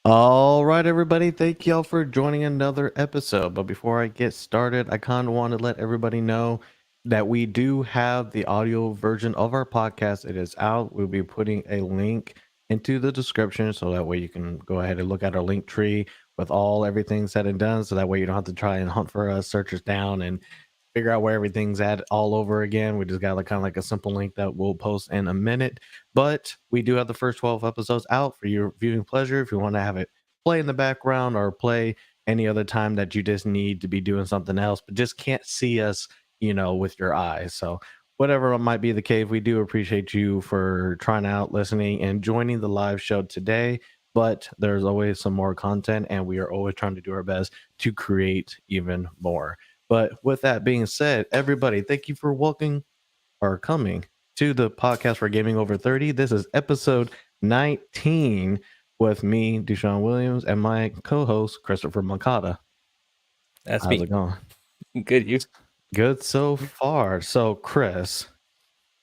All right, everybody. Thank y'all for joining another episode. But before I get started, I kind of want to let everybody know that we do have the audio version of our podcast. It is out. We'll be putting a link into the description so that way you can go ahead and look at our link tree with everything said and done. So that way you don't have to try and hunt for us, search us down, and figure out where everything's at all over again. We just got kind of like a simple link that we'll post in a minute. But we do have the first 12 episodes out for your viewing pleasure. If you want to have it play in the background or play any other time that you just need to be doing something else, but just can't see us, with your eyes. So whatever might be the case, we do appreciate you for trying out, listening, and joining the live show today. But there's always some more content, and we are always trying to do our best to create even more. But with that being said, everybody, thank you for welcoming or coming to the podcast for Gaming Over 30. This is episode 19 with me, DuShaun Williams, and my co-host, Christopher Makata. That's How's me. it going? Good, you? Good so far. So, Chris,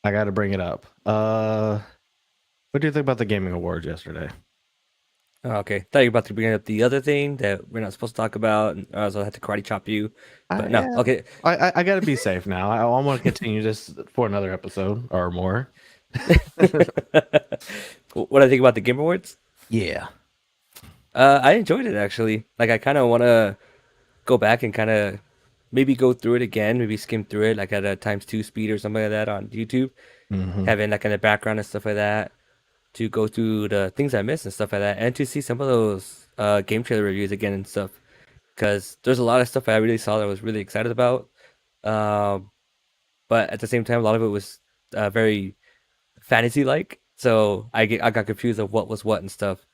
I got to bring it up. What do you think about the Gaming Awards yesterday? Oh, okay. Thought you were about to bring up the other thing that we're not supposed to talk about, and I also had to karate chop you. But no, Yeah. okay. I got to be safe now. I want to continue this for another episode or more. What do I think about the Game Awards? Yeah. I enjoyed it actually. Like, I kind of want to go back and kind of maybe go through it again, maybe skim through it like at a times two speed or something like that on YouTube, Mm-hmm. having like in the background and stuff like that to go through the things I missed and stuff like that, and to see some of those game trailer reviews again and stuff. Because there's a lot of stuff I really saw that I was really excited about. Um, but at the same time, a lot of it was very fantasy like. So I got confused of what was what and stuff.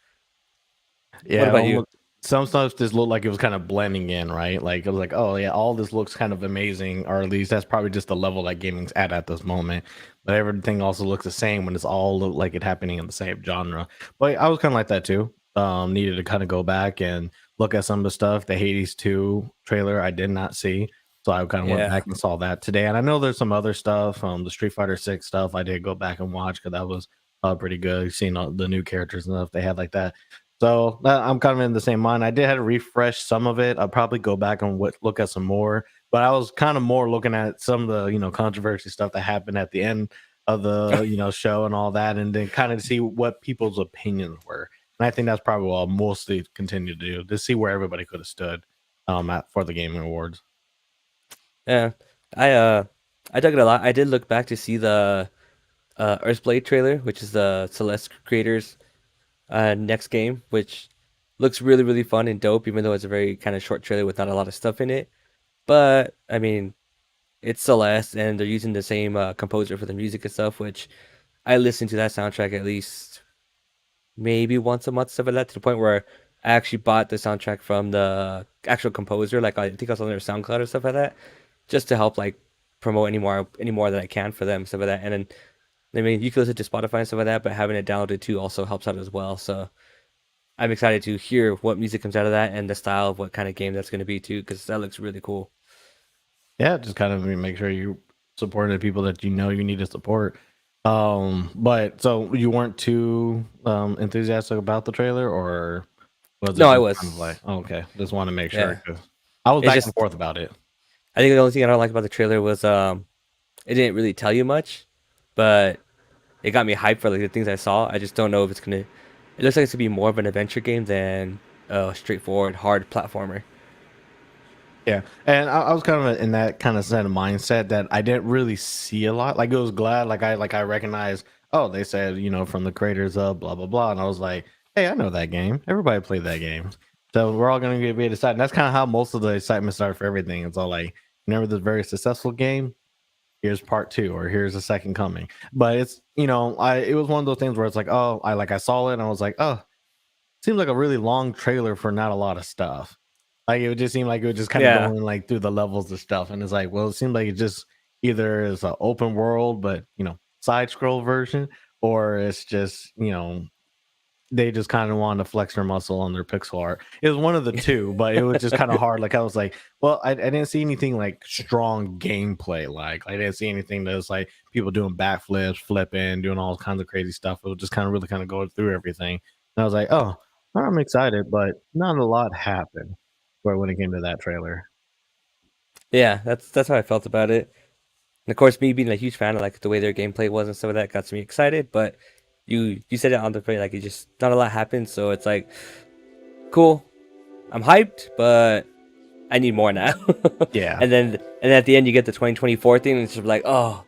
What Yeah, about you? almost some stuff just looked like it was kind of blending in, right? Like it was like, oh yeah, all this looks kind of amazing, or at least that's probably just the level that gaming's at this moment. But everything also looks the same when it's all look like it happening in the same genre. But I was kind of like that too. Needed to kind of go back and look at some of the stuff. The Hades 2 trailer I did not see. So I kind of went Yeah, back and saw that today. And I know there's some other stuff, the Street Fighter 6 stuff I did go back and watch because that was pretty good. Seeing all the new characters and stuff they had like that. So I'm kind of in the same mind. I did have to refresh some of it. I'll probably go back and look at some more. But I was kind of more looking at some of the controversy stuff that happened at the end of the show and all that, and then kind of see what people's opinions were. And I think that's probably what I'll mostly continue to do to see where everybody could have stood for the gaming awards. yeah. I dug it a lot. I did look back to see the Earthblade trailer, which is the Celeste creators next game, which looks really really fun and dope, even though it's a very kind of short trailer with not a lot of stuff in it. But I mean, it's Celeste, and they're using the same composer for the music and stuff, which I listen to that soundtrack at least maybe once a month, stuff like that, to the point where I actually bought the soundtrack from the actual composer. Like I think I was on their SoundCloud or stuff like that, just to help like promote any more that I can for them, stuff like that. And then I mean, you can listen to Spotify and stuff like that, but having it downloaded too also helps out as well. So I'm excited to hear what music comes out of that and the style of what kind of game that's going to be too, because that looks really cool. Yeah, just kind of make sure you support the people that you need to support. But so you weren't too enthusiastic about the trailer, or was it No, I just kind of like, was. oh, okay, just want to make sure Yeah. 'cause I was It's back and just forth about it. I think the only thing I don't like about the trailer was it didn't really tell you much, but it got me hyped for like the things I saw. I just don't know if it's gonna. It looks like it's gonna be more of an adventure game than a straightforward hard platformer. Yeah, and I was kind of in that kind of set of mindset that I didn't really see a lot. Like it was glad, like I recognized. Oh, they said from the creators of blah blah blah, and I was like, hey, I know that game. Everybody played that game, so we're all gonna be excited. And that's kind of how most of the excitement started for everything. It's all like, remember this very successful game. Here's part two, or here's the second coming. But it's it was one of those things where it's like, oh, I saw it, and I was like, oh, seems like a really long trailer for not a lot of stuff. Like it would just seem like it would just kind of Yeah, going like through the levels of stuff, and it's like, well, it seems like it just either is an open world, but side scroll version, or it's just they just kind of wanted to flex their muscle on their pixel art. It was one of the two, but it was just kind of hard. Like I was like, well, I didn't see anything like strong gameplay. Like I didn't see anything that was like people doing backflips, flipping, doing all kinds of crazy stuff. It was just kind of really kind of going through everything. And I was like, oh. I'm excited, but not a lot happened for when it came to that trailer. Yeah, that's how I felt about it. And of course, me being a huge fan of like the way their gameplay was and some of that got me excited. But you said it on the play, like it just not a lot happened. So it's like cool. I'm hyped, but I need more now. Yeah. And then at the end you get the 2024 thing, and it's just like, oh,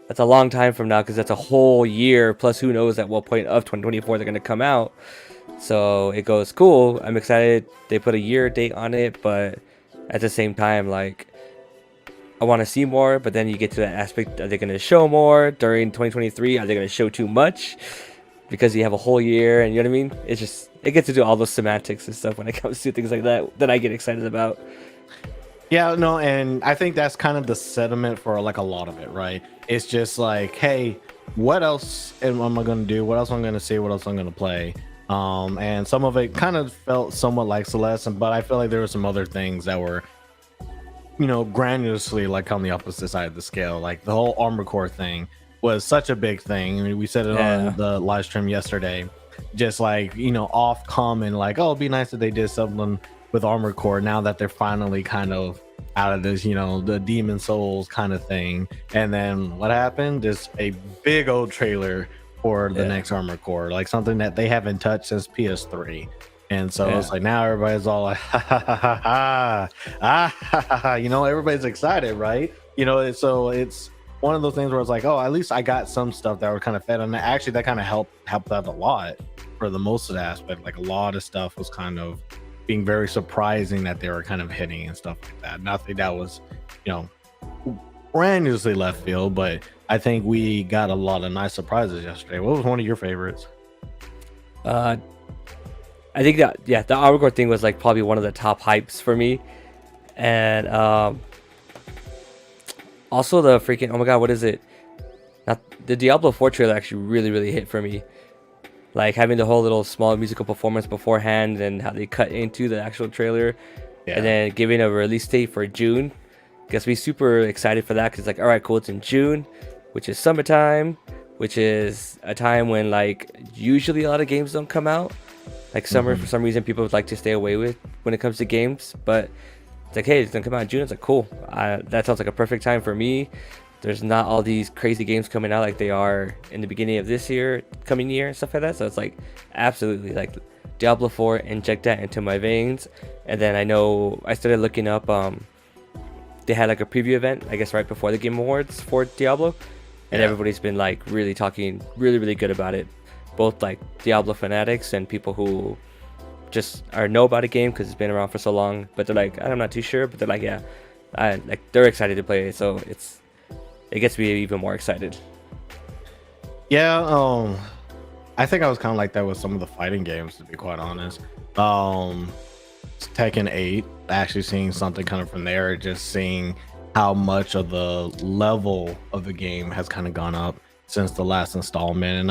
that's a long time from now because that's a whole year. Plus, who knows at what point of 2024 they're gonna come out. So it goes cool. I'm excited. They put a year date on it, but at the same time, like I want to see more. But then you get to that aspect: are they gonna show more during 2023? Are they gonna show too much? Because you have a whole year, and you know what I mean. It's just it gets to do all those semantics and stuff when it comes to things like that I get excited about. Yeah, no, and I think that's kind of the sentiment for like a lot of it, right? It's just like, hey, what else am I going to do? What else am I going to see? What else I'm going to play? And some of it kind of felt somewhat like Celeste, but I feel like there were some other things that were, granulously like on the opposite side of the scale. Like the whole Armor Core thing was such a big thing. I mean, we said it Yeah, on the live stream yesterday. Just like, off common, like, oh, it'd be nice if they did something with Armor Core now that they're finally kind of out of this, the Demon Souls kind of thing. And then what happened? Just a big old trailer for the yeah, next Armor Core, like something that they haven't touched since PS3. And so yeah. it's like now everybody's all like, ha ha ha ha ha, ha ha ha. Everybody's excited, right? So it's one of those things where it's like, oh, at least I got some stuff that were kind of fed on that. Actually, that kind of helped out a lot for the most of the aspect. Like a lot of stuff was kind of being very surprising that they were kind of hitting and stuff like that. Nothing that was, you know, grandiosely left field, but I think we got a lot of nice surprises yesterday. What was one of your favorites? Uh, I think that yeah, the Aragorn thing was like probably one of the top hypes for me, and also the freaking oh my god, what is it? Not the Diablo 4 trailer actually really hit for me. Like having the whole little small musical performance beforehand and how they cut into the actual trailer, and Yeah. then giving a release date for June. Gets me super excited for that because like all right, cool, it's in June, which is summertime, which is a time when like usually a lot of games don't come out. Like summer for Hmm. some reason people would like to stay away with when it comes to games, but it's like hey, it's gonna come out in June. It's like cool. That sounds like a perfect time for me. There's not all these crazy games coming out like they are in the beginning of this year, coming year, and stuff like that. So it's like absolutely like Diablo 4, inject that into my veins. And then I know I started looking up. They had like a preview event, I guess, right before the Game Awards for Diablo, and Yeah. everybody's been like really talking really good about it. Both like Diablo fanatics and people who just are know about a game because it's been around for so long, but they're like I'm not too sure, but they're like yeah, like they're excited to play it, so it gets me even more excited. Yeah. I think I was kind of like that with some of the fighting games, to be quite honest. Um, Tekken 8, actually seeing something kind of from there, just seeing how much of the level of the game has kind of gone up since the last installment. And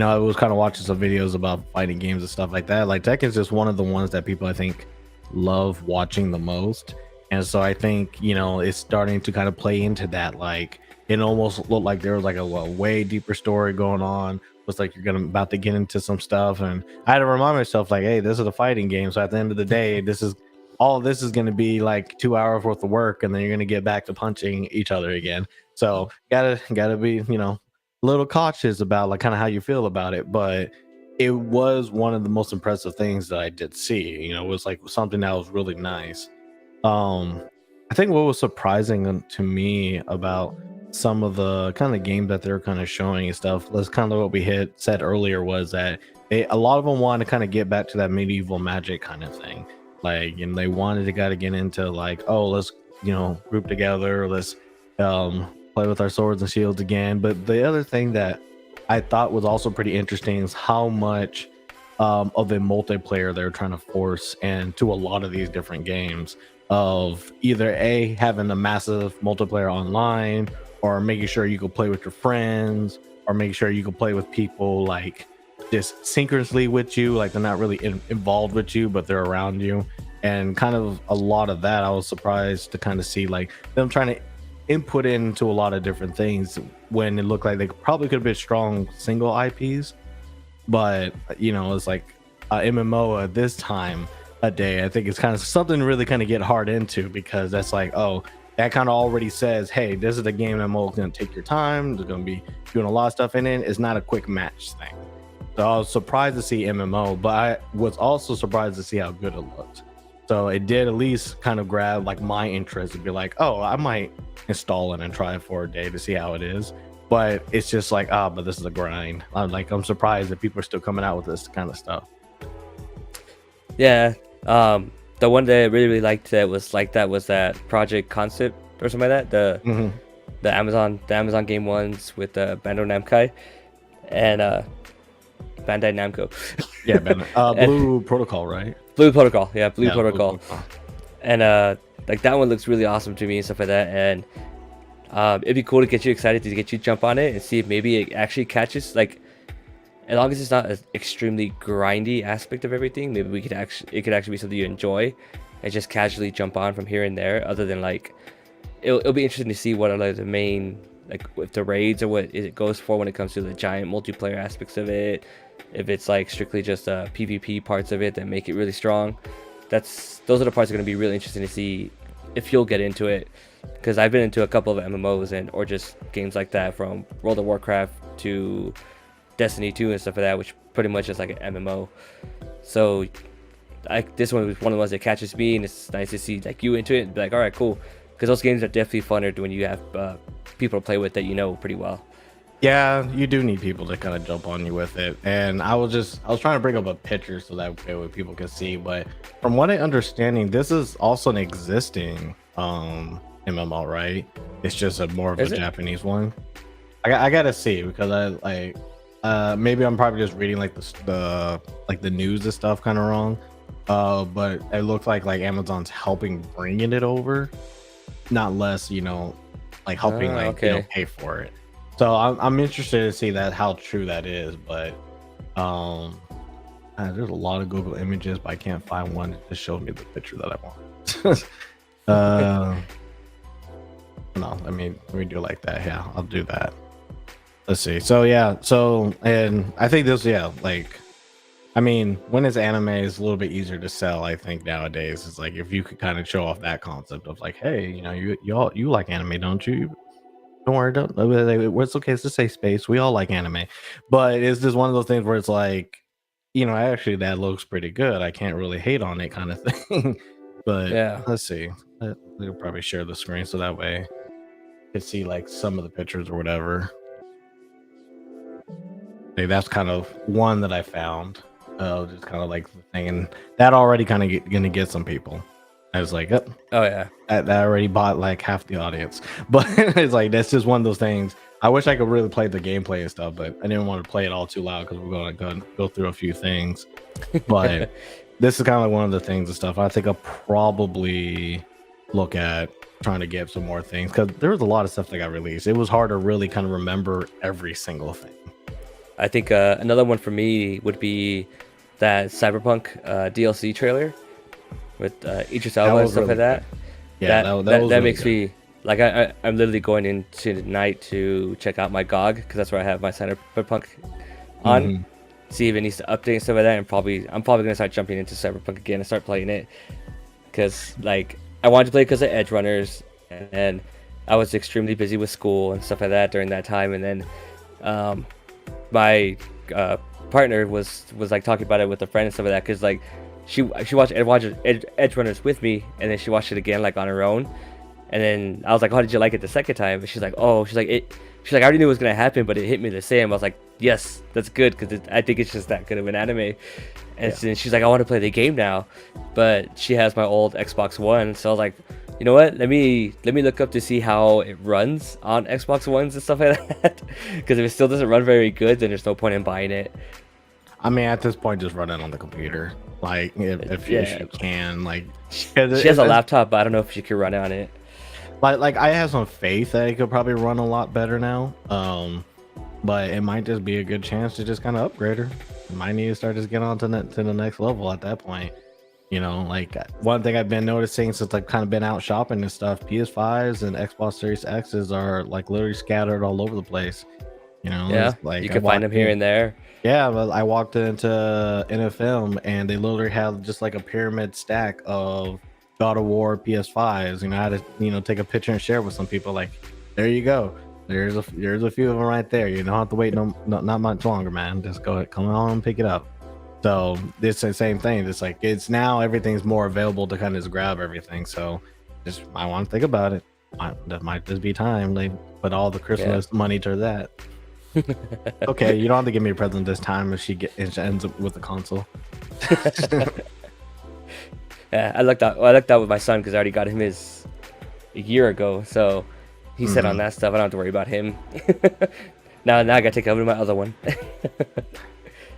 I was kind of watching some videos about fighting games and stuff like that. Like Tekken's just one of the ones that people I think love watching the most. And so I think, it's starting to kind of play into that. Like it almost looked like there was like a way deeper story going on. Was like you're gonna about to get into some stuff, and I had to remind myself like, hey, this is a fighting game. So at the end of the day, this is gonna be like 2 hours worth of work, and then you're gonna get back to punching each other again. So gotta be a little cautious about like kind of how you feel about it. But it was one of the most impressive things that I did see. It was like something that was really nice. um, I think what was surprising to me about some of the kind of games that they're kind of showing and stuff, that's kind of what we hit said earlier, was that a lot of them want to kind of get back to that medieval magic kind of thing. Like, and they wanted to gotta get into like, oh, let's group together, let's play with our swords and shields again. But the other thing that I thought was also pretty interesting is how much of the multiplayer they're trying to force into a lot of these different games, of either a having a massive multiplayer online, or making sure you can play with your friends, or making sure you can play with people like just synchronously with you, like they're not really involved with you but they're around you. And kind of a lot of that I was surprised to kind of see, like them trying to input into a lot of different things when it looked like they probably could have been strong single IPs. But it's like MMO at this time a day, I think it's kind of something to really kind of get hard into, because that's like, oh, that kind of already says, hey, this is a game MMO is going to take your time. They're going to be doing a lot of stuff in it. It's not a quick match thing. So I was surprised to see MMO, but I was also surprised to see how good it looked. So it did at least kind of grab like my interest and be like, oh, I might install it and try it for a day to see how it is. But it's just like, but this is a grind. I'm surprised that people are still coming out with this kind of stuff. Yeah. The one that I really liked that was like that was that Project Concept or something like that. The Amazon game ones with Bandai Namco and Bandai Namco. Yeah, Blue Protocol, right? Blue Protocol, yeah, Blue Yeah, Blue Protocol. Protocol. And like that one looks really awesome to me and stuff like that. And it'd be cool to get you excited to get you jump on it and see if maybe it actually catches. Like, as long as it's not an extremely grindy aspect of everything, maybe it could actually be something you enjoy and just casually jump on from here and there. Other than like, it'll be interesting to see what are like the main, like with the raids or what it goes for when it comes to the giant multiplayer aspects of it. If it's like strictly just PvP parts of it that make it really strong, those are the parts that are going to be really interesting to see if you'll get into it. Because I've been into a couple of MMOs or just games like that, from World of Warcraft to Destiny 2 and stuff like that, which pretty much is like an MMO. So this one was one of the ones that catches me, and it's nice to see like you into it and be like, all right, cool. Because those games are definitely funner when you have people to play with that you know pretty well. Yeah, you do need people to kind of jump on you with it. And I was trying to bring up a picture so that way people can see. But from what I understanding, this is also an existing MMO, right? It's just more of a Japanese one. I gotta see, because maybe I'm probably just reading like the news and stuff kind of wrong. But it looks like Amazon's helping bringing it over, not less, like helping pay for it. So I'm interested to see how true that is. But there's a lot of Google images, but I can't find one that shows me the picture that I want. No, let me do it like that. Yeah, I'll do that. Let's see. So yeah, and I think this, when it's anime, it's a little bit easier to sell. I think nowadays it's like, if you could kind of show off that concept of like, hey, you like anime, don't you? Don't worry, it's okay. It's a safe space. We all like anime, but it's just one of those things where it's like, actually that looks pretty good. I can't really hate on it, kind of thing. But yeah, let's see. We'll probably share the screen so that way you can see like some of the pictures or whatever. Hey, that's kind of one that I found. Just kind of like the thing, and that already kind of gonna get some people. I was like, oh yeah, that already bought like half the audience. But it's like, that's just one of those things. I wish I could really play the gameplay and stuff, but I didn't want to play it all too loud because we're gonna go through a few things. But this is kind of like one of the things and stuff. I think I'll probably look at trying to get some more things, because there was a lot of stuff that got released. It was hard to really kind of remember every single thing. I think another one for me would be that Cyberpunk DLC trailer with Idris Elba and stuff like that. Yeah, that really makes me like, I'm literally going into tonight to check out my GOG, because that's where I have my Cyberpunk on. See if it needs to update and stuff like that. And I'm probably gonna start jumping into Cyberpunk again and start playing it, because like I wanted to play because of Edge Runners, and I was extremely busy with school and stuff like that during that time. And then my partner was like talking about it with a friend and stuff like that, because like she watched Edge Runners with me, and then she watched it again like on her own. And then I was like, how did you like it the second time? And she's like, I already knew it was gonna happen, but it hit me the same. I was like, yes, that's good, because I think it's just that good of an anime. And then she's like, I want to play the game now, but she has my old Xbox One, so I was like, you know what? Let me look up to see how it runs on Xbox Ones and stuff like that. Because if it still doesn't run very good, then there's no point in buying it. I mean, at this point, just run it on the computer. Like, if you can, like, she has a laptop, but I don't know if she can run it on it. Like I have some faith that it could probably run a lot better now. But it might just be a good chance to just kind of upgrade her. You might need to start just getting on to the next level at that point. Like one thing I've been noticing since I've kind of been out shopping and stuff, PS5s and Xbox Series X's are like literally scattered all over the place. You know, Yeah, it's like you I can find them walked here in. and there. Yeah, well, I walked into NFM and they literally had just like a pyramid stack of God of War PS5s. You know, I had to take a picture and share with some people. Like, there you go. There's a few of them right there. You don't have to wait not much longer, man. Just go ahead, come on and pick it up. So it's the same thing. It's like it's now everything's more available to kind of just grab everything. So just I want to think about it. That might just be time. Like put all the Yeah. Christmas money to that. Okay, you don't have to give me a present this time if if she ends up with a console. Yeah, I lucked out with my son because I already got him his a year ago. So he's set on that stuff. I don't have to worry about him. Now I gotta take over my other one.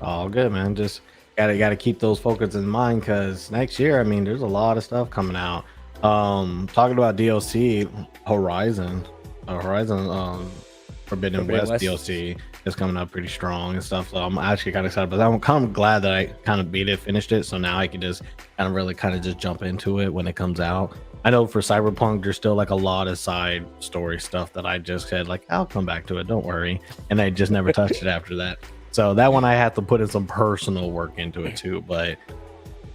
All good, man. Just gotta keep those focus in mind because next year, I mean, there's a lot of stuff coming out. Talking about DLC, Horizon, Forbidden Forbidden West West. DLC is coming up pretty strong and stuff. So I'm actually kind of excited, but I'm kind of glad that I kind of beat it, finished it. So now I can just kind of really kind of just jump into it when it comes out. I know for Cyberpunk, there's still like a lot of side story stuff that I just said like I'll come back to it, don't worry, and I just never touched it after that. So that one I had to put in some personal work into it too. But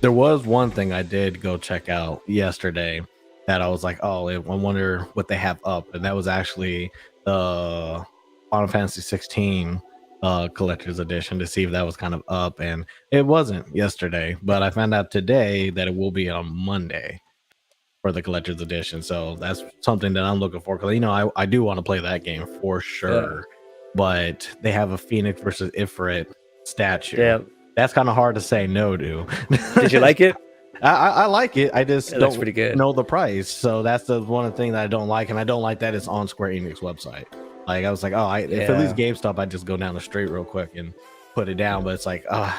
there was one thing I did go check out yesterday that I was like, oh, I wonder what they have up, and that was actually the Final Fantasy 16 collector's edition to see if that was kind of up, and it wasn't yesterday, but I found out today that it will be on Monday for the collector's edition. So that's something that I'm looking for because I do want to play that game for sure. But they have a Phoenix versus Ifrit statue. Yeah. That's kind of hard to say no to. Did you like it? I like it. I just It looks don't pretty good. know the price. So that's the one thing that I don't like, and I don't like that it's on Square Enix website. Like I was like, oh, if at least GameStop, I'd just go down the street real quick and put it down. But it's like, I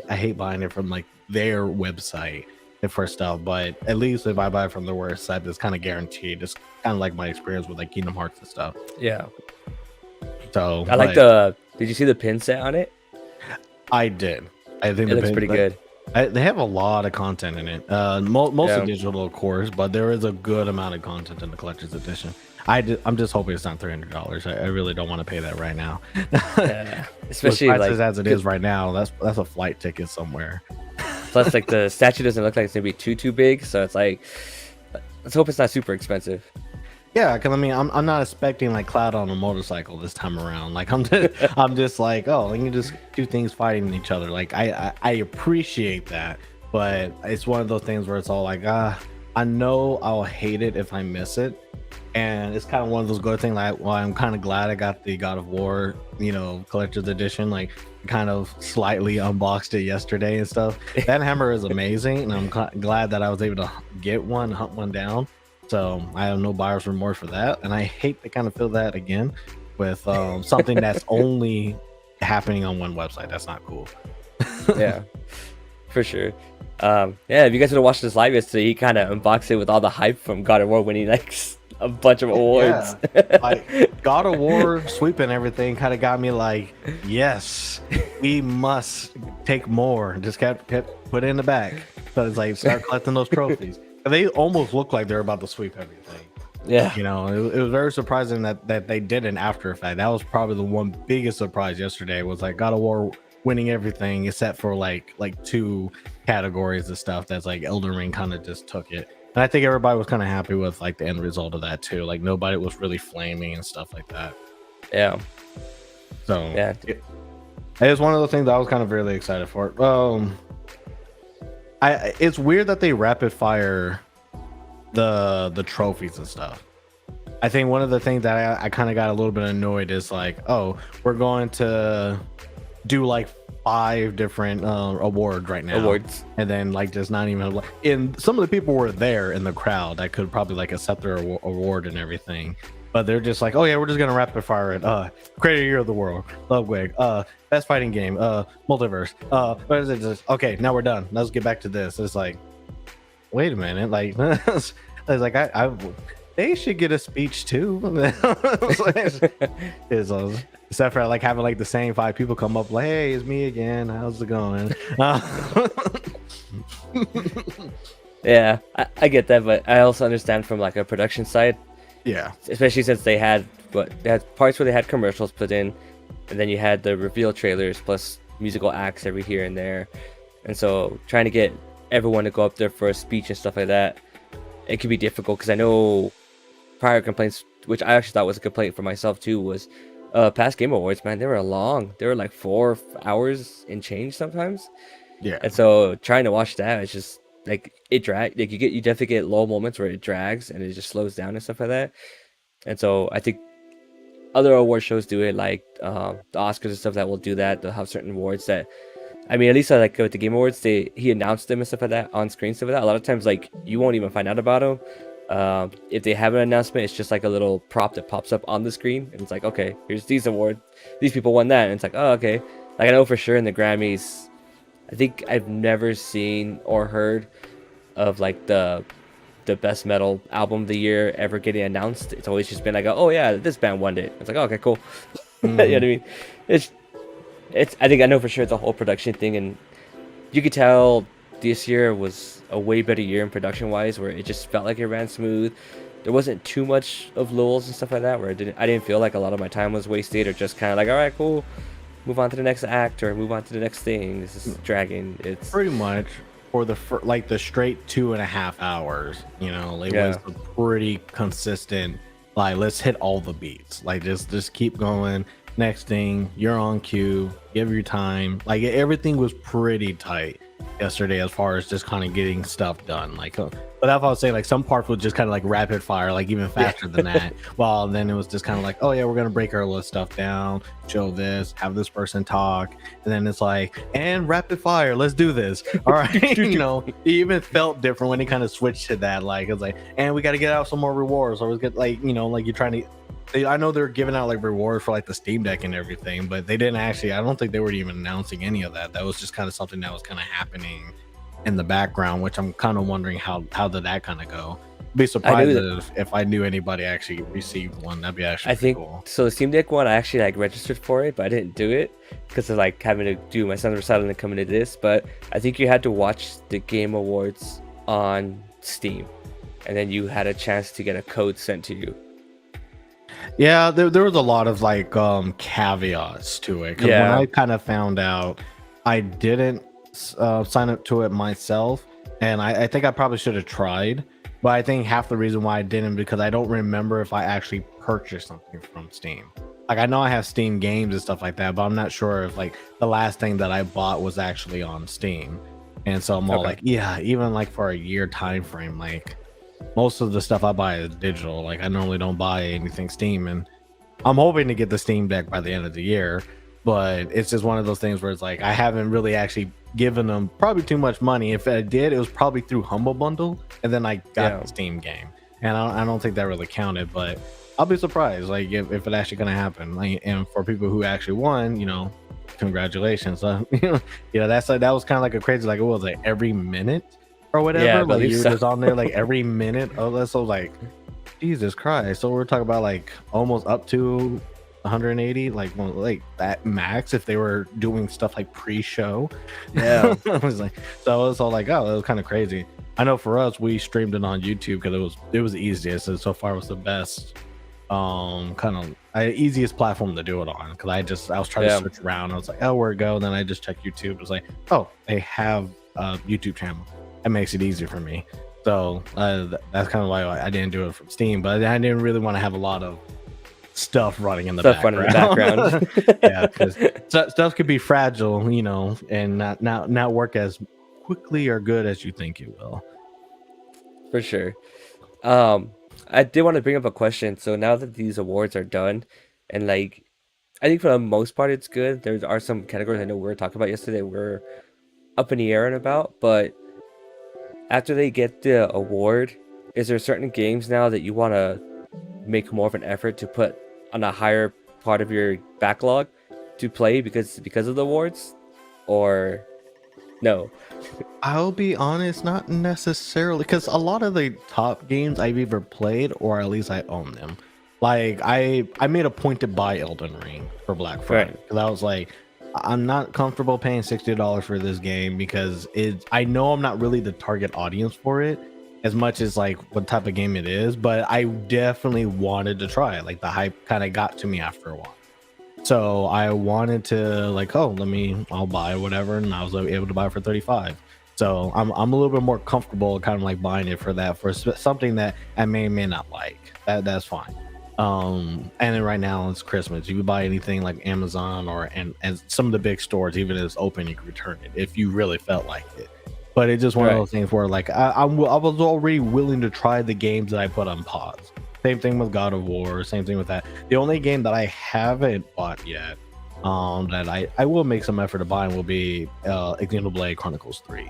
hate buying it from like their website for stuff. But at least if I buy it from their website, it's kind of guaranteed. It's kind of like my experience with like Kingdom Hearts and stuff. Yeah. So I like the. Did you see the pin set on it? I did. I think It looks pretty good. They have a lot of content in it. Mostly digital, of course, but there is a good amount of content in the collector's edition. I'm just hoping it's not $300. I really don't want to pay that right now. Yeah. Especially with like prices as it is right now. That's a flight ticket somewhere. plus like the statue doesn't look like it's gonna be too big, so it's like let's hope it's not super expensive. Yeah, because I mean, I'm not expecting like Cloud on a motorcycle this time around. Like I'm just like, oh, you can just do things fighting each other. Like I appreciate that, but it's one of those things where it's all like, I know I'll hate it if I miss it, and it's kind of one of those good things. Like, well, I'm kind of glad I got the God of War, collector's edition. Like, kind of slightly unboxed it yesterday and stuff. That hammer is amazing, and I'm glad that I was able to get one, hunt one down. So I have no buyer's remorse for that, and I hate to kind of feel that again with something that's only happening on one website. That's not cool. Yeah, for sure. Yeah, if you guys would have watched this live yesterday, he kind of unboxed it with all the hype from God of War winning like a bunch of awards. Yeah. Like God of War sweeping everything kind of got me like, yes, we must take more. Just kept put it in the back. So it's like start collecting those trophies. They almost look like they're about to sweep everything. Yeah. It was very surprising that they did an after effect. That was probably the one biggest surprise yesterday was like God of War winning everything except for like two categories of stuff that's like Elden Ring kind of just took it. And I think everybody was kind of happy with like the end result of that too. Like nobody was really flaming and stuff like that. Yeah. So yeah, it's one of the things that I was kind of really excited for. It's weird that they rapid fire the trophies and stuff. I think one of the things that I kind of got a little bit annoyed is like, oh, we're going to do like 5 different awards right now, and then like just not even and some of the people were there in the crowd that could probably like accept their award and everything, but they're just like, oh yeah, we're just gonna rapid fire it. Creator Year of the World, Ludwig, best fighting game, multiverse, what is it, just okay, now we're done, let's get back to this. It's like, wait a minute, like it's like I they should get a speech too. Except for like having like the same 5 people come up like, hey, it's me again, how's it going? Yeah, I get that, but I also understand from like a production side. Yeah, especially since they had parts where they had commercials put in, and then you had the reveal trailers plus musical acts every here and there. And so trying to get everyone to go up there for a speech and stuff like that, it could be difficult because I know prior complaints, which I actually thought was a complaint for myself too, was past Game Awards, man, they were long. They were like 4 hours and change sometimes. Yeah. And so trying to watch that, it's just like it drag like you definitely get low moments where it drags and it just slows down and stuff like that. And so I think other award shows do it, like the Oscars and stuff that will do that. They'll have certain awards that, I mean, at least like with the Game Awards, he announced them and stuff like that on screen, stuff like that. A lot of times, like you won't even find out about them. If they have an announcement, it's just like a little prop that pops up on the screen, and it's like, okay, here's these awards. These people won that, and it's like, oh, okay. Like I know for sure in the Grammys, I think I've never seen or heard of like the best metal album of the year ever getting announced. It's always just been like, oh yeah, this band won it. It's like, oh, okay, cool. You know what I mean? It's I think I know for sure it's a whole production thing, and you could tell this year was a way better year in production wise, where it just felt like it ran smooth. There wasn't too much of lulls and stuff like that, where I didn't feel like a lot of my time was wasted, or just kind of like, all right, cool, move on to the next act or move on to the next thing. This is dragging. It's Pretty much for like the straight 2.5 hours, it was a pretty consistent, like, let's hit all the beats, like just keep going. Next thing, you're on cue, give your time. Like everything was pretty tight yesterday as far as just kind of getting stuff done. Like, but that's what I was saying. Like some parts was just kind of like rapid fire, like even faster than that. Well, then it was just kind of like, oh yeah, we're gonna break our list stuff down, show this, have this person talk, and then it's like, and rapid fire, let's do this. All right, it even felt different when it kind of switched to that. Like it's like, and we got to get out some more rewards, or we get like, like you're trying to. I know they're giving out like rewards for like the Steam Deck and everything, but they didn't actually. I don't think they were even announcing any of that. That was just kind of something that was kind of happening in the background, which I'm kind of wondering how did that kind of go. Be surprised if I knew anybody actually received one. That'd be actually cool. So the Steam Deck one, I actually like registered for it, but I didn't do it because of like having to do my son's recital and coming to this. But I think you had to watch the Game Awards on Steam, and then you had a chance to get a code sent to you. Yeah, there was a lot of like caveats to it. Because when I kind of found out, I didn't sign up to it myself, and I think I probably should have tried. But I think half the reason why I didn't, because I don't remember if I actually purchased something from Steam. Like I know I have Steam games and stuff like that, but I'm not sure if like the last thing that I bought was actually on Steam. And so I'm all like, yeah, even like for a year time frame, like most of the stuff I buy is digital. Like I normally don't buy anything Steam, and I'm hoping to get the Steam Deck by the end of the year. But it's just one of those things where it's like I haven't really actually given them probably too much money. If I did, it was probably through Humble Bundle, and then I got the Steam game, and I don't think that really counted. But I'll be surprised, like if it actually gonna happen. Like, and for people who actually won, congratulations. That was kind of like a crazy, like it was like every minute or whatever. Like you were just on there like every minute. Oh, that's so like Jesus Christ. So we're talking about like almost up to 180, like that max if they were doing stuff like pre-show. I was like, so it was all like, oh, that was kind of crazy. I know for us, we streamed it on YouTube because it was easiest, and so far it was the best easiest platform to do it on, because I was trying to search around. I was like, oh, where it go? Then I just checked YouTube. It was like, oh, they have a YouTube channel. That makes it easier for me. So that's kind of why I didn't do it from Steam, but I didn't really want to have a lot of stuff running in the background. Yeah, because stuff could be fragile, and not work as quickly or good as you think it will. For sure. I did want to bring up a question. So now that these awards are done, and like I think for the most part it's good. There are some categories I know we were talking about yesterday we're up in the air and about, but after they get the award, is there certain games now that you want to make more of an effort to put on a higher part of your backlog to play because of the awards, or no? I'll be honest, not necessarily, because a lot of the top games I've either played or at least I own them. Like I made a point to buy Elden Ring for Black Friday because I was like, I'm not comfortable paying $60 for this game because I know I'm not really the target audience for it as much as like what type of game it is, but I definitely wanted to try it. Like the hype kind of got to me after a while. So I wanted to like, oh, I'll buy whatever, and I was able to buy it for 35. So I'm a little bit more comfortable, kind of like buying it for that for something that I may not like. That's fine. And then right now it's Christmas. You can buy anything like Amazon and some of the big stores, even if it's open, you can return it if you really felt like it. But it's just one of Right. those things where like I was already willing to try the games that I put on pause. Same thing with God of War. Same thing with that. The only game that I haven't bought yet, that I will make some effort to buy will be Xenoblade Chronicles 3.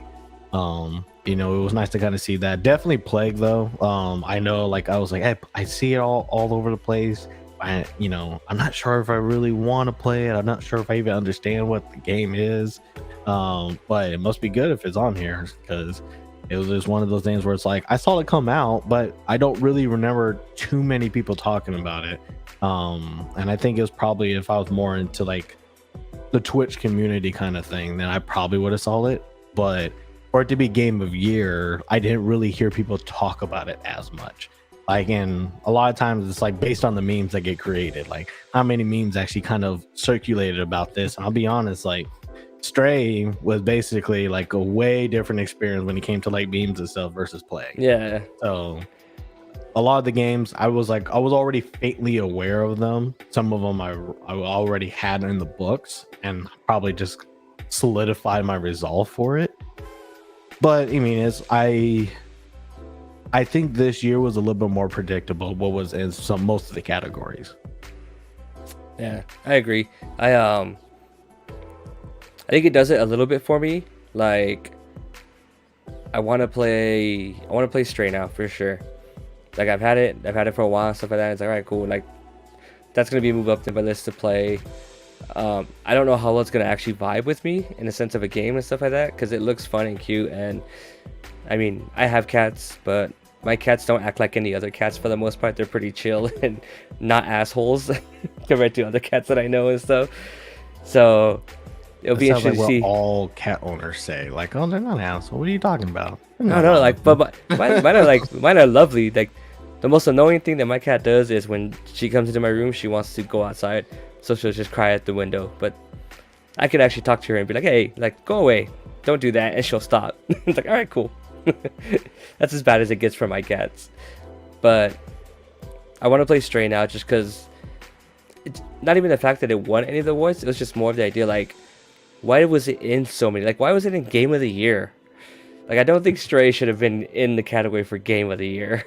It was nice to kind of see that. Definitely Plague though. I know, like I was like, I see it all over the place. I'm not sure if I really want to play it. I'm not sure if I even understand what the game is. But it must be good if it's on here, because it was just one of those things where it's like I saw it come out, but I don't really remember too many people talking about it. And I think it was probably, if I was more into like the Twitch community kind of thing, then I probably would have saw it. But for it to be game of year, I didn't really hear people talk about it as much. Like, and a lot of times it's like based on the memes that get created, like how many memes actually kind of circulated about this. And I'll be honest, like Stray was basically like a way different experience when it came to like memes and stuff versus Plague. Yeah. So a lot of the games I was already faintly aware of them. Some of them I already had in the books and probably just solidified my resolve for it. But I mean, I think this year was a little bit more predictable what was in most of the categories. Yeah, I agree. I think it does it a little bit for me. Like, I want to play Stray now for sure. Like I've had it for a while, stuff like that. It's like, all right, cool. Like that's gonna be moved up to my list to play. I don't know how well it's gonna actually vibe with me in the sense of a game and stuff like that, because it looks fun and cute. And I mean, I have cats, but my cats don't act like any other cats for the most part. They're pretty chill and not assholes compared to other cats that I know and stuff. So it'll be interesting to see. All cat owners say, like, oh, they're not assholes. What are you talking about? No, like, but mine are lovely. Like, the most annoying thing that my cat does is when she comes into my room, she wants to go outside, so she'll just cry at the window. But I could actually talk to her and be like, hey, like, go away, don't do that, and she'll stop. It's like, all right, cool. That's as bad as it gets for my cats. But I want to play Stray now just because it's not even the fact that it won any of the awards. It was just more of the idea, like, why was it in so many? Like, why was it in Game of the Year? Like, I don't think Stray should have been in the category for Game of the Year.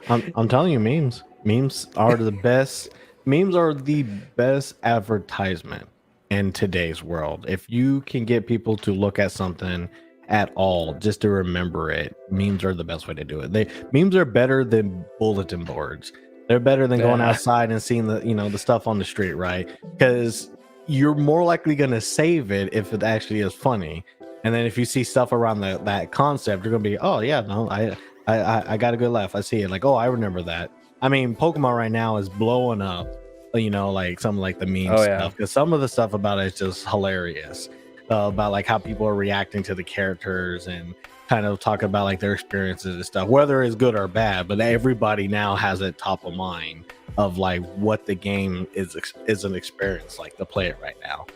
I'm telling you, memes are the best. Memes are the best advertisement in today's world. If you can get people to look at something at all just to remember it, memes are the best way to do it. Memes are better than bulletin boards. They're better than going outside and seeing the stuff on the street, right? Because you're more likely going to save it if it actually is funny. And then if you see stuff around that concept, you're gonna be, oh yeah, no, I got a good laugh. I see it, like, oh, I remember that. I mean, Pokemon right now is blowing up, like some like the meme stuff, because some of the stuff about it is just hilarious. About like how people are reacting to the characters and kind of talk about like their experiences and stuff, whether it's good or bad. But everybody now has it top of mind of like what the game is an experience like to play it right now.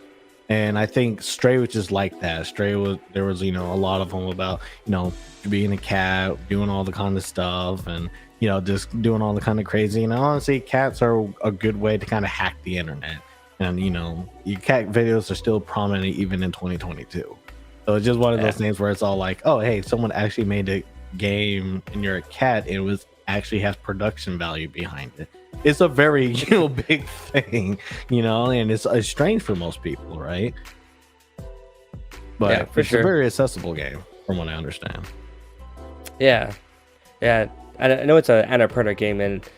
And I think Stray was just like that. There was a lot of them about being a cat, doing all the kind of stuff, and just doing all the kind of crazy. And honestly, cats are a good way to kind of hack the internet. And your cat videos are still prominent even in 2022. So it's just one of those things where it's all like, oh hey, someone actually made a game and you're a cat. It was actually has production value behind it. It's a very big thing, and it's strange for most people, right? But yeah, for it's sure. a very accessible game from what I understand. Yeah I know it's an Annapurna game, and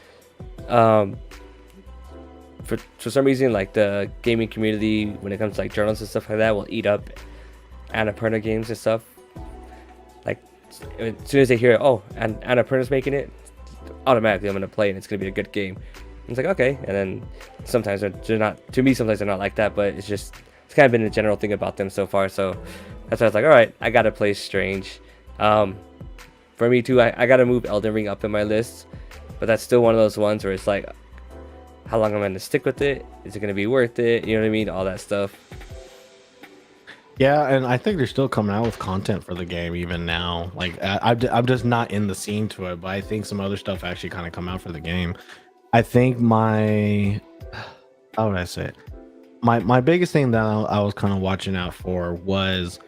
for some reason, like, the gaming community, when it comes to like journalists and stuff like that, will eat up Annapurna games and stuff. Like, as soon as they hear, oh, and Annapurna's making it, automatically I'm gonna play and it's gonna be a good game. And it's like, okay. And then sometimes they're not, to me sometimes they're not like that, but it's kind of been a general thing about them so far. So that's why I was like, all right, I gotta play Strange. For me too, I gotta move Elden Ring up in my list, but that's still one of those ones where it's like, how long I'm gonna stick with it. Is it gonna be worth it? You know what I mean? All that stuff. Yeah, and I think they're still coming out with content for the game even now. Like I'm just not in the scene to it, but I think some other stuff actually kind of come out for the game. I think my how would I say it? My biggest thing that I was kind of watching out for was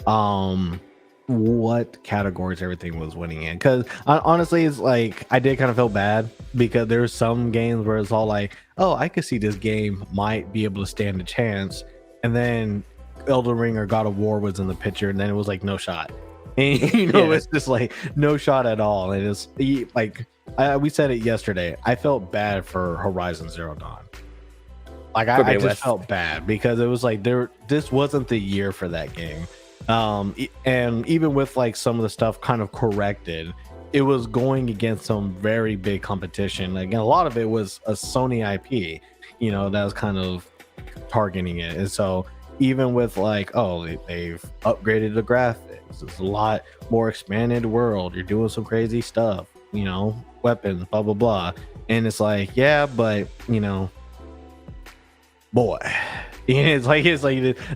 um what categories everything was winning in, because honestly it's like I did kind of feel bad because there's some games where it's all like, oh, I could see this game might be able to stand a chance, and then Elden Ring or God of War was in the picture, and then it was like no shot. And Yeah, it's just like no shot at all. And it's like we said it yesterday, I felt bad for Horizon Zero Dawn. Like I Forbidden just West. felt bad because it was like this wasn't the year for that game. And even with like some of the stuff kind of corrected, it was going against some very big competition. Again, a lot of it was a Sony IP, that was kind of targeting it. And so even with like, oh, they've upgraded the graphics, it's a lot more expanded world, you're doing some crazy stuff, weapons, blah blah blah. And it's like, yeah, but boy, it's like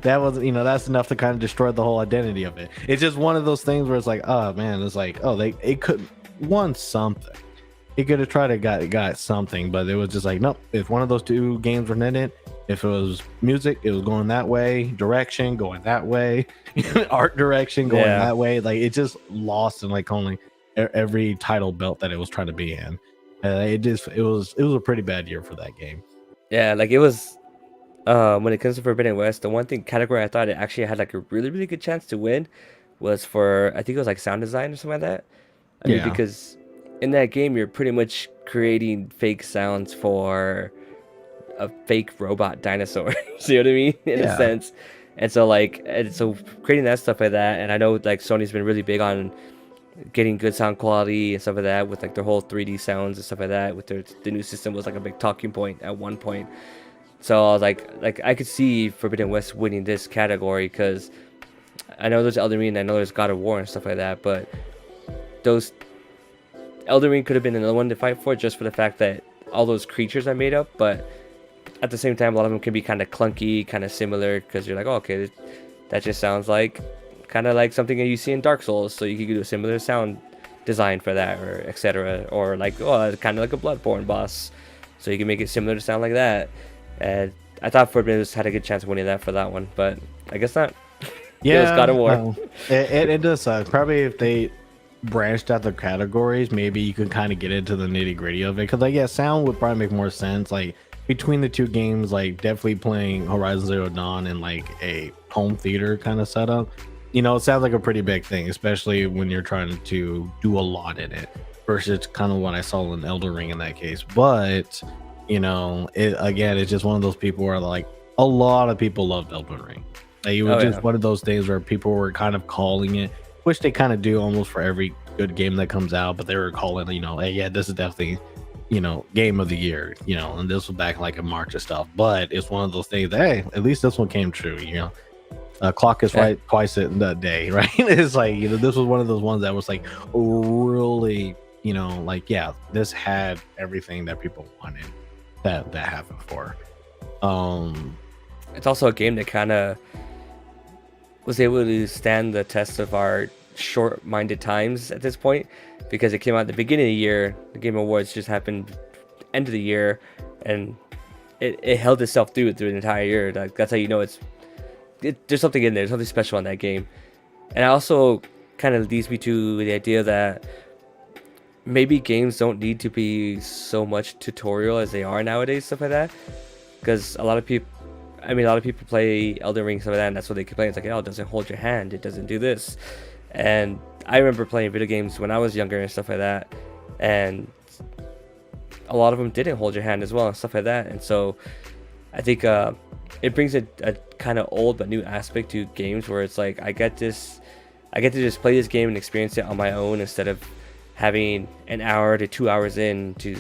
that was, that's enough to kind of destroy the whole identity of it. It's just one of those things where it's like, oh man, it's like, oh, it could won something. It could have tried to got something, but it was just like, nope. If one of those two games were in it, if it was music, it was going that way, direction going that way, art direction going Yeah, that way. Like it just lost in like only every title belt that it was trying to be in. It was a pretty bad year for that game. yeah. Like it was. When it comes to Forbidden West, the one thing category I thought it actually had like a really really good chance to win was for, I think it was like sound design or something like that. I mean, Yeah. because in that game you're pretty much creating fake sounds for a fake robot dinosaur. You know what I mean? In a Yeah. sense. And so creating that stuff like that, and I know like Sony's been really big on getting good sound quality and stuff like that with like their whole 3D sounds and stuff like that. With the new system was like a big talking point at one point. So I was like I could see Forbidden West winning this category because I know there's Elden Ring, I know there's God of War and stuff like that, but those Elden Ring could have been another one to fight for just for the fact that all those creatures are made up, but at the same time, a lot of them can be kind of clunky, kind of similar, because you're like, oh, okay, that just sounds like kind of like something that you see in Dark Souls, so you could do a similar sound design for that, or etc. Or like, oh, kind of like a Bloodborne boss, so you can make it similar to sound like that. And I thought Forbidden West had a good chance of winning that for that one, but I guess not. It was God Yeah, of War. no, it does suck. Probably if they branched out the categories, maybe you could kind of get into the nitty gritty of it. Because like, yeah, sound would probably make more sense. Like between the two games, like definitely playing Horizon Zero Dawn in like a home theater kind of setup. It sounds like a pretty big thing, especially when you're trying to do a lot in it. Versus kind of what I saw in Elden Ring in that case. But it again, it's just one of those people where like a lot of people loved Elden Ring. Like, it was Oh just yeah, one of those things where people were kind of calling it, which they kind of do almost for every good game that comes out, but they were calling, hey, yeah, this is definitely, game of the year, and this was back like in March and stuff. But it's one of those things that, hey, at least this one came true, clock is yeah. right twice in that day, right? It's like, this was one of those ones that was like really, like, yeah, this had everything that people wanted that happened for. Um, It's also a game that kind of was able to stand the test of our short-minded times at this point, because it came out at the beginning of the year. The Game Awards just happened end of the year, and it held itself through the entire year. Like, that's how you know there's something in there, something special in that game. And it also kind of leads me to the idea that maybe games don't need to be so much tutorial as they are nowadays, stuff like that. Because a lot of people play Elden Ring, stuff like that, and that's what they complain. It's like, oh, it doesn't hold your hand, it doesn't do this. And I remember playing video games when I was younger and stuff like that, and a lot of them didn't hold your hand as well and stuff like that. And so I think it brings a kind of old but new aspect to games where it's like I get to just play this game and experience it on my own instead of having an hour to 2 hours in to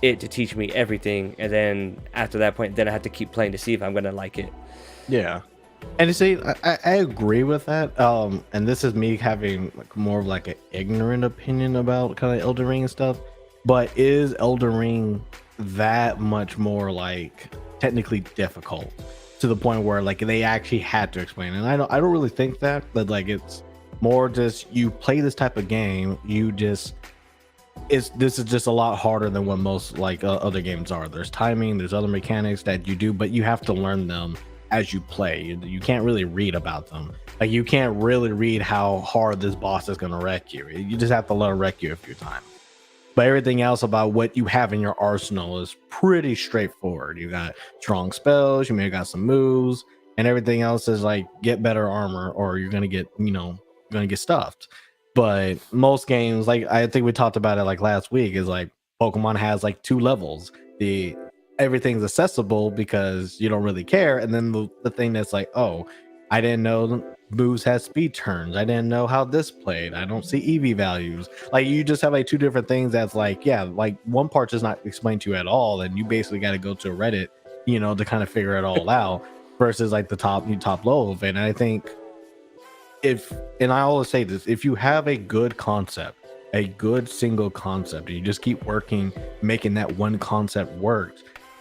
teach me everything, and then after that point, then I have to keep playing to see if I'm gonna like it. yeah. And you see, I agree with that. And this is me having like more of like an ignorant opinion about kind of Elden Ring and stuff. But is Elden Ring that much more like technically difficult to the point where like they actually had to explain it. And I don't really think that, but like it's more just you play this type of game, you just it's this is just a lot harder than what most like other games are. There's timing, there's other mechanics that you do, but you have to learn them as you play. You can't really read about them. Like you can't really read how hard this boss is going to wreck you. You just have to let it wreck you a few times. But everything else about what you have in your arsenal is pretty straightforward. You got strong spells, you may have got some moves, and everything else is like get better armor or you're gonna get, you're gonna get stuffed. But most games, like I think we talked about it like last week, is like Pokemon has like 2 levels. The Everything's accessible because you don't really care, and then the thing that's like, oh, I didn't know moves had speed turns. I didn't know how this played. I don't see EV values. Like you just have like 2 different things that's like, yeah, like one part is not explained to you at all, and you basically got to go to Reddit, to kind of figure it all out. Versus like the top low of it. And I think and I always say this, if you have a good concept, a good single concept, and you just keep working, making that one concept work,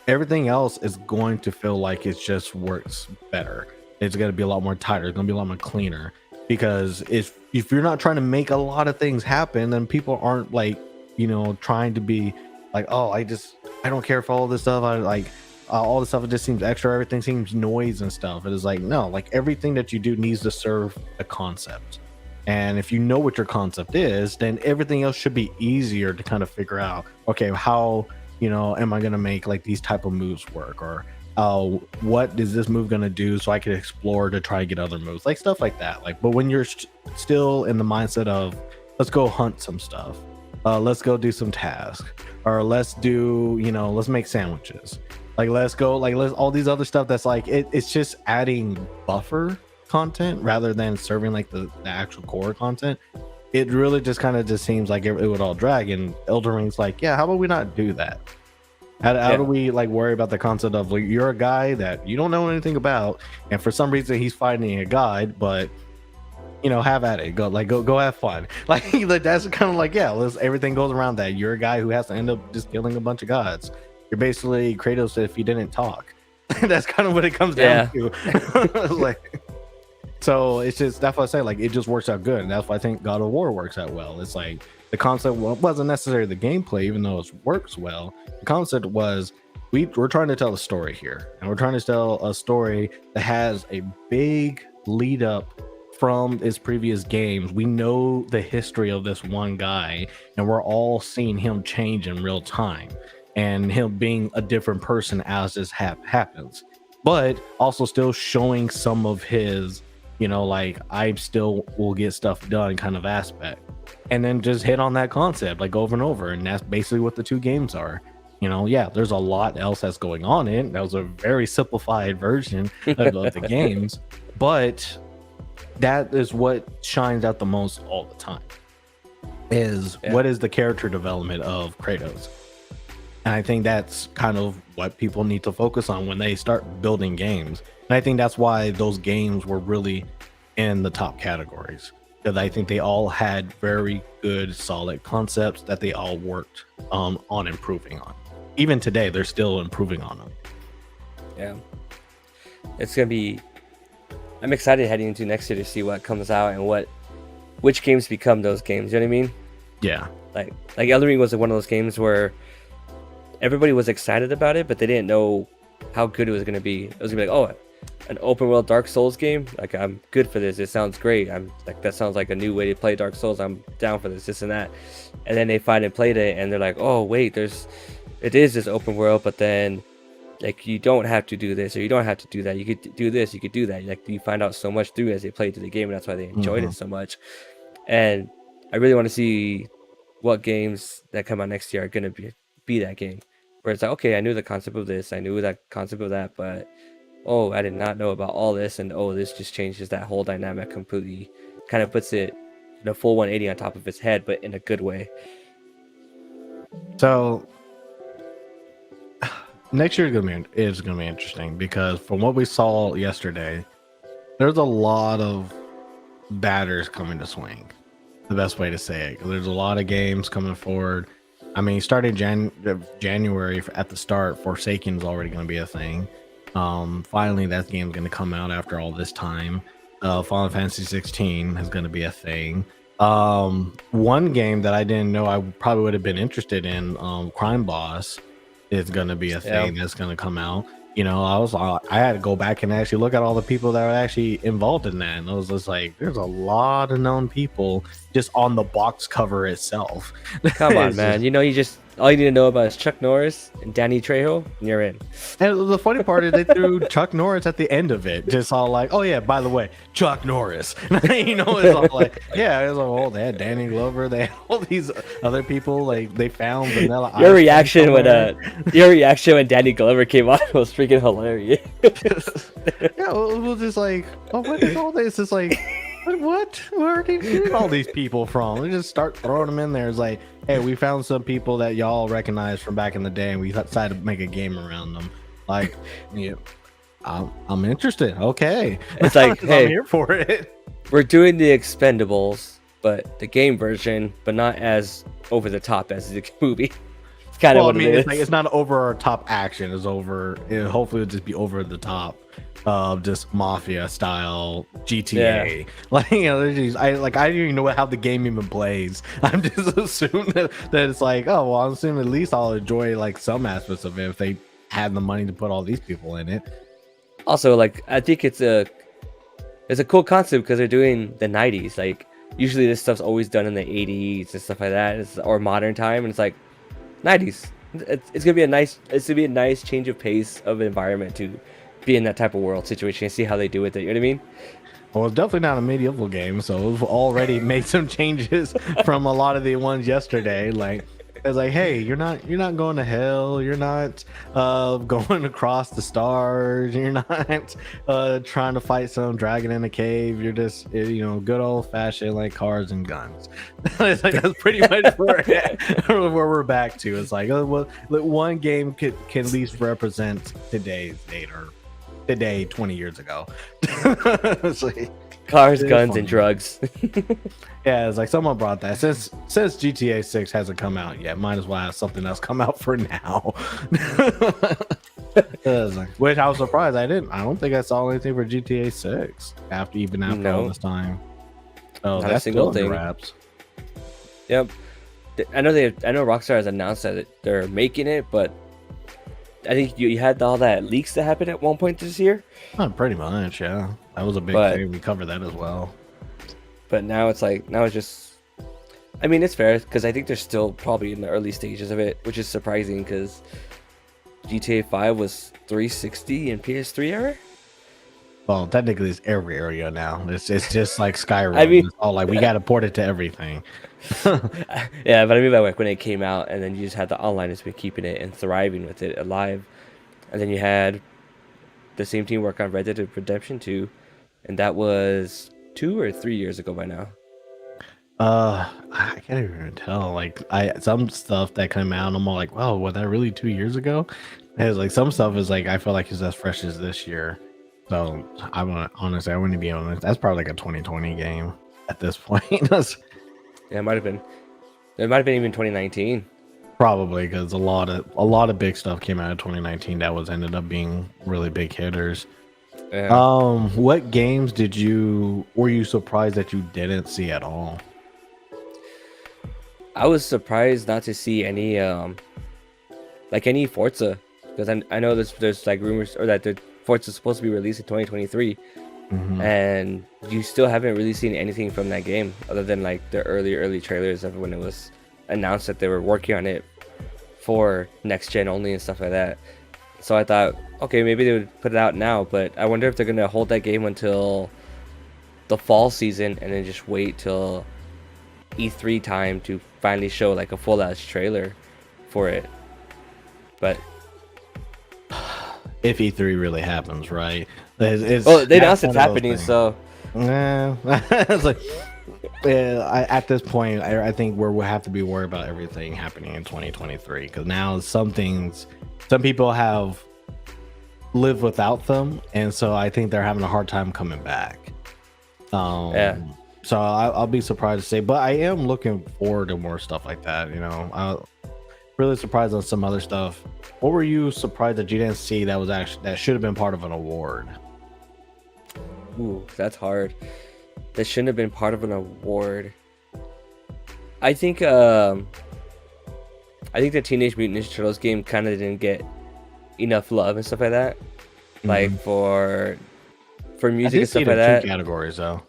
everything else is going to feel like it just works better. It's going to be a lot more tighter. It's going to be a lot more cleaner. Because if you're not trying to make a lot of things happen, then people aren't like, trying to be like, oh, I don't care for all this stuff. I like all the stuff. It just seems extra. Everything seems noise and stuff. It is like, no, like everything that you do needs to serve a concept. And if you know what your concept is, then everything else should be easier to kind of figure out. Okay, how am I going to make like these type of moves work, or what is this move going to do, so I can explore to try to get other moves, like stuff like that. Like, but when you're still in the mindset of let's go hunt some stuff, let's go do some tasks, or let's do let's make sandwiches, like let's go like let's all these other stuff that's like it's just adding buffer content rather than serving like the actual core content. It really just kind of just seems like it would all drag. And Elden Ring's like, yeah, how about we not do that? How do we like worry about the concept of like you're a guy that you don't know anything about, and for some reason he's fighting a guide, but have at it, go have fun. Like that's kind of like, yeah, everything goes around that. You're a guy who has to end up just killing a bunch of gods. You're basically Kratos if he didn't talk. That's kind of what it comes down to. Like, so it's just, that's what I say, like it just works out good. And that's why I think God of War works out well. It's like the concept wasn't necessarily the gameplay, even though it works well. The concept was we're trying to tell a story here, and we're trying to tell a story that has a big lead up from its previous games. We know the history of this one guy, and we're all seeing him change in real time, and him being a different person as this happens, but also still showing some of his like I still will get stuff done kind of aspect. And then just hit on that concept like over and over. And that's basically what the 2 games are. Yeah, there's a lot else that's going on in it. That was a very simplified version of the games, but that is what shines out the most all the time is what is the character development of Kratos. And I think that's kind of what people need to focus on when they start building games. And I think that's why those games were really in the top categories, because I think they all had very good, solid concepts that they all worked on improving on. Even today, they're still improving on them. Yeah. It's going to be... I'm excited heading into next year to see what comes out and which games become those games. You know what I mean? Yeah. Like Elden Ring was one of those games where everybody was excited about it, but they didn't know how good it was going to be. It was going to be like, oh, an open world Dark Souls game? Like, I'm good for this. It sounds great. I'm like, that sounds like a new way to play Dark Souls. I'm down for this and that. And then they finally played it, and they're like, oh, wait, it is this open world, but then like you don't have to do this or you don't have to do that. You could do this, you could do that. Like you find out so much through as they played through the game, and that's why they enjoyed it so much. And I really want to see what games that come out next year are going to be that game. Where it's like, okay, I knew the concept of this, I knew that concept of that, but oh, I did not know about all this, and oh, this just changes that whole dynamic completely. Kind of puts it in a full 180 on top of its head, but in a good way. So next year is gonna be interesting, because from what we saw yesterday, there's a lot of batters coming to swing. The best way to say it. There's a lot of games coming forward. I mean, starting January at the start, Forsaken's already going to be a thing. Finally, that game's going to come out after all this time. Final Fantasy 16 is going to be a thing. One game that I didn't know I probably would have been interested in, Crime Boss, is going to be a thing that's going to come out. You know, I had to go back and actually look at all the people that are actually involved in that, and I was just like, there's a lot of known people just on the box cover itself. Come on, man. You know, all you need to know about is Chuck Norris and Danny Trejo, and you're in. And the funny part is they threw Chuck Norris at the end of it, just all like, oh yeah, by the way, Chuck Norris. You know, it's all like, yeah, it's all, oh, they had Danny Glover, they had all these other people, like they found Vanilla Ice. Your reaction when Danny Glover came on was freaking hilarious. Yeah, it was just like, oh, what is all this? It's like, what? Where are they getting all these people from? They just start throwing them in there. It's like, hey, we found some people that y'all recognize from back in the day, and we decided to make a game around them. Like, yeah, I'm interested. Okay, it's like, hey, I'm here for it. We're doing the Expendables, but the game version, but not as over the top as the movie. It's kind of what it is. It's like, it's not over top action. It's over. Hopefully, it'll just be over the top. Just mafia style GTA. Yeah. Like, you know, I don't even know how the game even plays. I'm just assuming that it's like, oh well, I'm assuming at least I'll enjoy like some aspects of it if they had the money to put all these people in it. Also, like, I think it's a cool concept because they're doing the 90s. Like, usually this stuff's always done in the 80s and stuff like that, or modern time, and it's like 90s. It's gonna be a nice change of pace of environment to be in that type of world situation and see how they do with it. You know what I mean? Well, it's definitely not a medieval game, so we've already made some changes from a lot of the ones yesterday. Like, it's like, hey, you're not going to hell. You're not going across the stars. You're not trying to fight some dragon in a cave. You're just, you know, good old fashioned like cars and guns. It's like that's pretty much where we're back to. It's like, well, one game can at least represent today's date or today 20 years ago. It's like, cars, guns, and drugs. Yeah, it's like someone brought that. Since GTA 6 hasn't come out yet, might as well have something else come out for now. Which I was surprised I don't think I saw anything for GTA 6 after all this time. Oh, not that's a single still thing. Wraps. Yep. I know Rockstar has announced that they're making it, but I think you had all that leaks that happened at one point this year. Pretty much, yeah. That was a big thing. We covered that as well. But now it's just, I mean, it's fair because I think they're still probably in the early stages of it, which is surprising because GTA 5 was 360 and PS3 era. Well, technically, it's every area now. It's just like Skyrim. I mean, it's all like we got to port it to everything. Yeah, but I mean, by like when it came out, and then you just had the online that's been keeping it and thriving with it alive, and then you had the same team work on Red Dead Redemption 2, and that was 2 or 3 years ago by now. I can't even tell. Like, some stuff that came out, I'm all like, wow, was that really 2 years ago? And it's like some stuff is like I feel like it's as fresh as this year. So I wouldn't be honest. That's probably like a 2020 game at this point. Yeah, it might have been. It might have been even 2019. Probably because a lot of big stuff came out in 2019 that ended up being really big hitters. Yeah. What games were you surprised that you didn't see at all? I was surprised not to see any any Forza, because I know there's like rumors or that the Forza is supposed to be released in 2023, and you still haven't really seen anything from that game other than like the early trailers of when it was announced that they were working on it for next gen only and stuff like that. So I thought, okay, maybe they would put it out now, but I wonder if they're gonna hold that game until the fall season and then just wait till E3 time to finally show like a full-ass trailer for it. But if E3 really happens, right? They announced it's happening, so it's like, at this point, I think we'll have to be worried about everything happening in 2023 because now some people have lived without them, and so I think they're having a hard time coming back. Yeah. So I'll be surprised to say, but I am looking forward to more stuff like that. You know, really surprised on some other stuff. What were you surprised that you didn't see that was actually that should have been part of an award? Ooh, that's hard. That shouldn't have been part of an award. I think the Teenage Mutant Ninja Turtles game kind of didn't get enough love and stuff like that. Like for music and stuff like that. Categories though.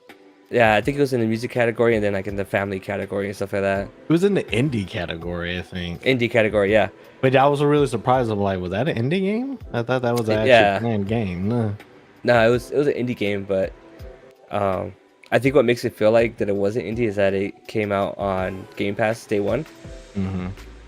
Yeah, I think it was in the music category and then like in the family category and stuff like that. It was in the indie category, I think. Indie category, yeah. But I was really surprised. I'm like, was that an indie game? I thought that was an actual planned game. No, it was an indie game, but I think what makes it feel like that it wasn't indie is that it came out on Game Pass day one.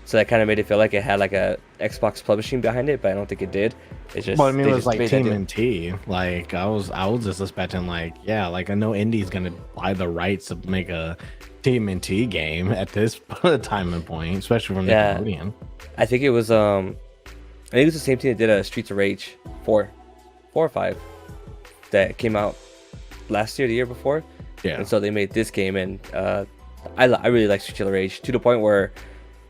So that kind of made it feel like it had like a Xbox publishing behind it, but I don't think it did. It just. Well, I mean, it was like TMNT. Like I was just expecting like, yeah, like I know indie's gonna buy the rights to make a TMNT game at this time and point, especially from Nickelodeon. I think it was I think it was the same team that did a Streets of Rage 4 or 5 that came out last year, the year before. Yeah. And so they made this game, and I really like Streets of Rage to the point where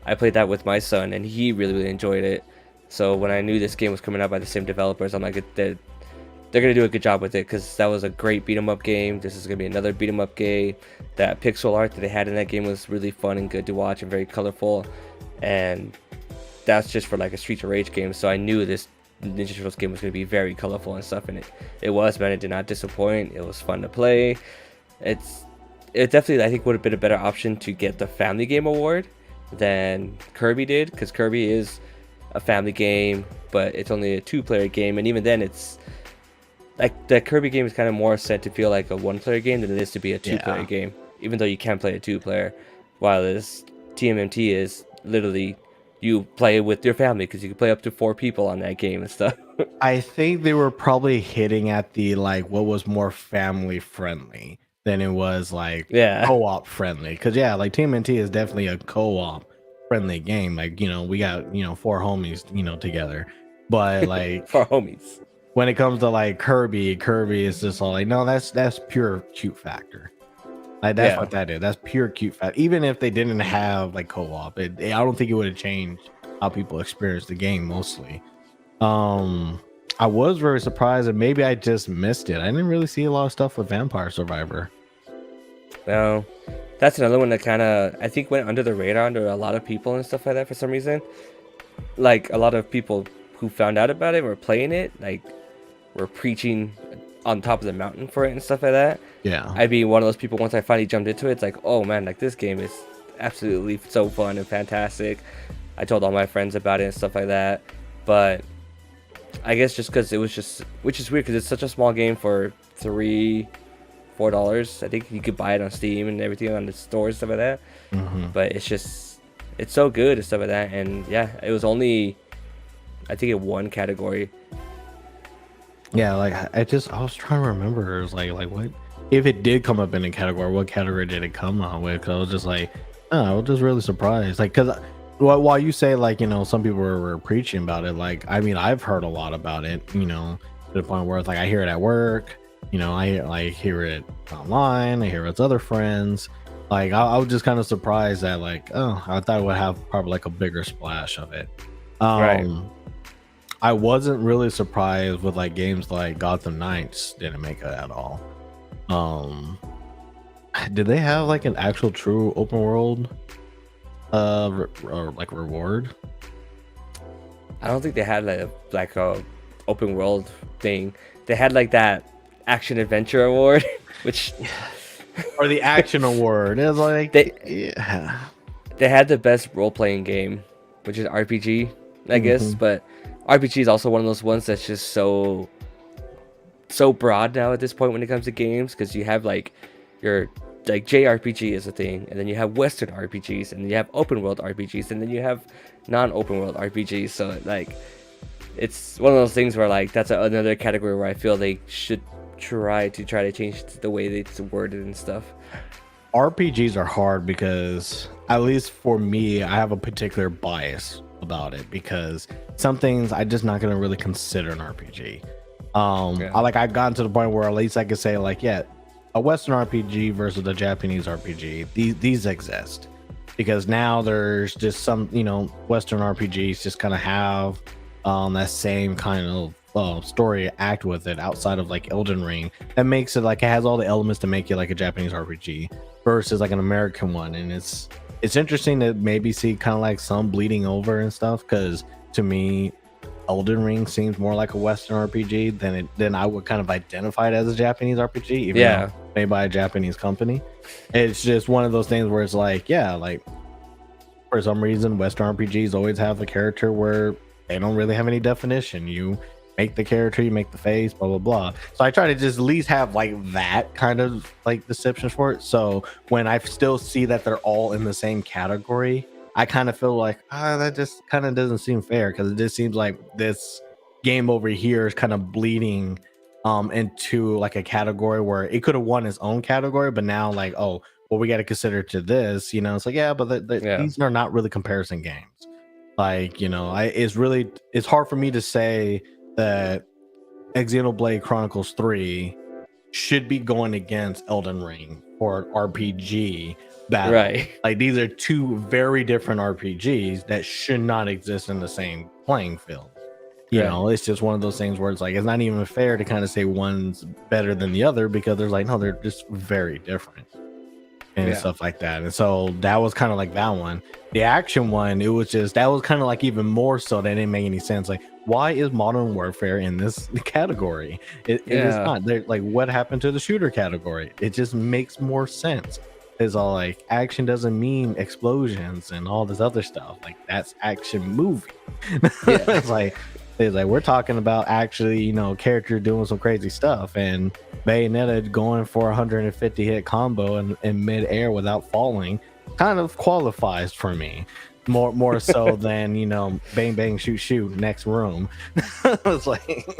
I played that with my son, and he really enjoyed it. So when I knew this game was coming out by the same developers, I'm like, they're gonna do a good job with it, because that was a great beat 'em up game. This is gonna be another beat 'em up game. That pixel art that they had in that game was really fun and good to watch and very colorful, and that's just for like a Streets of Rage game. So I knew this Ninja Turtles game was gonna be very colorful and stuff, and it was, man. It did not disappoint. It was fun to play. It definitely, I think, would have been a better option to get the Family Game Award than Kirby did, because Kirby is a family game, but it's only a 2-player game, and even then it's like the Kirby game is kind of more set to feel like a 1-player game than it is to be a 2-player game, even though you can play a 2-player, while this TMNT is literally you play with your family, because you can play up to 4 people on that game and stuff. I think they were probably hitting at the like what was more family friendly than it was like co-op friendly, because like TMNT is definitely a co-op friendly game. Like, we got 4 homies together, but like 4 homies. When it comes to like Kirby is just all like, no, that's pure cute factor. Like that's what that is. That's pure cute factor. Even if they didn't have like co-op, I don't think it would have changed how people experience the game mostly. I was very surprised, and maybe I just missed it. I didn't really see a lot of stuff with Vampire Survivor. No, that's another one that kind of, I think, went under the radar under a lot of people and stuff like that for some reason. Like a lot of people who found out about it were playing it, like were preaching on top of the mountain for it and stuff like that. Yeah, I'd be one of those people. Once I finally jumped into it, it's like, oh man, like this game is absolutely so fun and fantastic. I told all my friends about it and stuff like that, but I guess just because it was just, which is weird because it's such a small game for $4. I think you could buy it on Steam and everything on the stores and stuff like that. But it's so good and stuff like that. And yeah, it was only, I think, it won category. Yeah, like I was trying to remember. It was like what if it did come up in a category? What category did it come out with? Cause I was just like, oh, I was just really surprised. Like, cause while you say like some people were preaching about it, like I mean I've heard a lot about it. To the point where it's like I hear it at work. I hear it online. I hear it's other friends. Like I was just kind of surprised that like, oh, I thought it would have probably like a bigger splash of it. Right. I wasn't really surprised with like games like Gotham Knights didn't make it at all. Did they have like an actual true open world or like reward? I don't think they had like a open world thing. They had like that action adventure award, which or the action award. It was like they had the best role playing game, which is RPG, I guess. But RPG is also one of those ones that's just so broad now at this point when it comes to games, because you have like your like JRPG is a thing, and then you have Western RPGs, and then you have open world RPGs, and then you have non-open world RPGs. So like it's one of those things where like that's another category where I feel they should try to change the way it's worded and stuff. RPGs are hard because, at least for me, I have a particular bias about it, because some things I'm just not going to really consider an RPG. I've gotten to the point where at least I could say like, yeah, a Western RPG versus a Japanese RPG, these exist. because now there's just some, Western RPGs just kind of have that same kind of story act with it outside of like Elden Ring that makes it like it has all the elements to make it like a Japanese RPG versus like an American one. And it's interesting to maybe see kind of like some bleeding over and stuff, because to me Elden Ring seems more like a Western RPG than I would kind of identify it as a Japanese RPG, even though made by a Japanese company. It's just one of those things where it's like, yeah, like for some reason Western RPGs always have a character where they don't really have any definition. You make the character, you make the face, blah blah blah. So I try to just at least have like that kind of like deception for it. So when I still see that they're all in the same category, I kind of feel like that just kind of doesn't seem fair, because it just seems like this game over here is kind of bleeding into like a category where it could have won its own category, but now like, oh well, we got to consider to this, it's like, yeah, but these are not really comparison games. Like, it's hard for me to say that Xenoblade Chronicles 3 should be going against Elden Ring or RPG battle. Right. Like, these are two very different RPGs that should not exist in the same playing field. It's just one of those things where it's like, it's not even fair to kind of say one's better than the other, because there's like, no, they're just very different and stuff like that. And so that was kind of like that one. The action one, it was just, that was kind of like even more so that didn't make any sense. Like, why is Modern Warfare in this category? It is not. They're like, what happened to the shooter category? It just makes more sense. It's all like, action doesn't mean explosions and all this other stuff. Like, that's action movie. It's like we're talking about actually, character doing some crazy stuff, and Bayonetta going for 150 hit combo in mid-air without falling kind of qualifies for me more so than bang bang shoot shoot next room. It's like,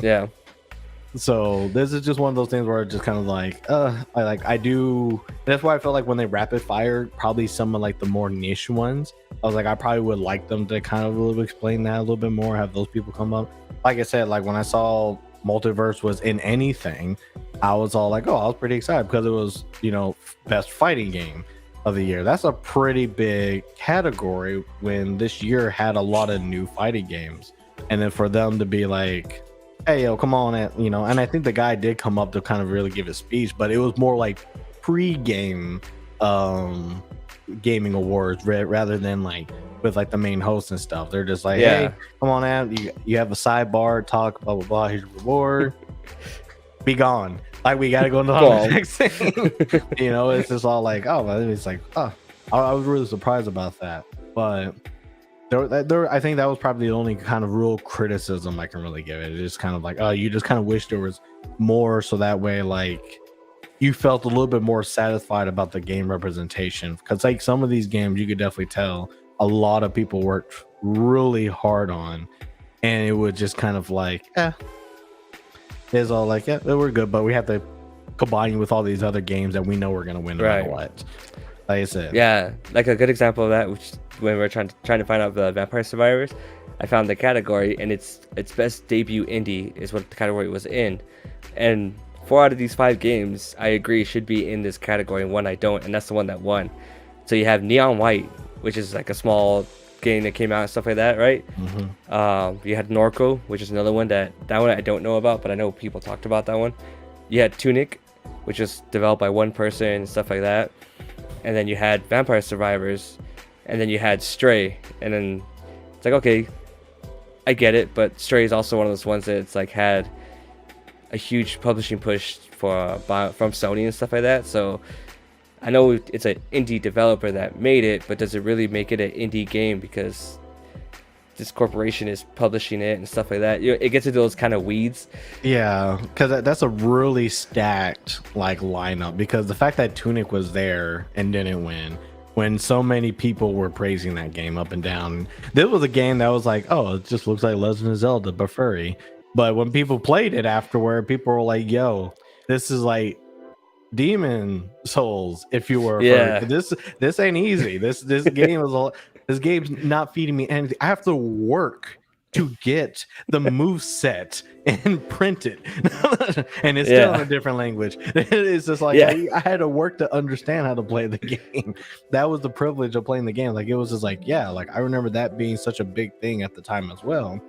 so this is just one of those things where it's just kind of like I do. That's why I felt like when they rapid fire probably some of like the more niche ones, I was like, I probably would like them to kind of really explain that a little bit more, have those people come up. Like I said, like when I saw Multiverse was in anything, I was all like, oh, I was pretty excited because it was, best fighting game of the year. That's a pretty big category when this year had a lot of new fighting games. And then for them to be like, hey, yo, come on, and I think the guy did come up to kind of really give his speech, but it was more like pre-game gaming awards rather than like with like the main host and stuff. They're just like, hey, come on out, you have a sidebar, talk, blah blah blah, here's your reward, be gone. Like, we gotta go into the next thing. It's just all like, it's like, I was really surprised about that. But there, I think that was probably the only kind of real criticism I can really give it. It's just kind of like, you just kind of wish there was more, so that way like you felt a little bit more satisfied about the game representation. Because like some of these games, you could definitely tell a lot of people worked really hard on, and it would just kind of like, it's all like, we're good, but we have to combine with all these other games that we know we're gonna win no matter what. Like I said, like a good example of that, which when we're trying to find out the Vampire Survivors, I found the category, and its best debut indie is what the category was in, and 4 out of these 5 games I agree should be in this category, and one I don't, and that's the one that won. So you have Neon White, which is like a small game that came out and stuff like that, right? You had Norco, which is another one that one I don't know about, but I know people talked about that one. You had Tunic, which was developed by one person and stuff like that. And then you had Vampire Survivors, and then you had Stray, and then it's like, okay, I get it, but Stray is also one of those ones that it's like had a huge publishing push from Sony and stuff like that. So I know it's an indie developer that made it, but does it really make it an indie game because this corporation is publishing it and stuff like that? It gets into those kind of weeds. Yeah, because that's a really stacked like lineup, because the fact that Tunic was there and didn't win, when so many people were praising that game up and down. This was a game that was like, oh, it just looks like Legend of Zelda but furry. But when people played it afterward, people were like, yo, this is like Demon Souls, if you were. This ain't easy. This game is all. This game's not feeding me anything. I have to work to get the move set and print it, and it's still in Yeah, a different language. It's just like yeah, I had to work to understand how to play the game. That was the privilege of playing the game. Like it was just like, yeah, like I remember that being such a big thing at the time as well.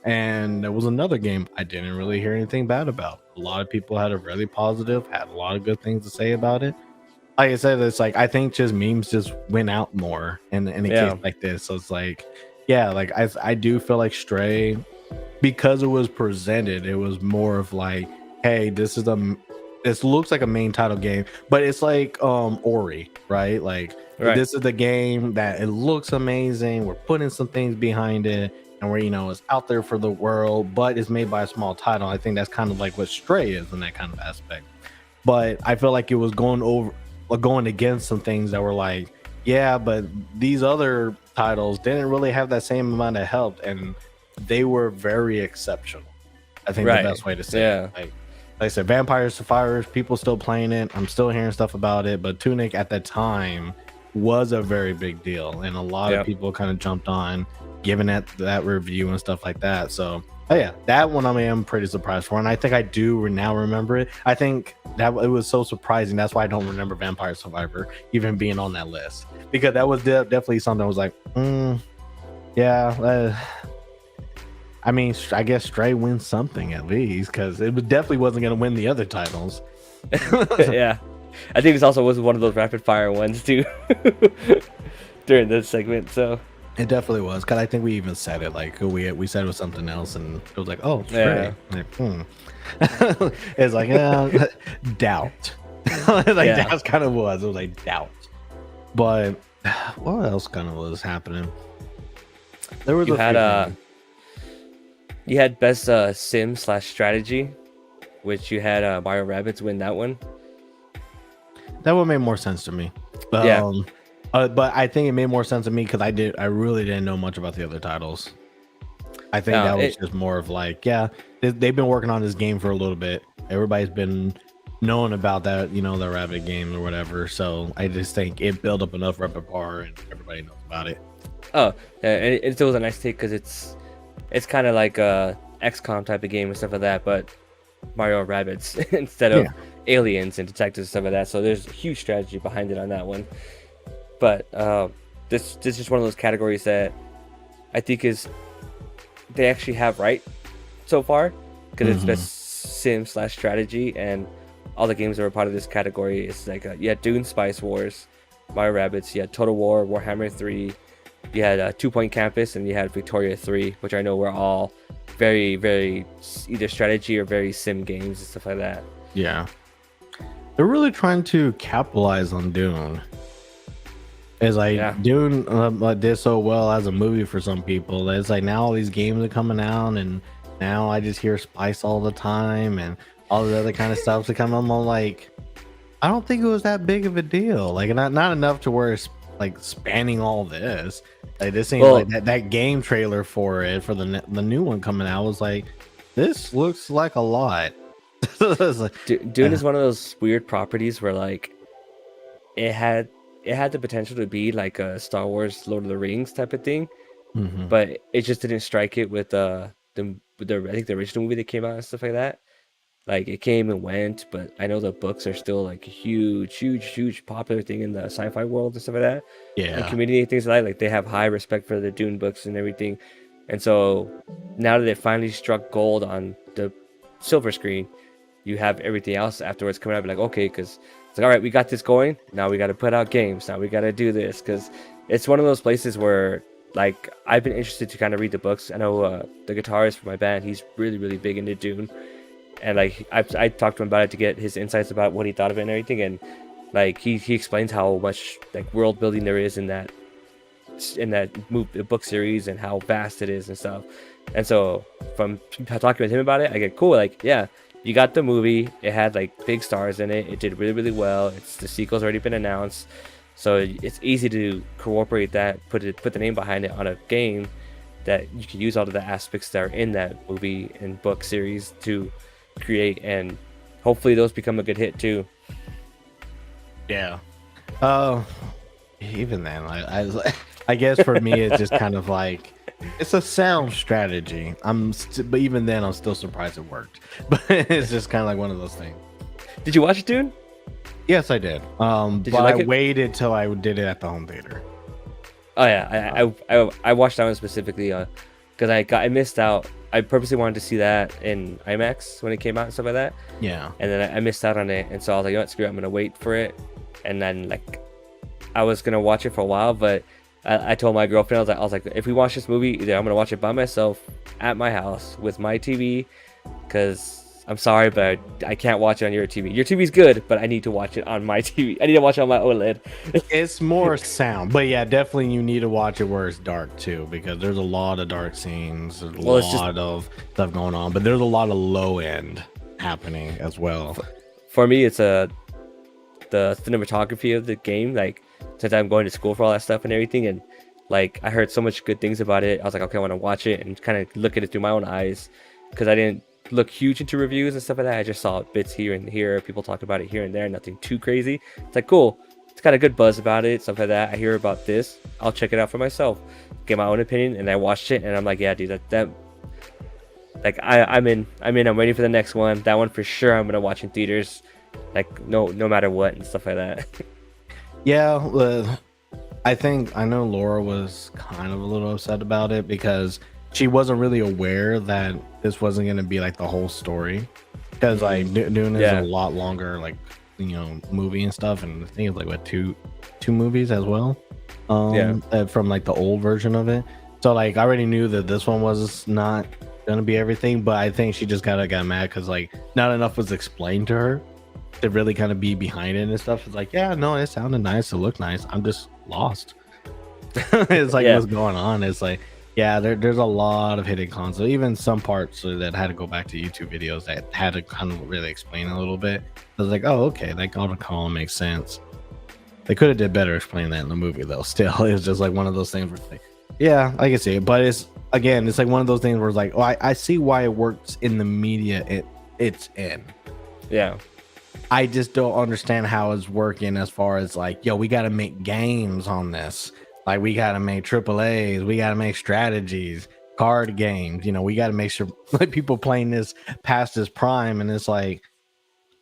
And there was another game I didn't really hear anything bad about. A lot of people had a really positive, had a lot of good things to say about it. Like I said, it's like I think just memes just went out more in a case yeah, like this. So it's like, yeah, like I do feel like Stray, because it was presented, it was more of like, hey, this looks like a main title game, but it's like Ori, right? Like right, this is the game that it looks amazing. We're putting some things behind it, and we're it's out there for the world, but it's made by a small title. I think that's kind of like what Stray is in that kind of aspect. But I feel like it was going against some things that were like, yeah, but these other titles didn't really have that same amount of help, and they were very exceptional. I think the right. best way to say it. Yeah, Like I said, Vampire Sapphires, people still playing it. I'm still hearing stuff about it, but Tunic at the time was a very big deal, and a lot of yeah. people kind of jumped on giving it that review and stuff like that. So, oh yeah, that one I mean, I'm pretty surprised for, and I think I do now remember it. I think that it was so surprising. That's why I don't remember Vampire Survivor even being on that list, because that was definitely something I was like, yeah. I mean, I guess Stray wins something at least, because it definitely wasn't going to win the other titles. Yeah, I think this also was one of those rapid fire ones too during this segment. So It definitely was, because I think we even said it, like we said it was something else, and it was like, oh, yeah, Stray. Like, it's like doubt. Like yeah. that's kind of was. It was like doubt. But what else kind of was happening? There was You a had few things. you had best sim slash strategy, which you had Mario Rabbids win that one. That one made more sense to me. Yeah. Um, but I think it made more sense to me because I really didn't know much about the other titles. I think No, that was it just more of like, yeah, they've been working on this game for a little bit. Everybody's been knowing about that, the Rabbit game or whatever. So I just think it built up enough repertoire and everybody knows about it. oh yeah, and it still was a nice take because it's kind of like a XCOM type of game and stuff like that, but Mario Rabbids instead of Yeah. aliens and detectives and stuff like that. So there's huge strategy behind it on that one. But this is one of those categories that I think is they actually have right so far because it's best sim slash strategy, and all the games that were part of this category is like you had Dune Spice Wars, Mario Rabbids, you had Total War, Warhammer 3, you had 2 Point Campus, and you had Victoria 3, which I know were all very, very either strategy or very sim games and stuff like that. Yeah. They're really trying to capitalize on Dune. It's like Yeah. Dune did so well as a movie for some people. It's like now all these games are coming out, and now I just hear Spice all the time and all the other kind of stuff to come. I'm all like, I don't think it was that big of a deal. Like not enough to where it's like spanning all this. Like this seems Well, like that game trailer for it for the new one coming out was like, this looks like a lot. It's like, Dune is one of those weird properties where like it had the potential to be like a Star Wars Lord of the Rings type of thing, mhm. but it just didn't strike it with the I think the original movie that came out and stuff like that. Like it came and went, but I know the books are still like a huge popular thing in the sci-fi world and stuff like that. And Yeah. community and things like that. Like they have high respect for the Dune books and everything. And so now that it finally struck gold on the silver screen, you have everything else afterwards coming up like, okay, because it's like, all right, we got this going. Now we got to put out games. Now we got to do this because it's one of those places where like I've been interested to kind of read the books. I know the guitarist for my band, he's really big into Dune, and like I talked to him about it to get his insights about what he thought of it and everything, and like he explains how much like world building there is in that book series and how vast it is and stuff. And so from talking with him about it, I get cool, like, yeah, you got the movie, it had like big stars in it, it did really well, it's the sequel's already been announced, so it's easy to incorporate that, put the name behind it on a game that you can use all of the aspects that are in that movie and book series to create, and hopefully those become a good hit too. Yeah. Even then, I guess for me, it's just kind of like It's a sound strategy. But even then, I'm still surprised it worked. But it's just kind of like one of those things. Did you watch it, dude? Yes, I did. Did But you like I it? waited till I did it at the home theater. Oh yeah, I watched that one specifically because I missed out. I purposely wanted to see that in IMAX when it came out and stuff like that, Yeah. and then I missed out on it, and so I was like, you know what, screw it, I'm gonna wait for it, and then like I was gonna watch it for a while, but I told my girlfriend I was like, if we watch this movie, either I'm gonna watch it by myself at my house with my TV, because I'm sorry, but I can't watch it on your TV. Your TV's good, but I need to watch it on my TV. I need to watch it on my OLED. It's more sound, but yeah, definitely you need to watch it where it's dark too, because there's a lot of dark scenes, there's a Well, it's just lot of stuff going on, but there's a lot of low end happening as well. for me, it's the cinematography of the game. Like since I'm going to school for all that stuff and everything, and like I heard so much good things about it, I was like, okay, I want to watch it and kind of look at it through my own eyes, because I didn't look huge into reviews and stuff like that. I just saw bits here and here. People talked about it here and there, nothing too crazy. It's like cool. It's got a good buzz about it, stuff like that. I hear about this. I'll check it out for myself, get my own opinion, and I watched it, and I'm like, yeah, dude, that like I'm in. I'm waiting for the next one. That one for sure. I'm gonna watch in theaters, like no matter what and stuff like that. Yeah, I know Laura was kind of a little upset about it because she wasn't really aware that this wasn't going to be like the whole story, because like Dune is Yeah. a lot longer, like movie and stuff, and I think it's like what two movies as well, from like the old version of it. So like I already knew that this one was not gonna be everything, but I think she just got mad because like not enough was explained to her to really kind of be behind it and stuff. It's like, yeah, no, it sounded nice, it looked nice, I'm just lost. It's like Yeah. what's going on. It's like, yeah, there's a lot of hidden concepts, even some parts that had to go back to YouTube videos that had to kind of really explain a little bit. I was like, oh, okay, that all kind of makes sense. They could have did better explaining that in the movie though. Still, it's just like one of those things where it's like, yeah, I can see it, but it's like one of those things where it's like, oh, I see why it works in the media it's in. Yeah. I just don't understand how it's working as far as like, yo, we got to make games on this. Like, we got to make AAAs, we got to make strategies, card games. We got to make sure like people playing this past this prime. And it's like,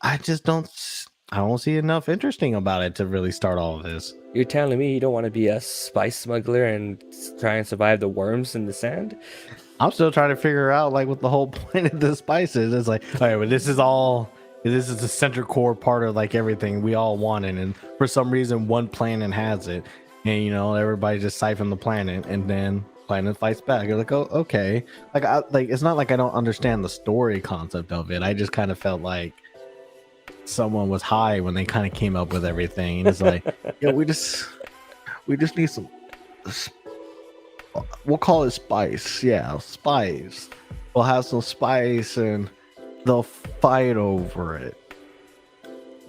I don't see enough interesting about it to really start all of this. You're telling me you don't want to be a spice smuggler and try and survive the worms in the sand? I'm still trying to figure out like what the whole point of the spice is. It's like, all right, well, this is the center core part of like everything we all wanted, and for some reason one planet has it, and everybody just siphon the planet, and then planet fights back. You're like, oh, okay. Like it's not like I don't understand the story concept of it. I just kind of felt like someone was high when they kind of came up with everything, and it's like, yeah, we just need some. We'll call it spice. Yeah, spice. We'll have some spice and they'll fight over it.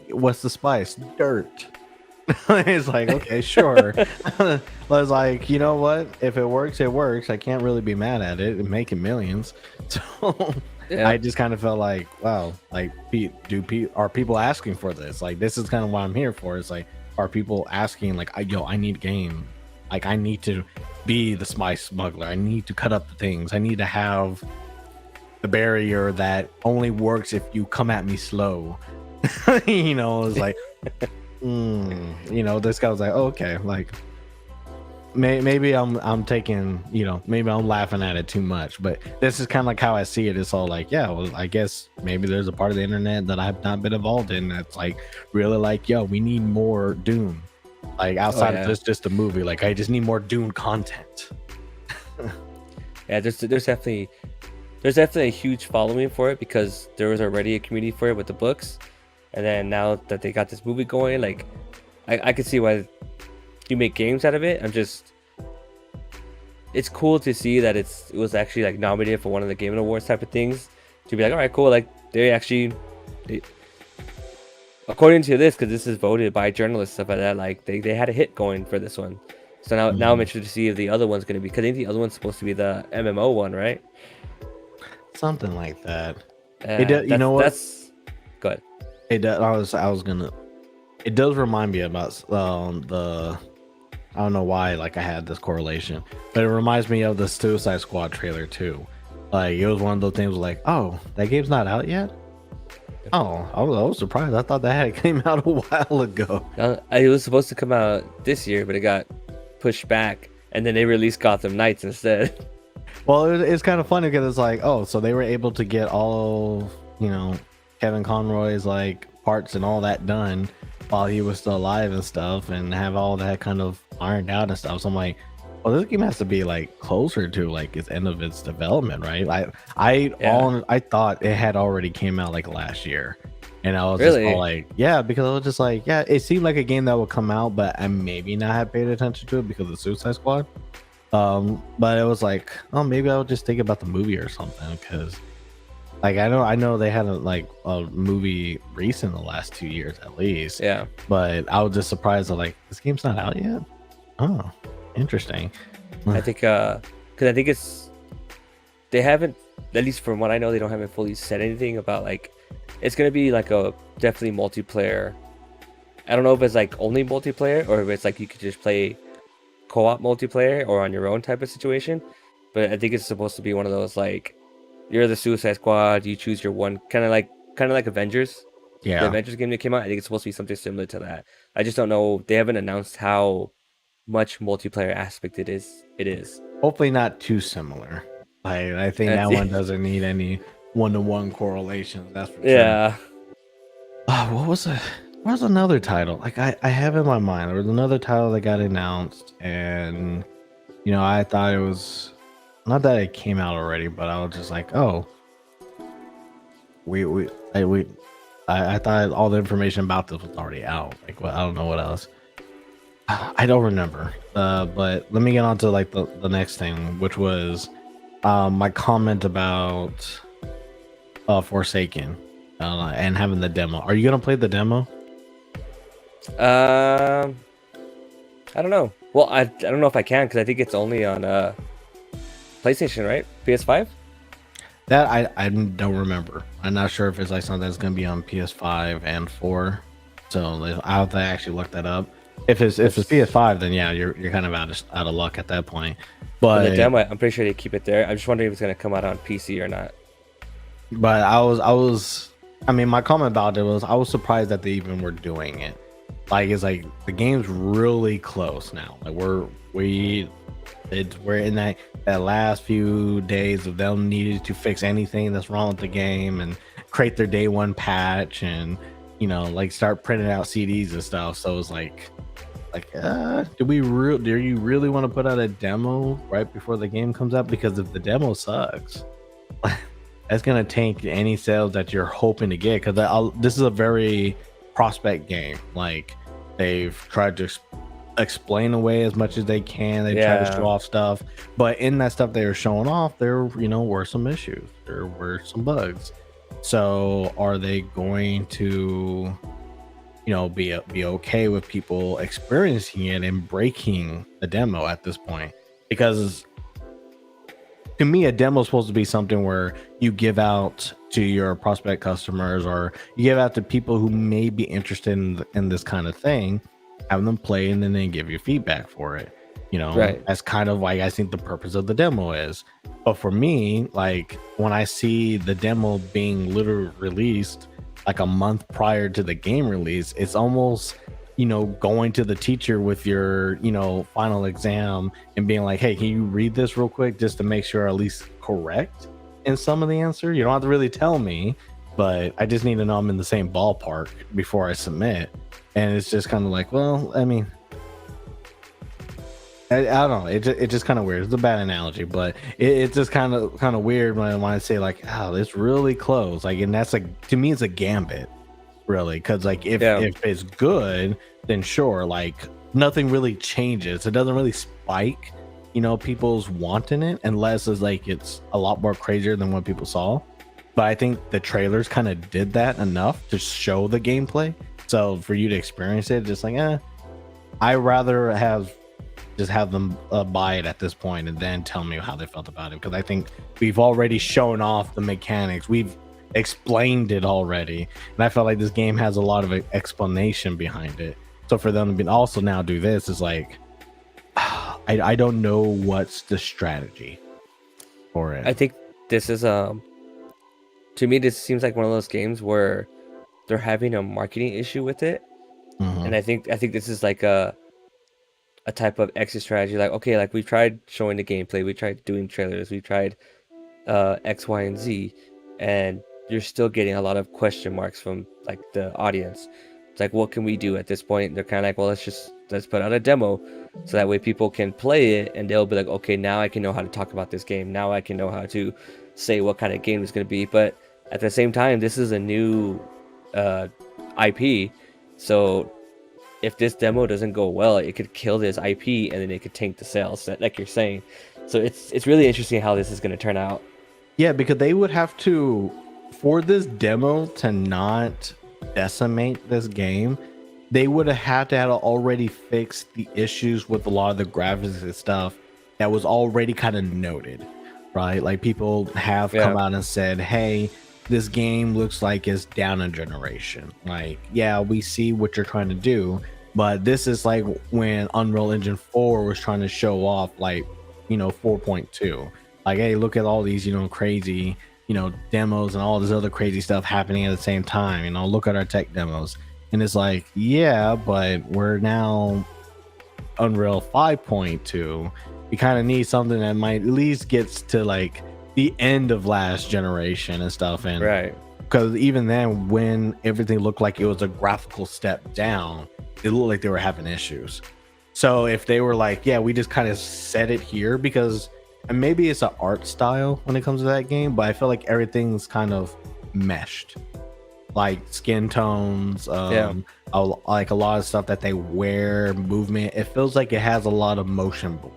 What's the spice? Dirt. It's like, okay, sure. I was like, you know what? If it works, it works. I can't really be mad at it. It's making millions. So Yeah. I just kind of felt like, wow, like, are people asking for this? Like, this is kind of what I'm here for. It's like, are people asking, like, yo, I need game. Like, I need to be the spice smuggler. I need to cut up the things. I need to have the barrier that only works if you come at me slow. It's like, this guy was like, oh, okay, like maybe I'm taking, maybe I'm laughing at it too much, but this is kind of like how I see it. It's all like, yeah, well, I guess maybe there's a part of the internet that I've not been involved in that's like really like, yo, we need more Dune, like outside of just a movie. Like, I just need more Dune content. Yeah, there's definitely a huge following for it, because there was already a community for it with the books, and then now that they got this movie going, like I could see why you make games out of it. It's cool to see that it was actually like nominated for one of the Game Awards type of things, to be like, all right, cool, like they according to this, because this is voted by journalists, stuff like that, like they had a hit going for this one. So now I'm interested to see if the other one's going to be, because I think the other one's supposed to be the MMO one, right? Something like that. You know what? That's good. It does remind me about the I don't know why like I had this correlation, but it reminds me of the Suicide Squad trailer too. Like it was one of those things like, oh, that game's not out yet. Oh, I was surprised. I thought that had came out a while ago. It was supposed to come out this year, but it got pushed back, and then they released Gotham Knights instead. Well, it's kind of funny because it's like, oh, so they were able to get all Kevin Conroy's like parts and all that done while he was still alive and stuff, and have all that kind of ironed out and stuff. So I'm like, well, this game has to be like closer to like its end of its development, right? I thought it had already came out like last year, and I was just Really? all like, yeah, because I was just like, yeah, it seemed like a game that would come out, but I maybe not have paid attention to it because of Suicide Squad. But it was like, oh, maybe I'll just think about the movie or something, because like I know they had a movie recent in the last 2 years at least. Yeah. But I was just surprised that like this game's not out yet. Oh, interesting. I think because I think they haven't, at least from what I know, they don't haven't fully said anything about like it's gonna be like a definitely multiplayer. I don't know if it's like only multiplayer or if it's like you could just play co-op multiplayer or on your own type of situation. But I think it's supposed to be one of those like you're the Suicide Squad, you choose your one, kind of like Avengers. The Yeah. Avengers game that came out. I think it's supposed to be something similar to that. I just don't know. They haven't announced how much multiplayer aspect it is. Hopefully not too similar. I think that one doesn't need any one-to-one correlations. That's for sure. Yeah. What was another title? Like I have in my mind. There was another title that got announced, and I thought it was not that it came out already, but I was just like, oh, I thought all the information about this was already out. Like, well, I don't know what else. I don't remember. But let me get on to like the next thing, which was my comment about Forsaken and having the demo. Are you gonna play the demo? I don't know. Well, I don't know if I can because I think it's only on PlayStation, right? PS5. That I don't remember. I'm not sure if it's like something that's gonna be on PS5 and 4. So I'll have to actually look that up. If it's PS5, then yeah, you're kind of out of luck at that point. But the demo, I'm pretty sure they keep it there. I'm just wondering if it's gonna come out on PC or not. But I mean, my comment about it was I was surprised that they even were doing it. Like it's like the game's really close now. Like we're in that last few days of them needed to fix anything that's wrong with the game and create their day one patch and like start printing out CDs and stuff. So it's like do you really want to put out a demo right before the game comes out? Because if the demo sucks, that's gonna tank any sales that you're hoping to get. Because this is a very prospect game. Like they've tried to explain away as much as they can. They try to show off stuff, but in that stuff they were showing off, there were some issues. There were some bugs. So are they going to be okay with people experiencing it and breaking the demo at this point? Because to me, a demo is supposed to be something where you give out to your prospect customers, or you give out to people who may be interested in this kind of thing, have them play, and then they give you feedback for it. Right. That's kind of like I think the purpose of the demo is. But for me, like when I see the demo being literally released like a month prior to the game release, it's almost going to the teacher with your final exam and being like, hey, can you read this real quick just to make sure at least correct in some of the answer? You don't have to really tell me, but I just need to know I'm in the same ballpark before I submit. And it's just kind of like, well, I mean, I don't know. It's just kind of weird. It's a bad analogy, but it's just kind of weird when I say like, oh, it's really close. Like, and that's like, to me, it's a gambit, really, because like if it's good, then sure, like nothing really changes. It doesn't really spike, people's wanting it, unless it's a lot more crazier than what people saw. But I think the trailers kind of did that enough to show the gameplay. So for you to experience it, just like, I rather have them buy it at this point and then tell me how they felt about it, because I think we've already shown off the mechanics. We've explained it already, and I felt like this game has a lot of explanation behind it. So for them to also now do this is like, I don't know what's the strategy for it. I think this is to me this seems like one of those games where they're having a marketing issue with it, Mhm. and I think this is like a type of exit strategy. Like, okay, like we tried showing the gameplay, we tried doing trailers, we tried X, Y, and Z, and you're still getting a lot of question marks from like the audience. It's like, what can we do at this point? They're kind of like, well, let's put out a demo, so that way people can play it, and they'll be like, okay, now I can know how to talk about this game. Now I can know how to say what kind of game it's going to be. But at the same time, this is a new uh, IP, so if this demo doesn't go well, it could kill this IP, and then it could tank the sales, like you're saying. So it's really interesting how this is going to turn out. Yeah, because they would have to, for this demo to not decimate this game, they would have had to have already fixed the issues with a lot of the graphics and stuff that was already kind of noted, right? Like people have come Yeah. out and said, hey, this game looks like it's down a generation. Like, yeah, we see what you're trying to do, but this is like when Unreal Engine 4 was trying to show off, like, 4.2. Like, hey, look at all these, crazy, demos and all this other crazy stuff happening at the same time. Look at our tech demos. And it's like, yeah, but we're now Unreal 5.2. We kind of need something that might at least gets to like the end of last generation and stuff. And Right. because even then, when everything looked like it was a graphical step down, it looked like they were having issues. So if they were like, yeah, we just kind of set it here because, and maybe it's an art style when it comes to that game, but I feel like everything's kind of meshed, like skin tones, Yeah. like a lot of stuff that they wear, movement. It feels like it has a lot of motion blur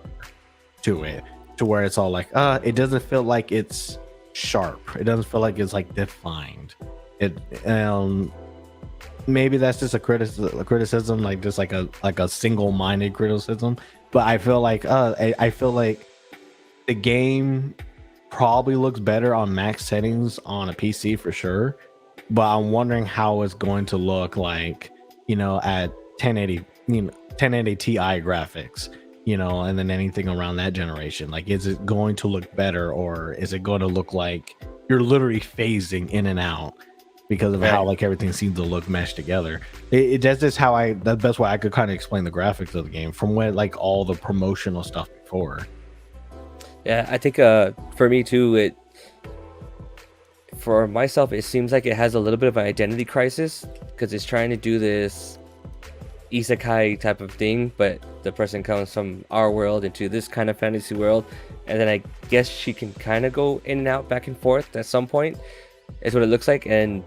to it, to where it's all like, it doesn't feel like it's sharp. It doesn't feel like it's like defined. It maybe that's just a criticism, like just like a single-minded criticism. But I feel like I feel like the game probably looks better on max settings on a PC for sure. But I'm wondering how it's going to look like, at 1080, 1080 Ti graphics, and then anything around that generation. Like, is it going to look better, or is it going to look like you're literally phasing in and out because of how Right. like everything seems to look meshed together? That's just how the best way I could kind of explain the graphics of the game from when like all the promotional stuff before. Yeah, I think for me too, for myself it seems like it has a little bit of an identity crisis because it's trying to do this isekai type of thing, but the person comes from our world into this kind of fantasy world, and then I guess she can kind of go in and out back and forth at some point, is what it looks like. And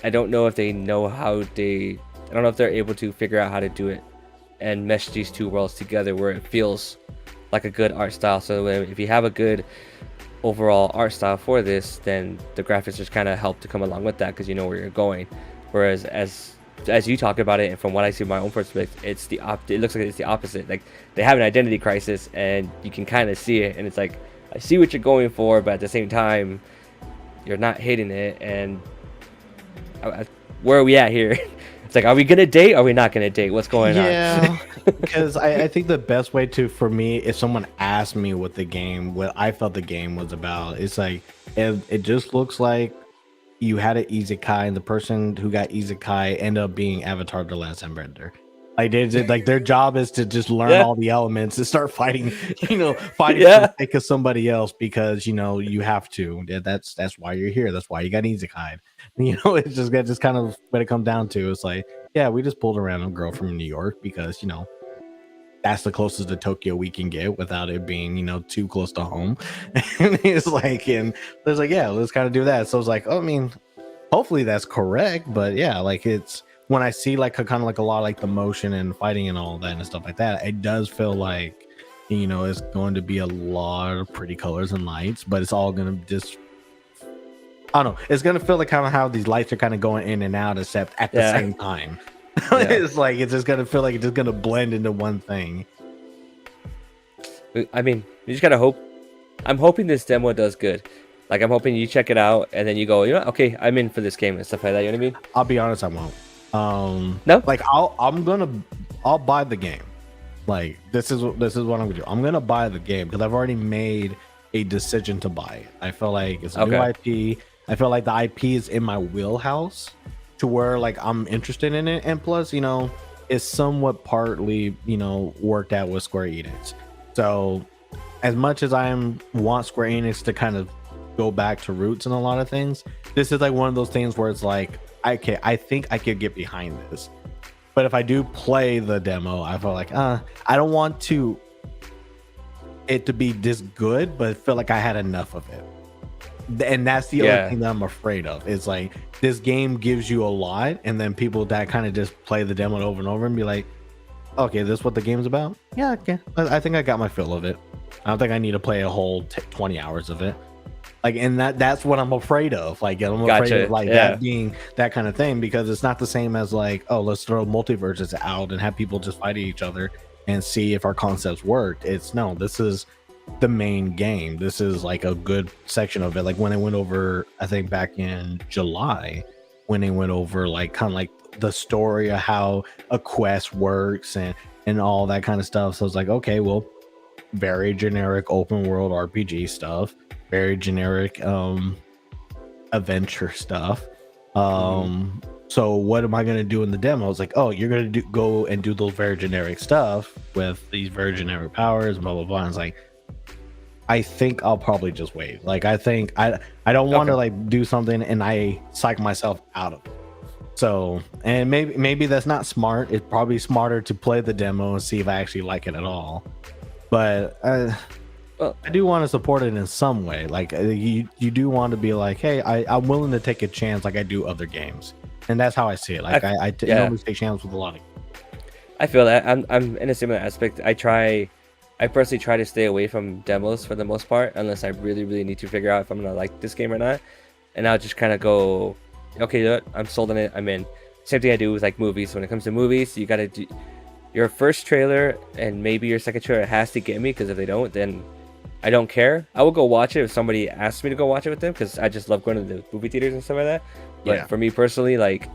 I don't know if they know how I don't know if they're able to figure out how to do it and mesh these two worlds together where it feels like a good art style. So if you have a good overall art style for this, then the graphics just kind of help to come along with that because you know where you're going. Whereas as you talk about it, and from what I see from my own perspective, it looks like it's the opposite. Like they have an identity crisis, and you can kind of see it, and it's like, I see what you're going for, but at the same time, you're not hitting it. And where are we at here? It's like, are we gonna date? Are we not gonna date? What's going on? Yeah, because I think the best way to, for me, if someone asked me what I felt the game was about, it's like it just looks like you had an isekai, and the person who got isekai ended up being Avatar: The Last Airbender. Like like their job is to just learn Yeah. all the elements and start fighting, fighting for Yeah. the sake of somebody else because you have to. That's why you're here. That's why you got isekai. It's just kind of what it comes down to. It's like, yeah, we just pulled a random girl from New York because that's the closest to Tokyo we can get without it being too close to home. And it's like, and there's like, yeah, let's kind of do that. So it's like, I mean, hopefully that's correct, but yeah, like it's when I see like a kind of like a lot of like the motion and fighting and all that and stuff like that, it does feel like it's going to be a lot of pretty colors and lights, but it's all gonna just, I don't know, it's gonna feel like kind of how these lights are kind of going in and out except at the Yeah. same time. Yeah. It's like it's just gonna feel like it's just gonna blend into one thing. I mean, you just gotta hope. I'm hoping this demo does good. Like, I'm hoping you check it out and then you go, okay, I'm in for this game and stuff like that. You know what I mean? I'll be honest, I won't. No? Like I'll buy the game. Like this is what I'm gonna do. I'm gonna buy the game because I've already made a decision to buy it. I feel like it's a new Okay. IP. I feel like the IP is in my wheelhouse to where like I'm interested in it, and plus, it's somewhat partly, worked out with Square Enix. So as much as want Square Enix to kind of go back to roots in a lot of things, this is like one of those things where it's like, okay, I think I could get behind this. But if I do play the demo, I feel like, I don't want it to be this good, but I feel like I had enough of it. And that's the only thing that I'm afraid of. Is like this game gives you a lot, and then people that kind of just play the demo over and over and be like, okay, this is what the game's about? Yeah, okay. I think I got my fill of it. I don't think I need to play a whole 20 hours of it. Like, and that's what I'm afraid of. Like, I'm afraid of like that being that kind of thing, because it's not the same as like, oh, let's throw multiverses out and have people just fight each other and see if our concepts worked. It's no, this is the main game. This is like a good section of it. Like when it went over, I think back in July, when it went over like kind of like the story of how a quest works and all that kind of stuff. So it's like, okay, well, very generic open world RPG stuff, very generic adventure stuff. So what am I going to do in the demo? It's like, oh, you're going to go and do those very generic stuff with these very generic powers, blah blah blah. And it's like, I think I'll probably just wait. Like, I think I don't want to like do something and I psych myself out of it. So, and maybe that's not smart. It's probably smarter to play the demo and see if I actually like it at all. But I do want to support it in some way. Like you do want to be like, hey, I'm willing to take a chance like I do other games, and that's how I see it. Like I always take chances with a lot of. I feel that I'm in a similar aspect. I personally try to stay away from demos for the most part, unless I really need to figure out if I'm gonna like this game or not. And I'll just kind of go, okay, you know what? I'm sold on it. I'm in. Same thing I do with like movies. When it comes to movies, you gotta do your first trailer and maybe your second trailer has to get me, because if they don't, then I don't care. I will go watch it if somebody asks me to go watch it with them, because I just love going to the movie theaters and stuff like that. But for me personally, like,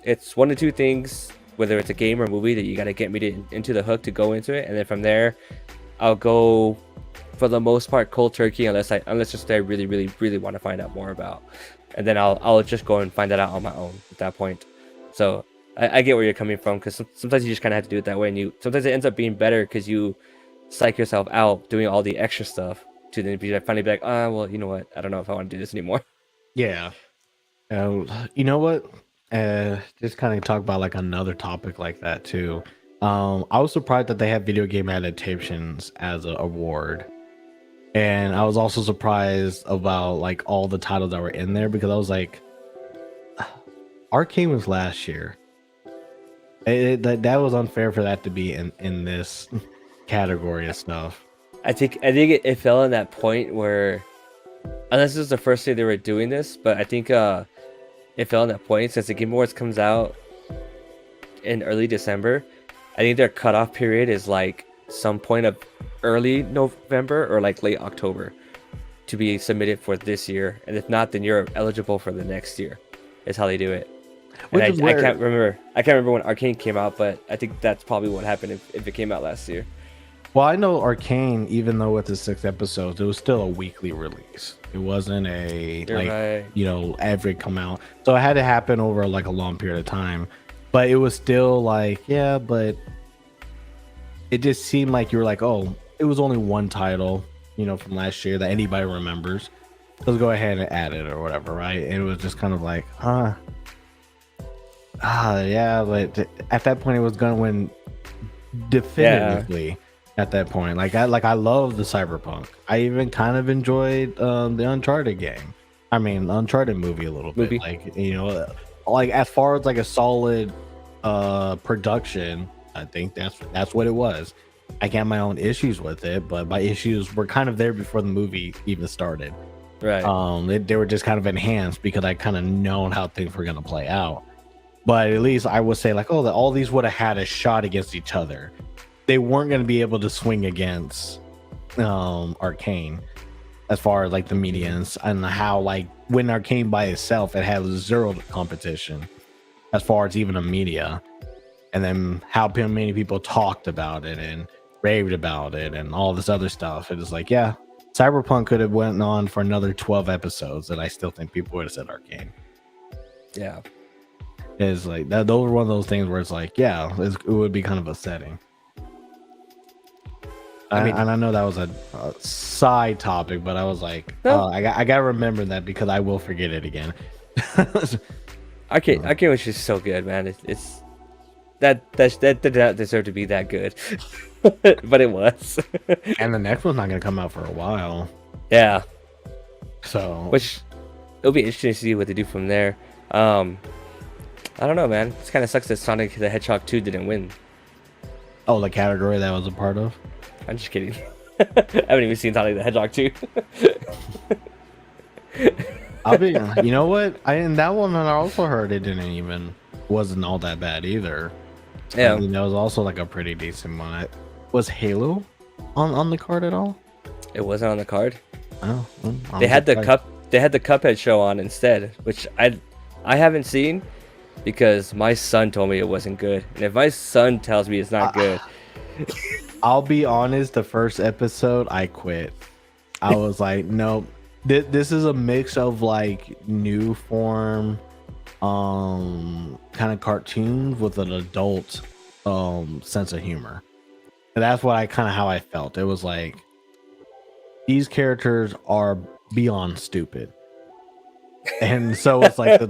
it's one of two things, whether it's a game or a movie, that you got to get me into the hook to go into it, and then from there I'll go for the most part cold turkey, unless just I really want to find out more about, and then I'll just go and find that out on my own at that point. So I get where you're coming from, because sometimes you just kind of have to do it that way, and sometimes it ends up being better because you psych yourself out doing all the extra stuff to then finally be like, well, you know what, I don't know if I want to do this anymore. Yeah. You know what? Just kind of talk about like another topic like that too. I was surprised that they had video game adaptations as an award, and I was also surprised about like all the titles that were in there, because I was like, Arcane was last year. That was unfair for that to be in this category of stuff. I think it fell in that point where, unless this was the first day they were doing this, but I think it fell in that point since the Game Awards comes out in early December. I think their cutoff period is like some point of early November or like late October to be submitted for this year, and if not, then you're eligible for the next year. Is how they do it. And I can't remember when Arcane came out, but I think that's probably what happened if it came out last year. Well, I know Arcane, even though with the 6 episodes, it was still a weekly release. It wasn't every come out. So it had to happen over like a long period of time. But it was still like, yeah, but it just seemed like you were like, oh, it was only one title, from last year that anybody remembers. Let's go ahead and add it or whatever, right? And it was just kind of like, yeah, but at that point it was gonna win definitively. Yeah. At that point, I love the Cyberpunk. I even kind of enjoyed the Uncharted game. I mean, Uncharted movie a little bit. Like as far as like a solid production, I think that's what it was. I got my own issues with it, but my issues were kind of there before the movie even started. Right. They were just kind of enhanced because I kind of known how things were gonna play out. But at least I would say like, oh, that all these would have had a shot against each other. They weren't going to be able to swing against Arcane as far as like the medians, and how like when Arcane by itself, it had zero competition as far as even a media. and then how many people talked about it and raved about it and all this other stuff. It was like, yeah, Cyberpunk could have went on for another 12 episodes, and I still think people would have said Arcane. Yeah. It's like that. Those were one of those things where it's like, yeah, it would be kind of upsetting. And I know that was a side topic, but I was like, No. I gotta remember that because I will forget it again. Arcane was just so good, man. It's that did not deserve to be that good, but it was. And the next one's not gonna come out for a while, Yeah, so which it'll be interesting to see what they do from there. I don't know, man. It kind of sucks that Sonic the Hedgehog 2 didn't win. oh, the category that was a part of. I'm just kidding. I haven't even seen Sonic the Hedgehog 2. I'll be, you know what? In that one, I also heard it wasn't all that bad either. Yeah, I mean, that was also like a pretty decent one. Was Halo on the card at all? it wasn't on the card. Oh, well, They had the Cuphead show on instead, which I haven't seen because my son told me it wasn't good. And if my son tells me it's not good, I'll be honest. The first episode, I quit. I was like, nope. This is a mix of like new form, kind of cartoons with an adult, sense of humor. And that's what how I felt. It was like these characters are beyond stupid. And so it's like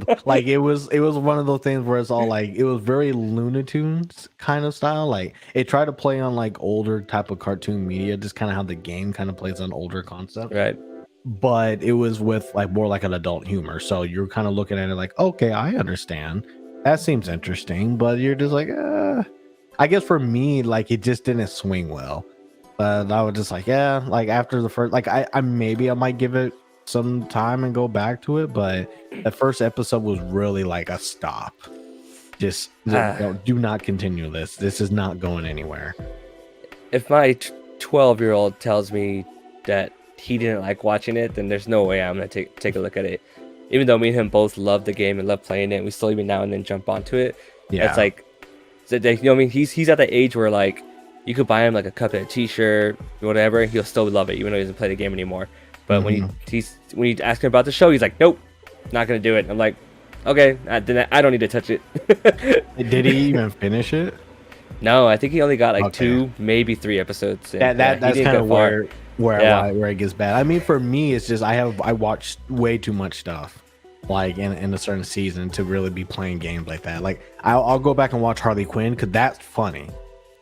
it was one of those things where it's all like it was very Looney Tunes kind of style. Like it tried to play on like older type of cartoon media, just kind of how the game kind of plays on older concepts. right? But it was with like more like an adult humor. So you're kind of looking at it like, okay, I understand. That seems interesting, but you're just like, I guess for me, like it just didn't swing well. But I was just like, yeah, like after the first, like I maybe I might give it some time and go back to it, but the first episode was really like a stop. Just do not continue this. This is not going anywhere. If my 12-year-old tells me that he didn't like watching it, then there's no way I'm gonna take a look at it. Even though me and him both love the game and love playing it, we still even now and then jump onto it. Yeah, it's like, you know what I mean? He's at the age where like you could buy him like a Cuphead t-shirt, whatever, he'll still love it even though he doesn't play the game anymore. But when you ask him about the show, he's like, nope, not gonna do it. I'm like, okay, I don't need to touch it. Did he even finish it? No, I think he only got like 2, maybe 3 episodes. And that's kind of where it gets bad. I mean, for me, it's just I watched way too much stuff, like in a certain season to really be playing games like that. Like I'll go back and watch Harley Quinn because that's funny.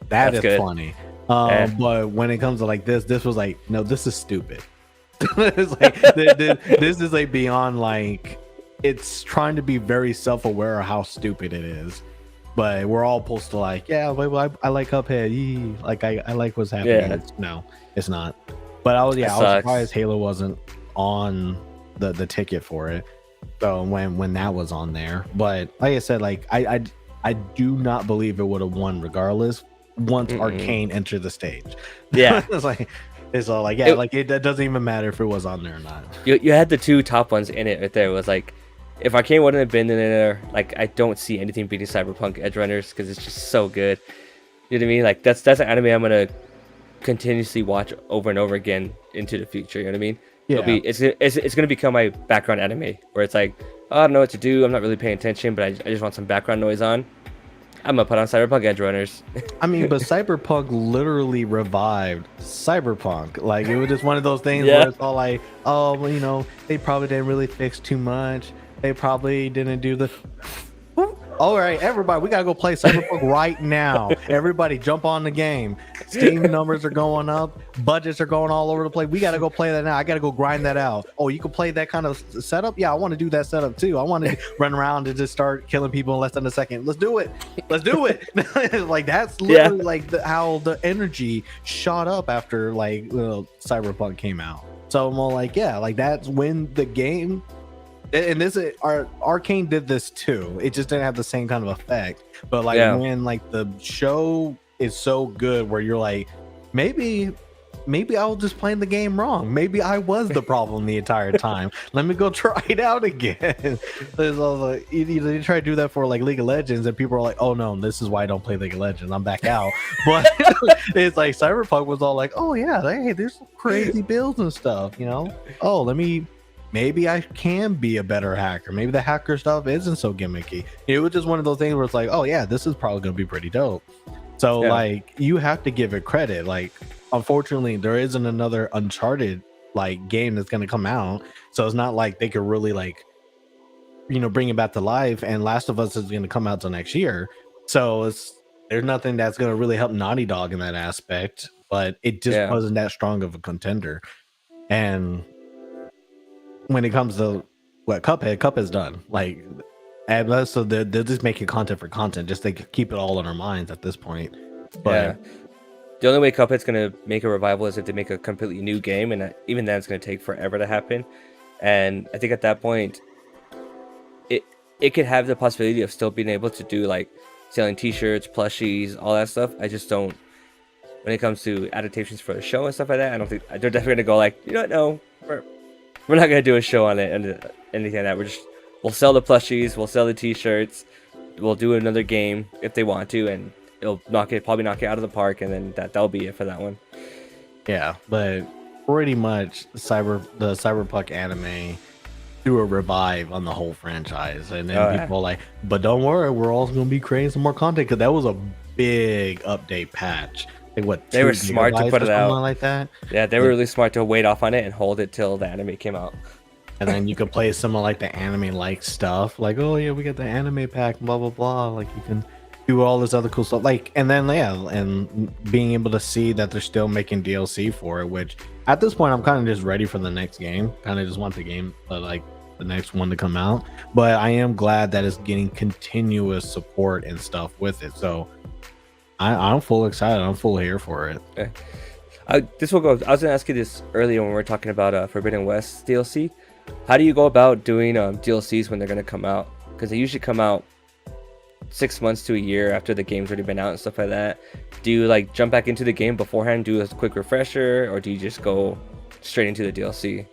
That's good. funny. But when it comes to like this was like, no, this is stupid. It's like this is like beyond like it's trying to be very self-aware of how stupid it is. But we're all supposed to like, yeah, well, I like Cuphead. Yee. Like I like what's happening. Yeah. No, it's not. But I was surprised Halo wasn't on the ticket for it. So when that was on there, but like I said, like I do not believe it would have won regardless once Arcane entered the stage. Yeah, it's all like, yeah, it doesn't even matter if it was on there or not. You had the 2 top ones in it right there. It was like, if Arcane wouldn't have been in there, like I don't see anything beating Cyberpunk Edge Runners because it's just so good. You know what I mean? Like that's an anime I'm gonna continuously watch over and over again into the future. You know what I mean? Yeah. It's gonna become my background anime where it's like, oh, I don't know what to do. I'm not really paying attention, but I just want some background noise on. I'm gonna put on Cyberpunk Edge Runners. I mean, but Cyberpunk literally revived Cyberpunk. Like it was just one of those things where it's all like, oh, well, you know, they probably didn't really fix too much. They probably didn't do the. All right, everybody, we gotta go play Cyberpunk right now. Everybody, jump on the game. Steam numbers are going up. Budgets are going all over the place. We gotta go play that now. I gotta go grind that out. Oh, you can play that kind of setup? Yeah, I want to do that setup too. I want to run around and just start killing people in less than a second. Let's do it. Let's do it. Like that's literally like how the energy shot up after like Cyberpunk came out. So I'm all like, yeah, like that's when the game. And this is Arcane did this too. It just didn't have the same kind of effect. But like when like the show is so good where you're like, maybe maybe I was just playing the game wrong. Maybe I was the problem the entire time. Let me go try it out again. There's all the, you try to do that for like League of Legends, and people are like, "Oh no, this is why I don't play League of Legends. I'm back out." But it's like Cyberpunk was all like, "Oh yeah, hey, there's some crazy builds and stuff, you know. Oh, maybe I can be a better hacker. Maybe the hacker stuff isn't so gimmicky." It was just one of those things where it's like, oh yeah, this is probably gonna be pretty dope. So like, you have to give it credit. Like, unfortunately, there isn't another Uncharted like game that's gonna come out, so it's not like they could really like, bring it back to life. And Last of Us is gonna come out till next year, so there's nothing that's gonna really help Naughty Dog in that aspect. But it just wasn't that strong of a contender. And when it comes to what Cuphead's done. Like, and so they're just making content for content, just to keep it all in our minds at this point. But the only way Cuphead's gonna make a revival is if they make a completely new game, and even then it's gonna take forever to happen. And I think at that point, it could have the possibility of still being able to do like selling T-shirts, plushies, all that stuff. I just don't. When it comes to adaptations for a show and stuff like that, I don't think they're definitely gonna go like, no, we're not gonna do a show on it and anything like that. We'll sell the plushies, we'll sell the T-shirts, we'll do another game if they want to, and it'll probably knock it out of the park, and then that'll be it for that one. Yeah, but pretty much the Cyberpunk anime threw a revive on the whole franchise, and then people are like, but don't worry, we're also gonna be creating some more content, because that was a big update patch. Like, what, they were smart to put it out like that. Yeah, they were really smart to wait off on it and hold it till the anime came out. And then you could play some of like the anime like stuff, like, oh yeah, we got the anime pack, blah blah blah. Like, you can do all this other cool stuff. Like, and then and being able to see that they're still making DLC for it, which at this point I'm kind of just ready for the next game. Kind of just want the game, like the next one to come out. But I am glad that it's getting continuous support and stuff with it. So I'm full excited. I'm full here for it. This will go. I was gonna ask you this earlier when we were talking about Forbidden West DLC. How do you go about doing DLCs when they're gonna come out? Because they usually come out 6 months to a year after the game's already been out and stuff like that. Do you like jump back into the game beforehand, do a quick refresher, or do you just go straight into the DLC?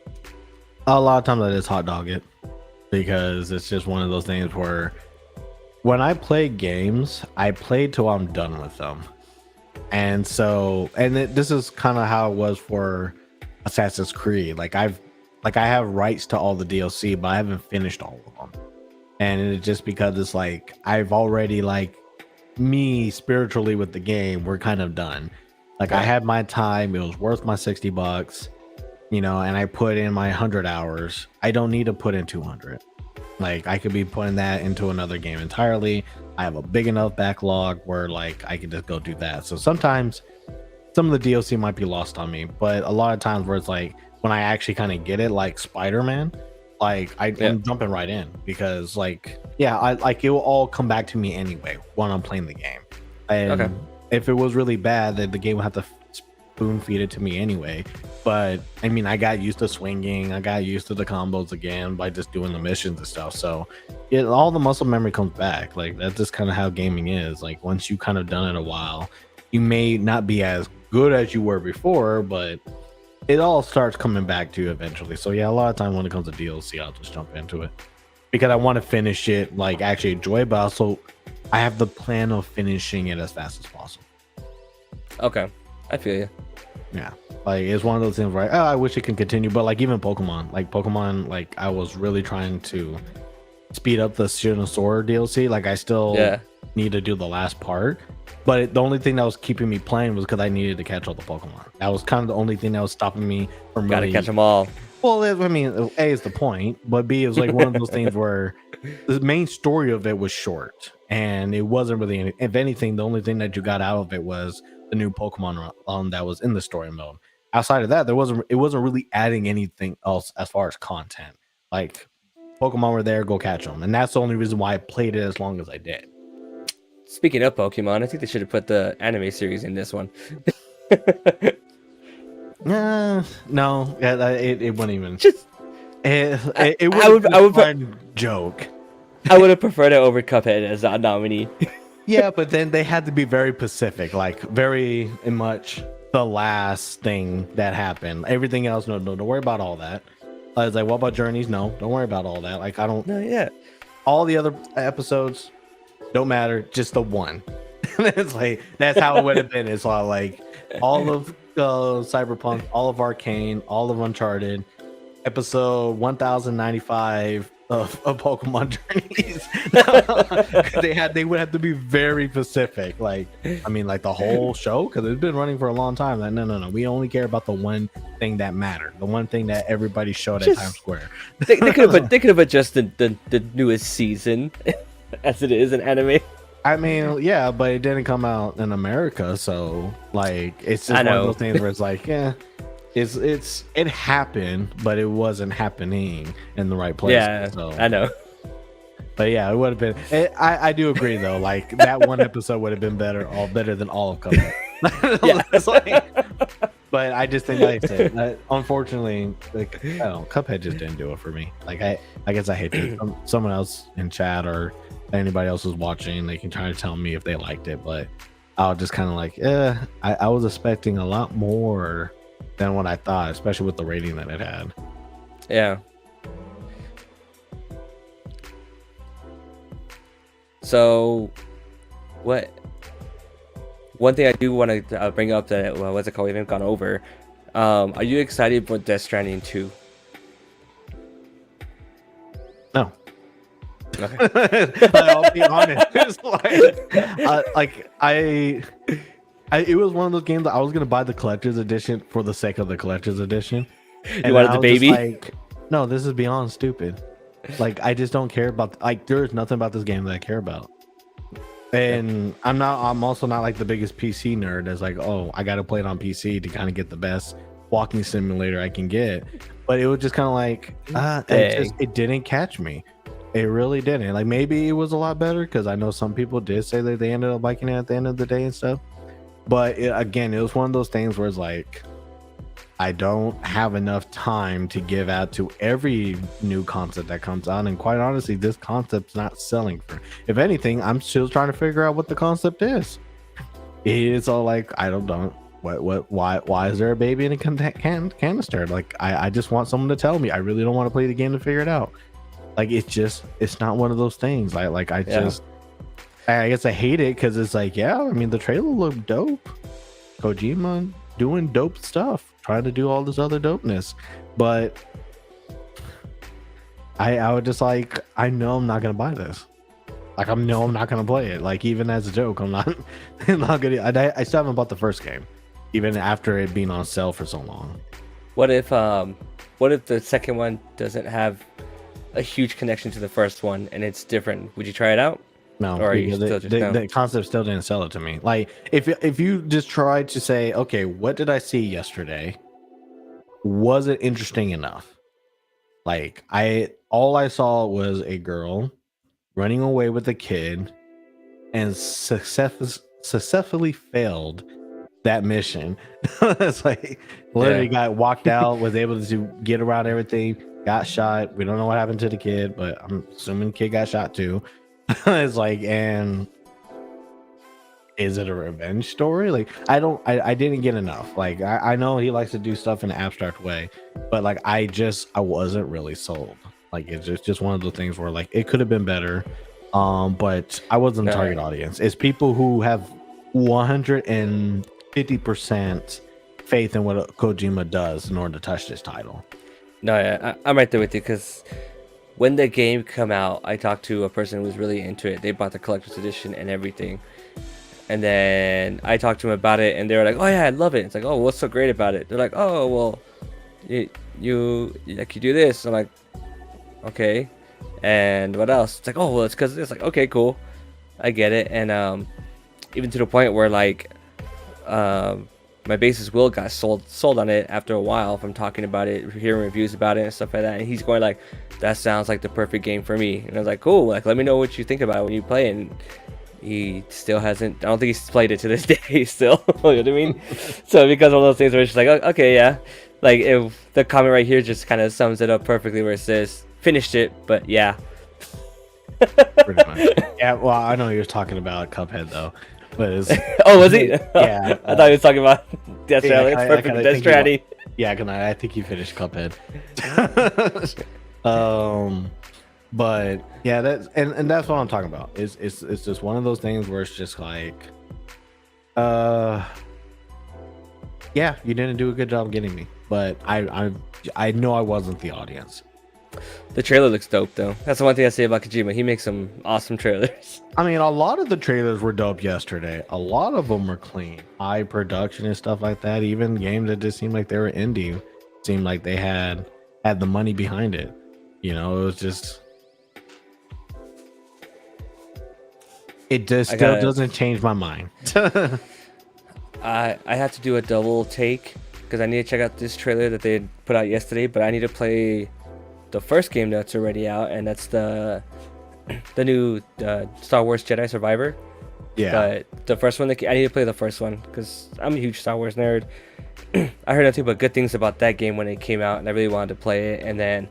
A lot of times I just hot dog it, because it's just one of those things where when I play games, I play till I'm done with them. And so, this is kind of how it was for Assassin's Creed. Like, I have rights to all the DLC, but I haven't finished all of them. And it's just because it's like, I've already, like, me spiritually with the game, we're kind of done. Like, I had my time, it was worth my $60, and I put in my 100 hours. I don't need to put in 200. Like, I could be putting that into another game entirely. I have a big enough backlog where like I can just go do that. So sometimes some of the DLC might be lost on me, but a lot of times where it's like when I actually kind of get it, like Spider-Man, like I'm jumping right in, because like, it will all come back to me anyway when I'm playing the game. And if it was really bad, then the game would have to spoon feed it to me anyway. But I mean, I got used to swinging, I got used to the combos again by just doing the missions and stuff. So all the muscle memory comes back. Like, that's just kind of how gaming is. Like, once you kind of done it a while, you may not be as good as you were before, but it all starts coming back to you eventually. So yeah, a lot of time when it comes to DLC, I'll just jump into it because I want to finish it, like actually enjoy it, but also I have the plan of finishing it as fast as possible. Okay, I feel you. Yeah, like it's one of those things where I wish it can continue, but like even Pokemon, like I was really trying to speed up the Shield and Sword DLC. Like, I still need to do the last part, but the only thing that was keeping me playing was because I needed to catch all the Pokemon. That was kind of the only thing that was stopping me from gotta catch them all. Well, I mean, A is the point, but B is like one of those things where the main story of it was short, and it wasn't really if anything, the only thing that you got out of it was the new Pokemon that was in the story mode. Outside of that, it wasn't really adding anything else as far as content. Like, Pokemon were there, go catch them, and that's the only reason why I played it as long as I did. Speaking of Pokemon, I think they should have put the anime series in this one. No, it wouldn't even. Just I would find joke. I would have preferred it over Cuphead as a nominee. Yeah, but then they had to be very specific, like very much the last thing that happened. Everything else, no, don't worry about all that. I was like, what about Journeys? No, don't worry about all that. Like, I don't. No, yeah. All the other episodes don't matter. Just the one. It's like that's how it would have been. It's all like all of Cyberpunk, all of Arcane, all of Uncharted, episode 1095 of Pokemon Journeys. They would have to be very specific. Like, I mean, like the whole show, because it's been running for a long time. Like, no. We only care about the one thing that mattered, the one thing that everybody showed at Times Square. They could have adjusted the newest season as it is in anime. I mean, yeah, but it didn't come out in America, so like it's just one of those things where it's like, yeah, it happened, but it wasn't happening in the right place. Yeah, so. I know. But yeah, it would have been. I do agree though. Like that one episode would have been better than all of Cuphead. But I just think, like I said, unfortunately, like I don't know, Cuphead just didn't do it for me. Like I guess I hate it. Someone else in chat or anybody else who's watching, they can try to tell me if they liked it, but I'll just kind of like, I was expecting a lot more than what I thought, especially with the rating that it had. Yeah. So, one thing I do want to bring up that what's it called? We haven't gone over. Are you excited for Death Stranding 2? No. Okay. I'll be honest. It's it was one of those games that I was gonna buy the collector's edition for the sake of the collector's edition. You wanted the baby? Like, no, this is beyond stupid. Like, I just don't care about. Like, there's nothing about this game that I care about. And I'm also not like the biggest PC nerd. That's like, oh, I gotta play it on PC to kind of get the best walking simulator I can get. But it was just kind of like, it didn't catch me. It really didn't. Like, maybe it was a lot better because I know some people did say that they ended up liking it at the end of the day and stuff. But again, it was one of those things where it's like, I don't have enough time to give out to every new concept that comes out. And quite honestly, this concept's not selling for. If anything, I'm still trying to figure out what the concept is. It's all like, I don't know. Why is there a baby in a canister? Like, I just want someone to tell me. I really don't want to play the game to figure it out. Like, it's not one of those things. I guess I hate it because it's like, yeah, I mean, the trailer looked dope. Kojima doing dope stuff, trying to do all this other dopeness, but I would just like, I know I'm not gonna buy this. Like, I'm not gonna play it. Like, even as a joke, I'm not gonna. I still haven't bought the first game, even after it being on sale for so long. What if the second one doesn't have a huge connection to the first one and it's different? Would you try it out? No, or because the concept still didn't sell it to me. Like, if you just tried to say, okay, what did I see yesterday? Was it interesting enough? Like, all I saw was a girl running away with a kid and successfully failed that mission. It's like, literally got walked out, was able to get around everything, got shot. We don't know what happened to the kid, but I'm assuming the kid got shot too. It's like, and is it a revenge story? Like, I didn't get enough. Like, I know he likes to do stuff in an abstract way, but like, I wasn't really sold. Like, it's just one of the things where, like, it could have been better, but I wasn't the target audience. It's people who have 150% faith in what Kojima does in order to touch this title. No, yeah, I'm right there with you, because when the game come out, I talked to a person who was really into it. They bought the collector's edition and everything. And then I talked to them about it, and they were like, oh yeah, I love it. It's like, oh, what's so great about it? They're like, oh, well, you do this. I'm like, okay. And what else? It's like, oh, well, it's because it's like, okay, cool. I get it. And even to the point where, like, my bassist Will got sold on it after a while from talking about it, hearing reviews about it and stuff like that. And he's going like, that sounds like the perfect game for me. And I was like, cool, like, let me know what you think about it when you play it. And he still hasn't, I don't think he's played it to this day still. You know what I mean? So because of those things where it's just like, okay, yeah. Like, if the comment right here just kind of sums it up perfectly, where it says, finished it, but yeah. Pretty much. Yeah, well, I know you're talking about Cuphead though. but it's Oh, was he? yeah. I thought he was talking about Death Yeah, Stranding. It's perfect for Death think he Stranding. yeah, I think he finished Cuphead. But yeah, and that's what I'm talking about. It's just one of those things where it's just like, uh, yeah, you didn't do a good job getting me, but I know I wasn't the audience. The trailer looks dope, though. That's the one thing I say about Kojima. He makes some awesome trailers. I mean, a lot of the trailers were dope yesterday. A lot of them were clean, high production and stuff like that. Even games that just seemed like they were indie seemed like they had the money behind it. You know, it was just. It just still doesn't change my mind. I have to do a double take because I need to check out this trailer that they put out yesterday, but I need to play the first game that's already out, and that's the new Star Wars Jedi Survivor. Yeah. But the first one, I need to play the first one because I'm a huge Star Wars nerd. I heard nothing but good things about that game when it came out, and I really wanted to play it. And then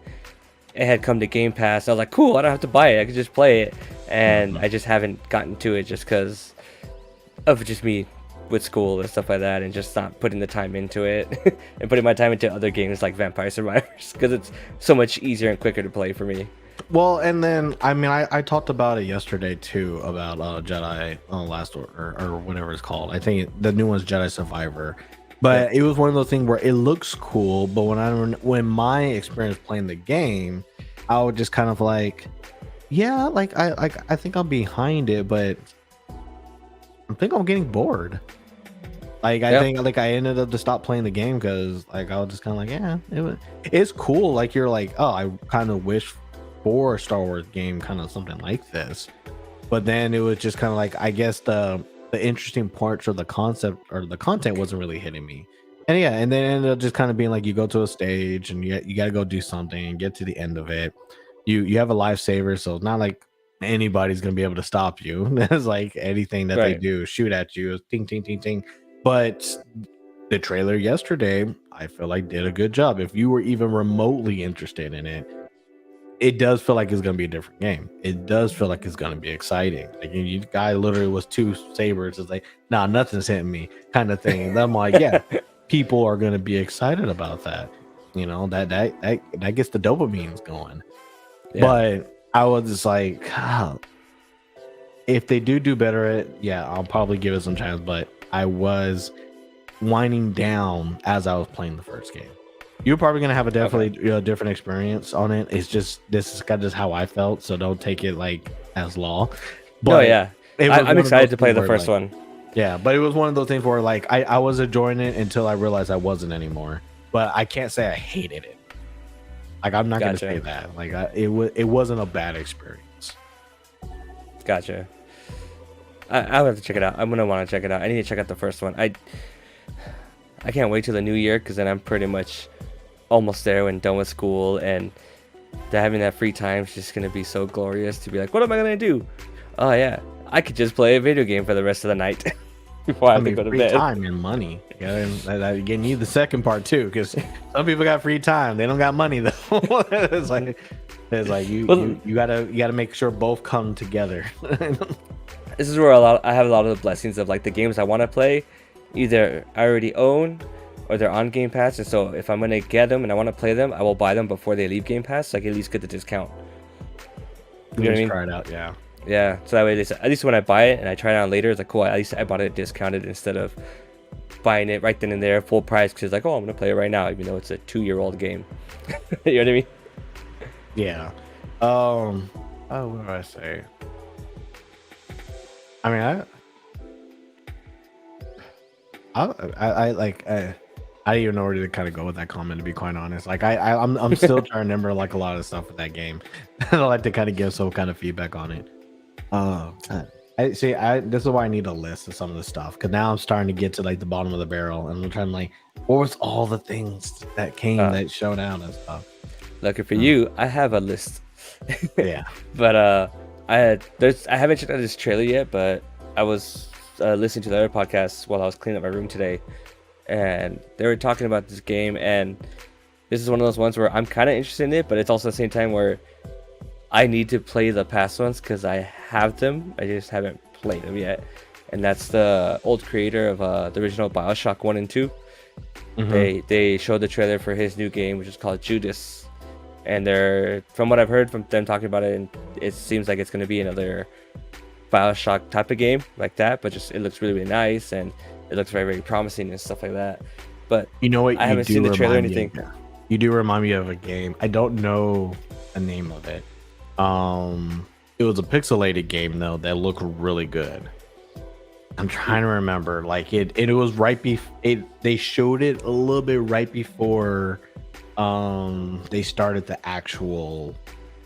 it had come to Game Pass. I was like, cool, I don't have to buy it. I could just play it. And I just haven't gotten to it just because of just me with school and stuff like that, and just not putting the time into it and putting my time into other games like Vampire Survivors because it's so much easier and quicker to play for me. Well, and then I mean, I talked about it yesterday too about Jedi Last or whatever it's called. I think the new one's Jedi Survivor, but it was one of those things where it looks cool, but when my experience playing the game, I would just kind of like, yeah, like I think I'm behind it, but I think I'm getting bored. Like I think like I ended up to stop playing the game because like I was just kind of like, yeah, it's cool. Like you're like, oh, I kind of wish for a Star Wars game, kind of something like this. But then it was just kind of like, I guess the interesting parts or the concept or the content wasn't really hitting me. And yeah, and then it ended up just kind of being like you go to a stage and you got to go do something and get to the end of it. You have a lifesaver, so it's not like anybody's gonna be able to stop you. It's like anything that they do, shoot at you, ting ting ting ting. But the trailer yesterday, I feel like did a good job. If you were even remotely interested in it, it does feel like it's gonna be a different game. It does feel like it's gonna be exciting. Like you guy literally was two sabers. It's like, nah, nothing's hitting me, kind of thing. And I'm like, yeah, people are gonna be excited about that. You know, that gets the dopamines going. Yeah. But I was just like, if they do better at it, yeah, I'll probably give it some chance. But I was winding down as I was playing the first game. You're probably gonna have a definitely different experience on it. It's just this is kind of just how I felt, so don't take it like as law. But I'm excited to play the first one. Yeah, but it was one of those things where like I was enjoying it until I realized I wasn't anymore. But I can't say I hated it. Like I'm not gonna say that. Like it wasn't a bad experience. Gotcha. I'll have to check it out. I'm gonna want to check it out. I need to check out the first one. I can't wait till the new year because then I'm pretty much almost there when done with school, and having that free time is just gonna be so glorious to be like, what am I gonna do? Oh yeah, I could just play a video game for the rest of the night before I have to go to bed. Free time and money. Yeah, and you need the second part too, because some people got free time, they don't got money though. it's like you gotta make sure both come together. This is where I have a lot of the blessings of like the games I want to play, either I already own or they're on Game Pass, and so if I'm gonna get them and I want to play them, I will buy them before they leave Game Pass, so I can at least get the discount. You know what I mean? Try it out, yeah. Yeah, so that way at least when I buy it and I try it out later, it's like cool. At least I bought it discounted instead of buying it right then and there full price because it's like, oh, I'm gonna play it right now, even though it's a 2-year-old game. You know what I mean? Yeah. Oh, what do I say? I mean, I didn't even know where to kind of go with that comment, to be quite honest. Like I'm still trying to remember like a lot of stuff with that game. I like to kind of give some kind of feedback on it. This is why I need a list of some of the stuff, because now I'm starting to get to like the bottom of the barrel, and I'm trying to like, what was all the things that came that showed out and stuff. Lucky for you, I have a list. Yeah, but I haven't checked out this trailer yet, but I was listening to the other podcast while I was cleaning up my room today, and they were talking about this game, and this is one of those ones where I'm kind of interested in it, but it's also at the same time where I need to play the past ones because I have them. I just haven't played them yet. and that's the old creator of the original BioShock 1 and 2. Hmm. They showed the trailer for his new game, which is called Judas, and they're, from what I've heard from them talking about it, and it seems like it's going to be another BioShock type of game like that, but just it looks really, really nice, and it looks very, very promising and stuff like that. But You know what? I You haven't seen do the trailer or remind me anything. of. You do remind me of a game. I don't know the name of it. It was a pixelated game though that looked really good. I'm trying to remember. Like it was right before it. They showed it a little bit right before they started the actual.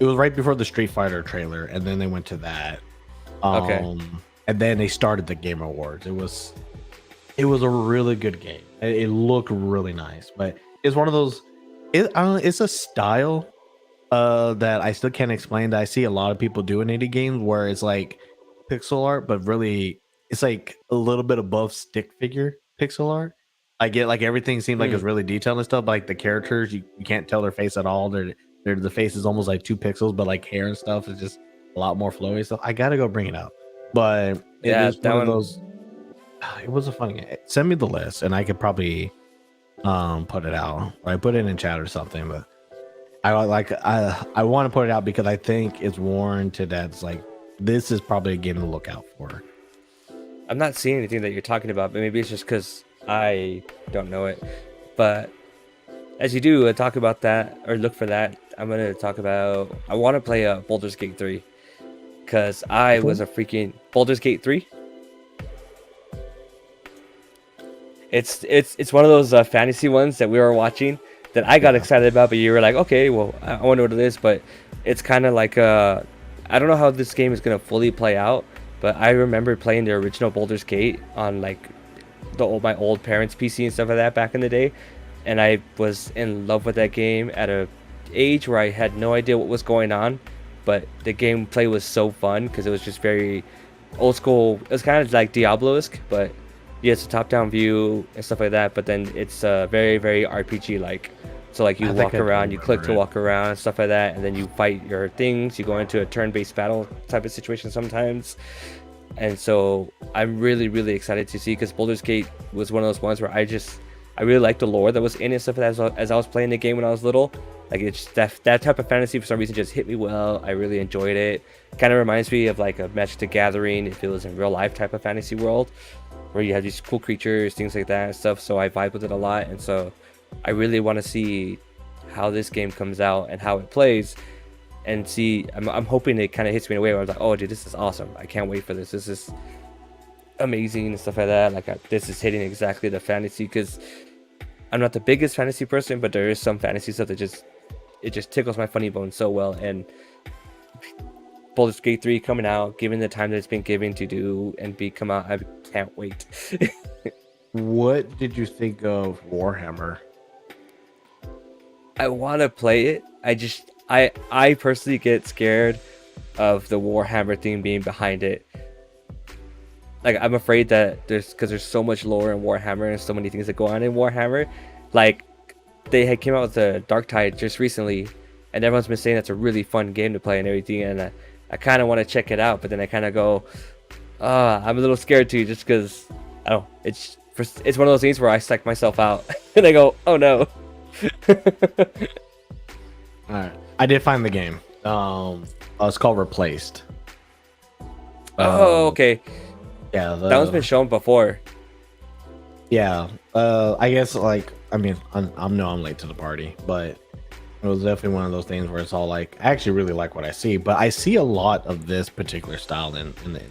It was right before the Street Fighter trailer, and then they went to that. Okay. And then they started the Game Awards. It was a really good game. It looked really nice, but it's one of those. I don't know, it's a style that I still can't explain. That I see a lot of people do in indie games, where it's like pixel art, but really it's like a little bit above stick figure pixel art. I get like everything seems like it's Hmm. really detailed and stuff. But like the characters, you can't tell their face at all. They're the face is almost like 2 pixels, but like hair and stuff is just a lot more flowy stuff. I gotta go bring it up, but it Yeah, is that one of one. those. It was a funny game. Send me the list, and I could probably put it out, or I put it in chat or something. But I want to put it out because I think it's warranted. That's like this is probably a game to look out for. I'm not seeing anything that you're talking about, but maybe it's just because I don't know it. But as you do talk about that or look for that, I'm gonna talk about. I want to play Baldur's Gate 3 because I Which was one? a freaking Baldur's Gate 3. It's one of those fantasy ones that we were watching that I got Yeah. excited about, but you were like, okay, well, I wonder what it is. But it's kind of like I don't know how this game is gonna fully play out, but I remember playing the original Baldur's Gate on like my old parents' PC and stuff like that back in the day, and I was in love with that game at a age where I had no idea what was going on, but the gameplay was so fun because it was just very old school. It was kind of like Diablo-esque, but yeah, it's a top-down view and stuff like that. But then it's very, very RPG like. So like you I think walk I do around, you click remember to it. walk around and stuff like that, and then you fight your things. You go into a turn-based battle type of situation sometimes, and so I'm really, really excited to see because Baldur's Gate was one of those ones where I really liked the lore that was in it and stuff as I was playing the game when I was little. Like it's that type of fantasy for some reason just hit me well. I really enjoyed it. Kind of reminds me of like a Magic the Gathering if it was in real life type of fantasy world where you have these cool creatures, things like that and stuff. So I vibe with it a lot, and so I really want to see how this game comes out and how it plays and see. I'm hoping it kind of hits me in a way where I'm like, oh dude, this is awesome. I can't wait for this. This is amazing and stuff like that. Like this is hitting exactly the fantasy because I'm not the biggest fantasy person, but there is some fantasy stuff that just tickles my funny bone so well. And Baldur's Gate 3 coming out, given the time that it's been given to do and come out, I can't wait. What did you think of Warhammer? I want to play it. I personally get scared of the Warhammer theme being behind it. Like I'm afraid that there's so much lore in Warhammer and so many things that go on in Warhammer. Like they had came out with the Dark Tide just recently, and everyone's been saying that's a really fun game to play and everything. And I kind of want to check it out, but then I kind of go, I'm a little scared too, just because I don't. It's one of those things where I psych myself out and I go, oh no. All right, I did find the game. It's called Replaced. Oh, Um, okay. yeah, That one's been shown before. yeah. I guess like I mean I'm no I'm late to the party, but it was definitely one of those things where it's all like I actually really like what I see, but I see a lot of this particular style in the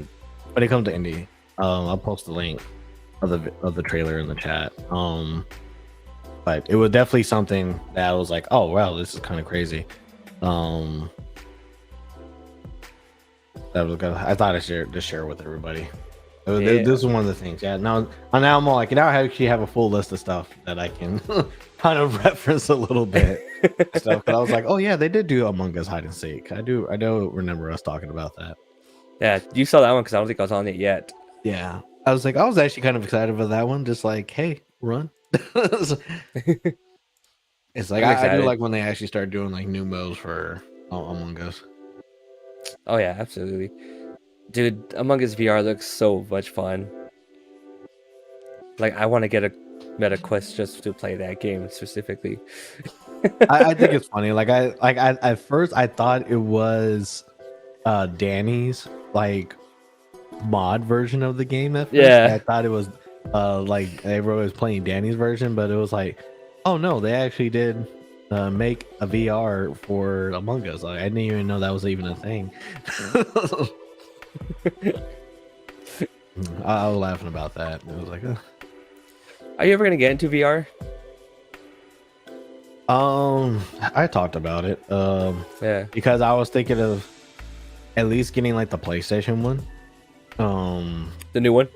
when it comes to indie. I'll post the link of the trailer in the chat. But it was definitely something that I was like, oh wow, this is kind of crazy. Um, that was good. I thought I should just share with everybody. Yeah. This is one of the things. Yeah. Now I'm all like, now I actually have a full list of stuff that I can kind of reference a little bit stuff. But I was like, oh yeah, they did do Among Us hide and seek. I do remember us talking about that. Yeah, you saw that one because I don't think I was on it yet. Yeah. I was like, I was actually kind of excited for that one. Just like, hey, run. It's like I'm I do excited. like when they actually start doing like new modes for Among Us. Oh yeah, absolutely. Dude, Among Us VR looks so much fun. Like, I want to get a Meta Quest just to play that game specifically. I think it's funny. I at first I thought it was Danny's like mod version of the game at first. Yeah. I thought it was like everyone was playing Danny's version, but it was like, oh no, they actually did make a VR for Among Us. Like, I didn't even know that was even a thing. I was laughing about that. It was like, Are you ever gonna get into VR? I talked about it. Yeah. Because I was thinking of at least getting like the PlayStation one. The new one?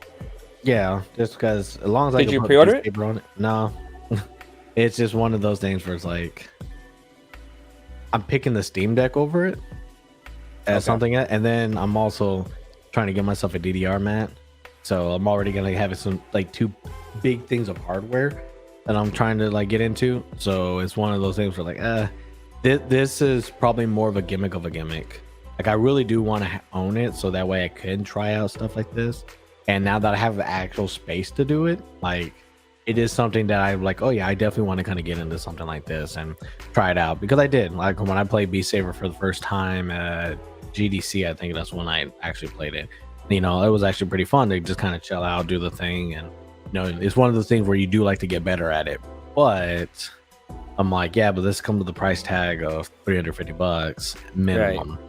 Yeah, just because as long as I Did can you put pre-order piece it? of paper on it. No, it's just one of those things where it's like I'm picking the Steam Deck over it as Okay. something, and then I'm also trying to get myself a DDR mat. So I'm already gonna have some like two big things of hardware that I'm trying to like get into. So it's one of those things where like, this is probably more of a gimmick of a gimmick. Like I really do want to own it so that way I can try out stuff like this. And now that I have the actual space to do it, like it is something that I'm like, oh yeah, I definitely want to kind of get into something like this and try it out, because I did. Like when I played Beat Saber for the first time at GDC, I think that's when I actually played it. You know, it was actually pretty fun to just kind of chill out, do the thing, and you know, it's one of those things where you do like to get better at it. But I'm like, yeah, but this comes with the price tag of $350 minimum. Right.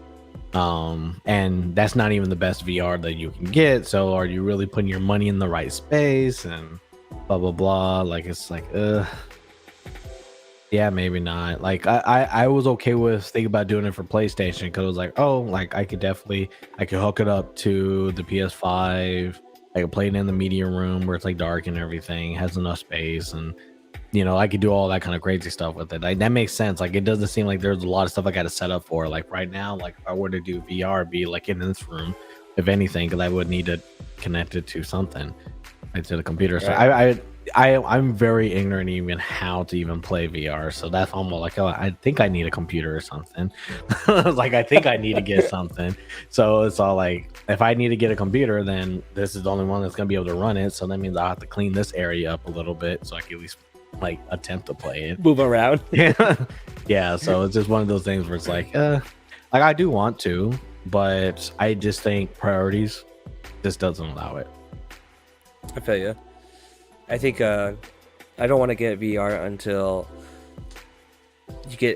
And that's not even the best VR that you can get. So are you really putting your money in the right space and blah blah blah? Like it's like yeah, maybe not. Like I was okay with thinking about doing it for PlayStation, because it was like, oh, like I could hook it up to the PS5. I could play it in the media room where it's like dark and everything, has enough space, and you know, I could do all that kind of crazy stuff with it. Like that makes sense. Like it doesn't seem like there's a lot of stuff I got to set up for. Like right now, like if I were to do VR, it'd be like in this room, if anything, because I would need to connect it to something, like to the computer. So Right. I'm very ignorant even how to even play VR. So that's almost like, oh, I think I need a computer or something. Like I think I need to get something. So it's all like, if I need to get a computer, then this is the only one that's gonna be able to run it. So that means I'll have to clean this area up a little bit so I can at least like attempt to play it. Move around. Yeah. Yeah, so it's just one of those things where it's like I do want to, but I just think priorities just doesn't allow it. I feel you. I think I don't want to get VR until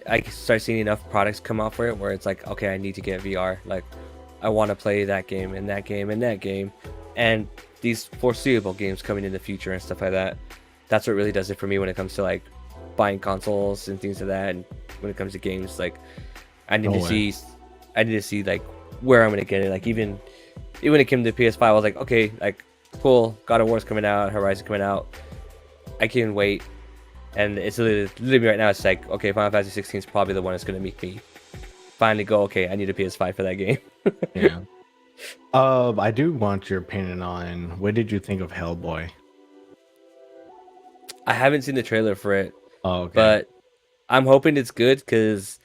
I start seeing enough products come out for it where it's like, okay, I need to get VR. Like I want to play that game and that game and that game, and these foreseeable games coming in the future and stuff like that. That's what really does it for me when it comes to like buying consoles and things like that. And when it comes to games, like I need to see like where I'm gonna get it. Like even when it came to PS5, I was like, okay, like cool, God of War's coming out, Horizon coming out, I can wait. And it's literally right now, it's like, okay, Final Fantasy 16 is probably the one that's gonna make me finally go, okay, I need a PS5 for that game. Yeah. I do want your opinion on, what did you think of Hellboy? I haven't seen the trailer for it, Oh, okay. but I'm hoping it's good because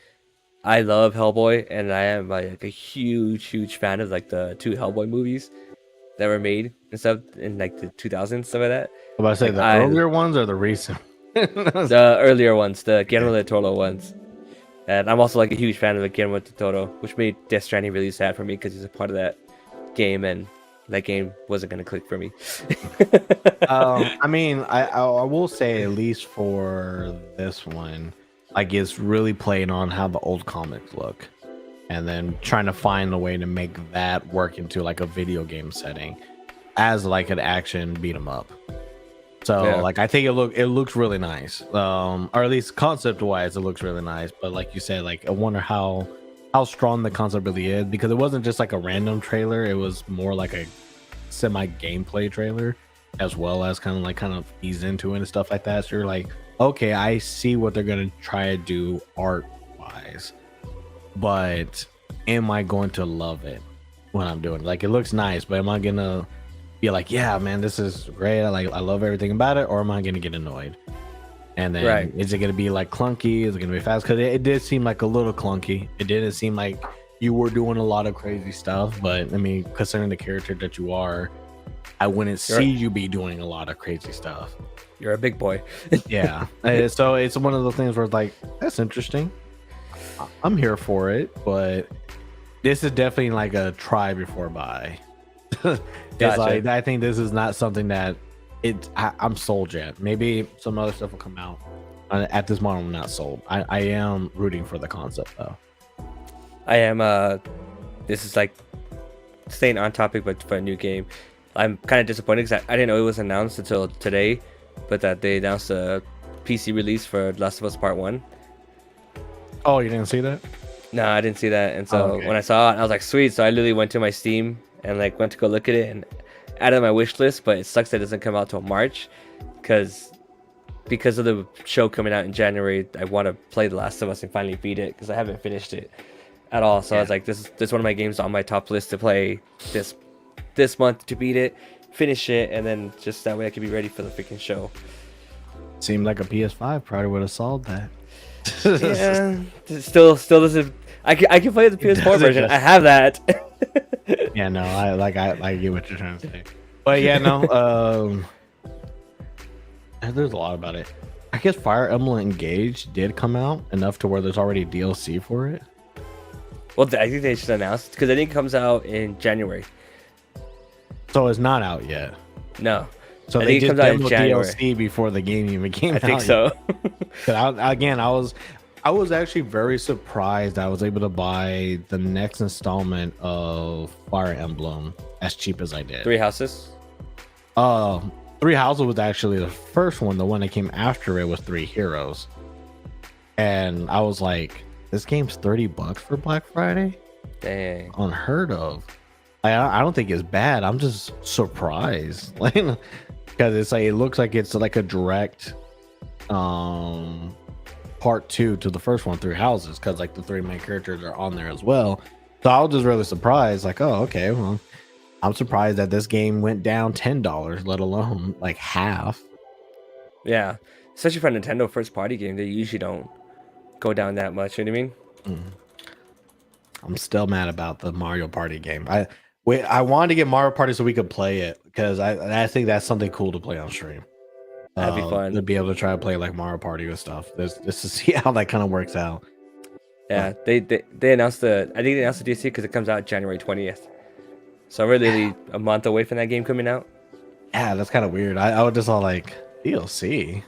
I love Hellboy and I am like a huge fan of like the two Hellboy movies that were made and stuff in like the 2000s, stuff like that. I'm about to say Like, the earlier ones or the recent? the earlier ones, the Guillermo del Toro ones. And I'm also like a huge fan of the Guillermo del Toro, which made Death Stranding really sad for me because he's a part of that game, and that game wasn't gonna click for me. I mean, I will say, at least for this one, like it's really playing on how the old comics look, and then trying to find a way to make that work into like a video game setting as like an action beat 'em up. So Yeah. like I think it looks really nice. Or at least concept wise it looks really nice. But like you said, like I wonder how strong the concept really is, because it wasn't just like a random trailer, it was more like a semi gameplay trailer, as well as kind of ease into it and stuff like that. So you're like, okay, I see what they're gonna try to do art wise, but am I going to love it when I'm doing it? Like it looks nice, but am I gonna be like, yeah, man, this is great, I love everything about it, or am I gonna get annoyed? And then Right. is it gonna be like clunky? Is it gonna be fast? Because it did seem like a little clunky. It didn't seem like you were doing a lot of crazy stuff, but I mean, considering the character that you are, I wouldn't You're see you be doing a lot of crazy stuff. you're a big boy. Yeah. So it's one of those things where it's like, that's interesting. I'm here for it, but this is definitely like a try before buy. It's Gotcha. like, I think this is not something that I'm sold yet. Maybe some other stuff will come out. At this moment, I'm not sold. I am rooting for the concept though. I am. This is like staying on topic, but for a new game. I'm kind of disappointed because I didn't know it was announced until today, but that they announced a PC release for Last of Us Part 1. Oh, you didn't see that? No, I didn't see that, and so okay. when I saw it, I was like, sweet. So I literally went to my Steam and like went to go look at it and added my wish list. But it sucks that it doesn't come out till March, because of the show coming out in January. I want to play The Last of Us and finally beat it because I haven't finished it at all. So I was like, this is one of my games on my top list to play this month, to beat it, finish it, and then just that way I can be ready for the freaking show. Seemed like a PS5 probably would have solved that. Yeah, still doesn't. I can play the PS4 version. I have that. Yeah, no, I get what you're trying to say. But yeah, no, there's a lot about it. I guess Fire Emblem Engage did come out enough to where there's already DLC for it. Well, I think they should announce, because I think it comes out in January. So it's not out yet. No. So I they think it just comes out in demoed January. DLC before the game even came out. I think so. I was actually very surprised I was able to buy the next installment of Fire Emblem as cheap as I did. Three Houses. Three Houses was actually the first one. The one that came after it was Three Heroes, and I was like, "This game's $30 for Black Friday? Dang. Unheard of." I don't think it's bad. I'm just surprised, like, because it's like, it looks like it's like a direct part 2 to the first one, Three Houses, because like the 3 main characters are on there as well. So I was just really surprised, like, oh, okay, well, I'm surprised that this game went down $10, let alone like half. Yeah, especially for a Nintendo first party game, they usually don't go down that much. You know what I mean? I'm still mad about the Mario Party game. I wanted to get Mario Party so we could play it, because I think that's something cool to play on stream. That'd be fun. To be able to try to play like Mario Party with stuff. Just to see how that kind of works out. Yeah, they announced I think they announced the DLC because it comes out January 20th. So we're literally a month away from that game coming out. Yeah, that's kind of weird. I was just all like, DLC?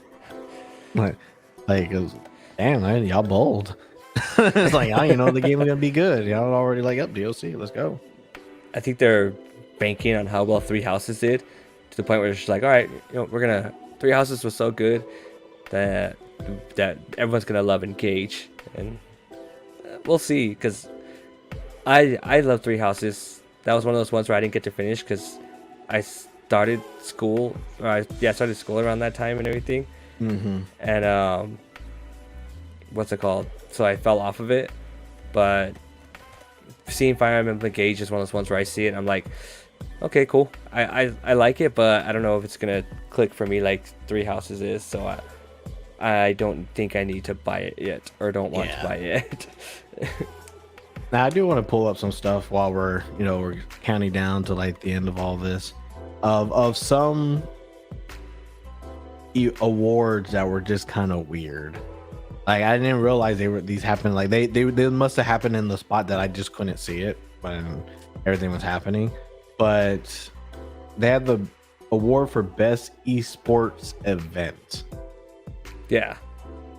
Like it was, damn, man, y'all bold. It's like, I know the game is gonna be good. Y'all already like, up DLC, let's go. I think they're banking on how well Three Houses did, to the point where it's just like, all right, Three Houses was so good that everyone's gonna love Engage, and we'll see. Because I love Three Houses. That was one of those ones where I didn't get to finish because I started school. I started school around that time and everything. Mm-hmm. And what's it called? So I fell off of it. But seeing Fire Emblem Engage is one of those ones where I see it and I'm like, okay, cool. I like it, but I don't know if it's gonna click for me like Three Houses is. So I don't think I need to buy it yet, or don't want to buy it yet. Now I do want to pull up some stuff while we're counting down to like the end of all this, of some awards that were just kind of weird. Like, I didn't realize these happened. Like they must have happened in the spot that I just couldn't see it when everything was happening. But they had the award for best esports event. Yeah,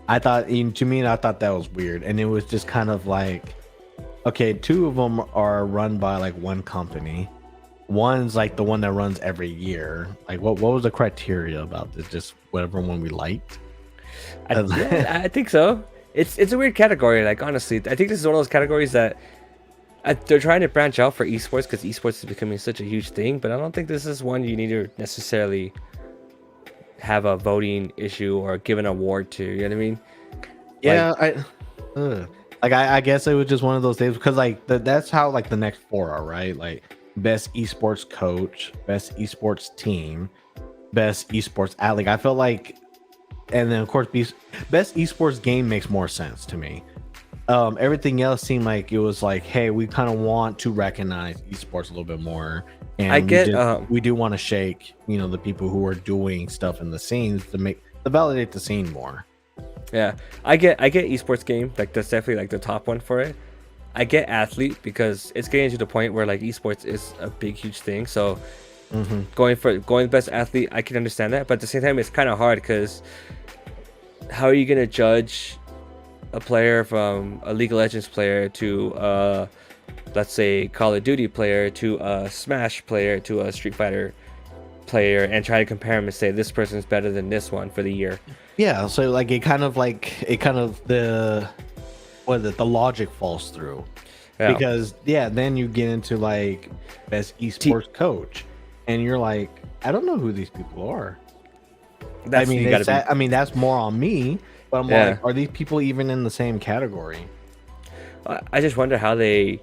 I thought that was weird, and it was just kind of like, okay, 2 of them are run by like one company. One's like the one that runs every year. Like, what was the criteria about this? Just whatever one we liked. I think so. It's a weird category. Like, honestly, I think this is one of those categories that they're trying to branch out for esports, because esports is becoming such a huge thing. But I don't think this is one you need to necessarily have a voting issue or give an award to. You know what I mean? Yeah, I guess it was just one of those days, because like that's how like the next 4 are, right? Like best esports coach, best esports team, best esports athlete. I felt like, and then of course best esports game makes more sense to me. Everything else seemed like it was like, hey, we kind of want to recognize esports a little bit more, I and get we do want to shake, the people who are doing stuff in the scenes to validate the scene more. yeah, I get esports game, like that's definitely like the top one for it. I get athlete because it's getting to the point where like esports is a big huge thing. So Hmm. going best athlete, I can understand that, but at the same time, it's kind of hard because how are you gonna judge a player from a League of Legends player to let's say Call of Duty player to a Smash player to a Street Fighter player and try to compare them and say this person's better than this one for the year? Yeah, so like the what is it, the logic falls through. Yeah, Because then you get into like best T- esports coach, and you're like, I don't know who these people are. I that's mean, you gotta be. that's more on me, but I'm Yeah, like, are these people even in the same category? I just wonder how they.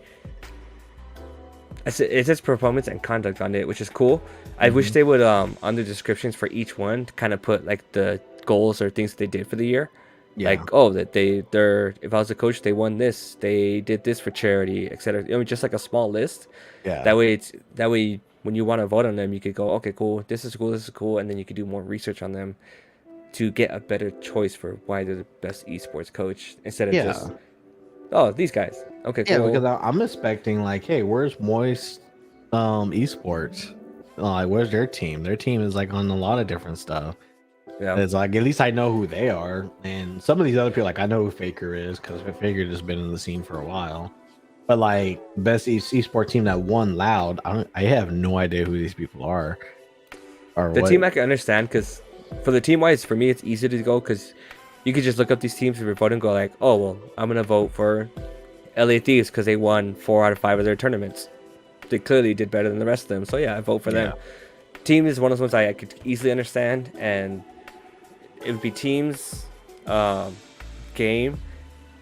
It says performance and conduct on it, which is cool. I wish Hmm. they would on the descriptions for each one to kind of put like the goals or things that they did for the year. Yeah, Like, oh, that they're if I was a coach, they won this, they did this for charity, etc. I mean, just like a small list. yeah, That way when you want to vote on them, you could go, okay, cool, this is cool, and then you could do more research on them to get a better choice for why they're the best esports coach instead of yeah, just, oh, these guys. Okay, yeah. Because cool. I'm expecting like, hey, where's Moist esports? Like, where's their team? Their team is like on a lot of different stuff. Yeah. It's like, at least I know who they are, and some of these other people, like I know who Faker is because Faker has been in the scene for a while. But like best esports team that won Loud, I have no idea who these people are or The what. team I can understand because for the team wise, for me, it's easy to go because you could just look up these teams if you're voting and go like, oh, well, I'm going to vote for LA Thieves because they won 4 out of 5 of their tournaments. They clearly did better than the rest of them. So yeah, I vote for them. Team is one of those ones I could easily understand, and it would be teams, game,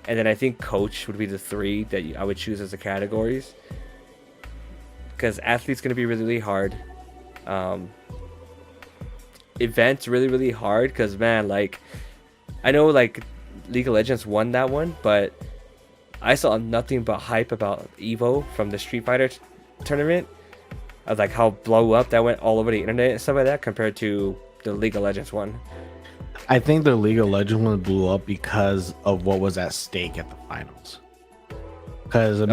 and then I think coach would be the three that I would choose as the categories. Because athlete's going to be really, really hard. Um, Events really, really hard because, man, like, I know like League of Legends won that one, but I saw nothing but hype about Evo from the Street Fighter tournament. Of like how blow up that went all over the internet and stuff like that compared to the League of Legends one. I think the League of Legends one blew up because of what was at stake at the finals. Because Okay.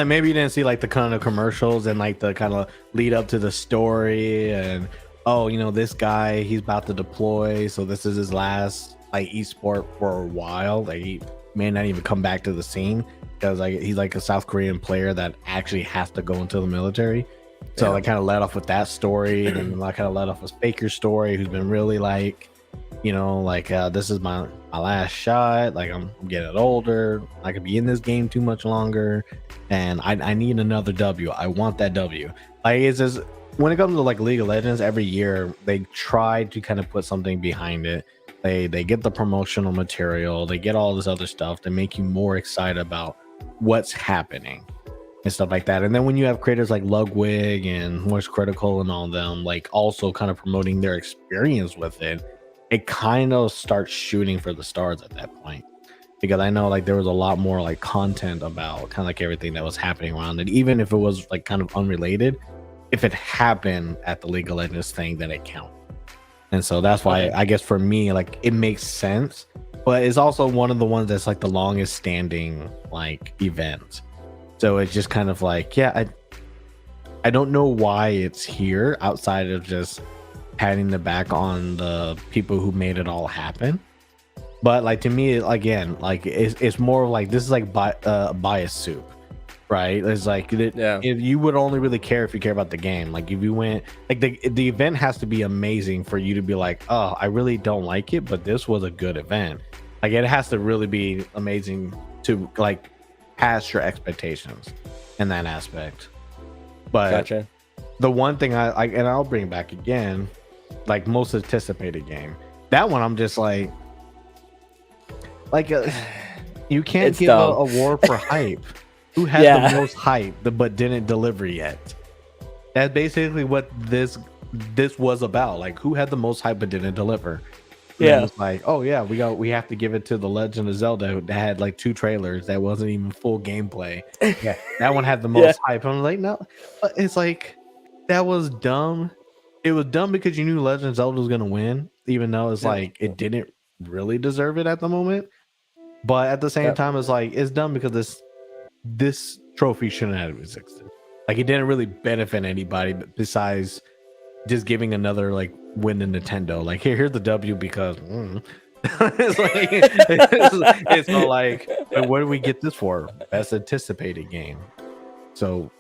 maybe you didn't see like the kind of commercials and like the kind of lead up to the story, and oh, this guy, he's about to deploy, so this is his last like esport for a while. Like he may not even come back to the scene because like he's like a South Korean player that actually has to go into the military. So Yeah. I kind of let off with that story, and then I kind of let off with Faker's story, who's been really like, this is my last shot. Like I'm getting older. I could be in this game too much longer, and I need another W. I want that W. Like it's just when it comes to like League of Legends, every year they try to kind of put something behind it. They get the promotional material. They get all this other stuff to make you more excited about what's happening and stuff like that. And then when you have creators like Ludwig and Moist Critical and all of them, like also kind of promoting their experience with it, it kind of starts shooting for the stars at that point. Because I know like there was a lot more like content about kind of like everything that was happening around it, even if it was like kind of unrelated. If it happened at the League of Legends thing, then it counts. And so that's why Okay. I guess for me, like it makes sense, but it's also one of the ones that's like the longest standing like event. So it's just kind of like, yeah, I don't know why it's here outside of just patting the back on the people who made it all happen. But like to me, again, like it's more like this is like bias soup, right? It's like Yeah. if you would only really care if you care about the game. Like if you went, like the event has to be amazing for you to be like, oh, I really don't like it, but this was a good event. Like it has to really be amazing to like pass your expectations in that aspect. But Gotcha. the one thing and I'll bring back again, like most anticipated game. That one I'm just like you can't It's give a dumb. award for hype. Who had Yeah. the most hype but didn't deliver yet? That's basically what this was about. Like who had the most hype but didn't deliver? And then Yeah. it's like, oh yeah, we have to give it to the Legend of Zelda that had like 2 trailers that wasn't even full gameplay. Yeah, that one had the Yeah. most hype. I'm like, no, it's like that was dumb. It was dumb because you knew Legend of Zelda was gonna win, even though it's Yeah. like it didn't really deserve it at the moment. But at the same Yep. time, it's like it's dumb because this trophy shouldn't have existed. Like it didn't really benefit anybody besides just giving another like win to Nintendo. Like here's the W because it's like it's all like, but what do we get this for? Best anticipated game. So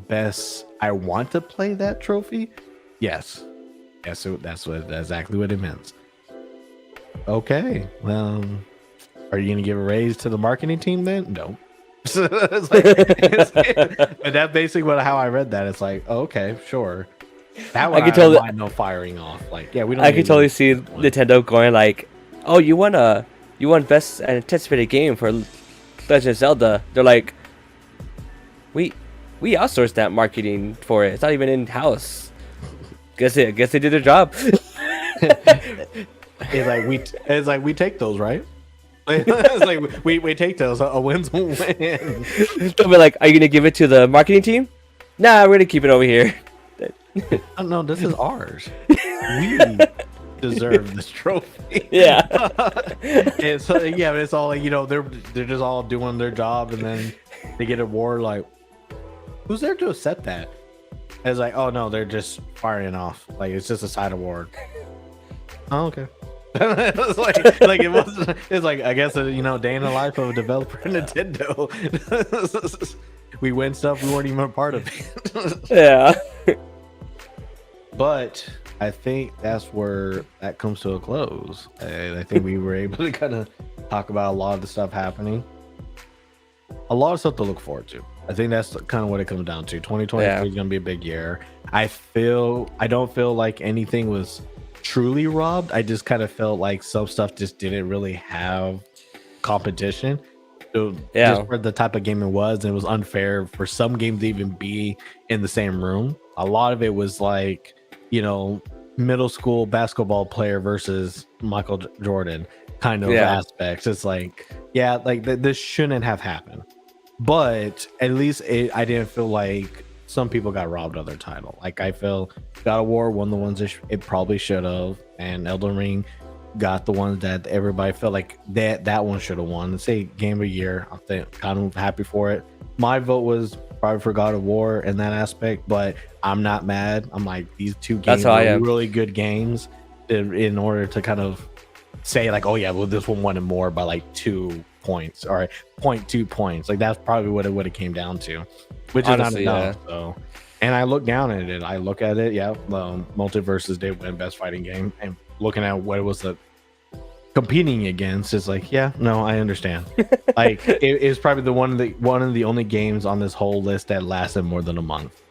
best I want to play that trophy. Yes, so that's exactly what it meant. Okay, well, are you gonna give a raise to the marketing team then? No. It's like, but that's basically how I read that. It's like, oh, okay, sure. That one I could I totally, don't mind no firing off. Like, yeah, we don't. I need could totally no- see Nintendo going like, "Oh, you won best anticipated game for Legend of Zelda." They're like, "We outsourced that marketing for it. It's not even in house." Guess they did their job. It's like we take those, right? It's like we take those. A win's a win. They'll be like, "Are you gonna give it to the marketing team?" Nah, we're gonna keep it over here. Oh, no, this is ours. We deserve this trophy. Yeah. And so yeah, but it's all like, they're just all doing their job, and then they get a award. Like, who's there to accept that? And it's like, oh no, they're just firing off. Like it's just a side award. Oh, okay. It's like it wasn't. It's like, I guess day in the life of a developer at Nintendo. We win stuff we weren't even a part of it. Yeah. But I think that's where that comes to a close. I think we were able to kind of talk about a lot of the stuff happening. A lot of stuff to look forward to. I think that's kind of what it comes down to. 2023 is going to be a big year. I don't feel like anything was truly robbed. I just kind of felt like some stuff just didn't really have competition. So just for the type of game it was unfair for some games to even be in the same room. A lot of it was like, middle school basketball player versus Michael Jordan kind of aspects. It's like, this shouldn't have happened. But at least I didn't feel like some people got robbed of their title. Like I feel God of War won the ones it probably should have, and Elden Ring got the ones that everybody felt like that one should have won. Let's say Game of the Year. I'm kind of happy for it. My vote was probably for God of War in that aspect, but I'm not mad. I'm like, these two games are really good games in order to kind of say like, oh yeah, well this one won it more by like 2 points or 0.2 points. Like that's probably what it came down to, which honestly, is not enough. So, and I look down at it. I look at it. Yeah, Multiverses did win best fighting game, and looking at what it was competing against, it's like, yeah, no, I understand. Like it's probably one of the only games on this whole list that lasted more than a month.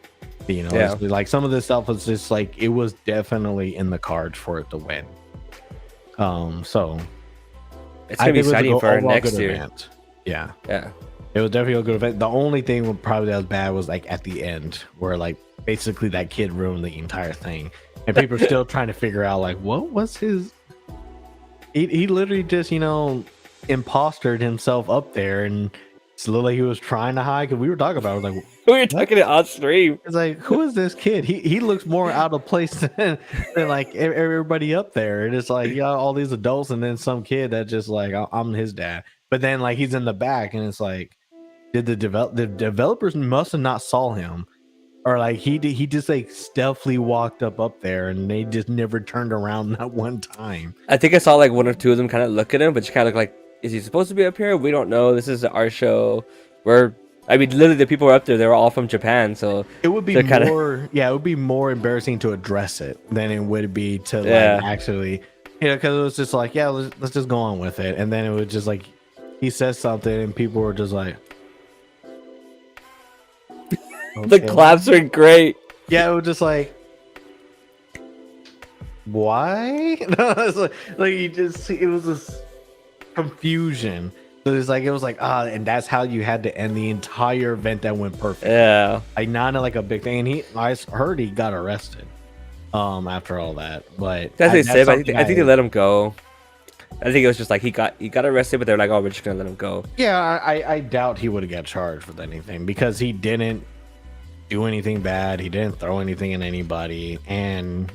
Like some of this stuff was just like it was definitely in the cards for it to win. So it's gonna be exciting for next year. Event. Yeah, it was definitely a good event. The only thing probably that was bad was like at the end, where like basically that kid ruined the entire thing, and people are still trying to figure out like what was his. He literally just impostered himself up there, and it's literally he was trying to hide, because we were talking about it, like we were talking it on stream. It's like, who is this kid? He looks more out of place than like everybody up there. And it's like, all these adults, and then some kid that just like, I'm his dad. But then like he's in the back, and it's like, did the developers must have not saw him, or like he just like stealthily walked up there, and they just never turned around that one time. I think I saw like 1 or 2 of them kind of look at him, but just kind of look like, is he supposed to be up here? We don't know. This is our show. Literally the people were up there. They were all from Japan, so it would be more. Yeah, it would be more embarrassing to address it than it would be to like actually, because it was just like, yeah, let's just go on with it, and then it was just like he says something, and people were just like, okay. The claps are great. Yeah, it was just like, why? No, it's like it was this confusion. So it was like, and that's how you had to end the entire event that went perfect. Yeah. Like not like a big thing. And I heard he got arrested. after all that. But That's what they that's said. But something I think they let him go. I think it was just like he got arrested, but they're like, oh, we're just gonna let him go. yeah, I doubt he would have got charged with anything because he didn't do anything bad. He didn't throw anything at anybody, and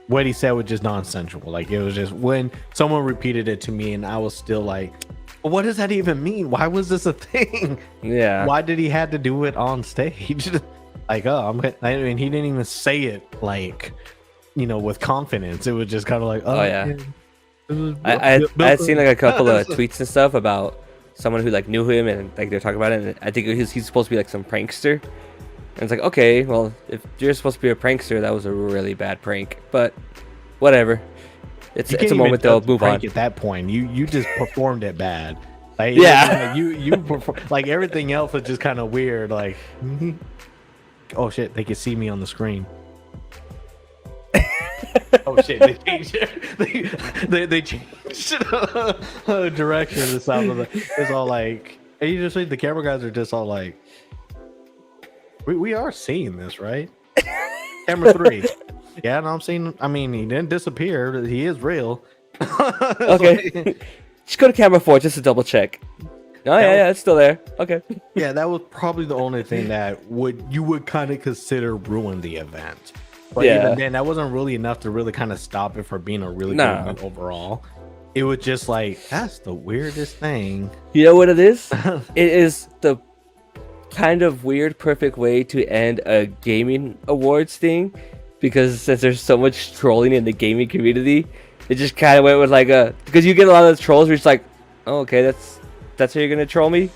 what he said was just nonsensical. Like, it was just when someone repeated it to me, and I was still like, what does that even mean? Why was this a thing? Yeah. Why did he had to do it on stage? Like, I mean, he didn't even say it like, with confidence. It was just kind of like, Oh yeah. I had seen like a couple of tweets and stuff about someone who like knew him and like they're talking about it. And I think he's supposed to be like some prankster. And it's like, okay, well, if you're supposed to be a prankster, that was a really bad prank. But whatever. It's a moment they'll move on. At that point, you just performed it bad. Like, Yeah. you perform, like everything else was just kind of weird. Like, oh shit, they can see me on the screen. Oh shit, they changed it. They changed direction. The sound of it's all like, and you just see the camera guys are just all like, we are seeing this, right? Camera 3. Yeah, no, I'm seeing. I mean, he didn't disappear. He is real. Okay. Just go to camera 4 just to double check. Oh yeah, it's still there. Okay. Yeah, that was probably the only thing that you would kind of consider ruin the event. But even then, that wasn't really enough to really kind of stop it from being a really good event overall. It was just like, that's the weirdest thing. You know what it is? It is the kind of weird, perfect way to end a gaming awards thing, because since there's so much trolling in the gaming community, it just kind of went with like because you get a lot of those trolls where it's like, oh, okay, that's how you're gonna troll me?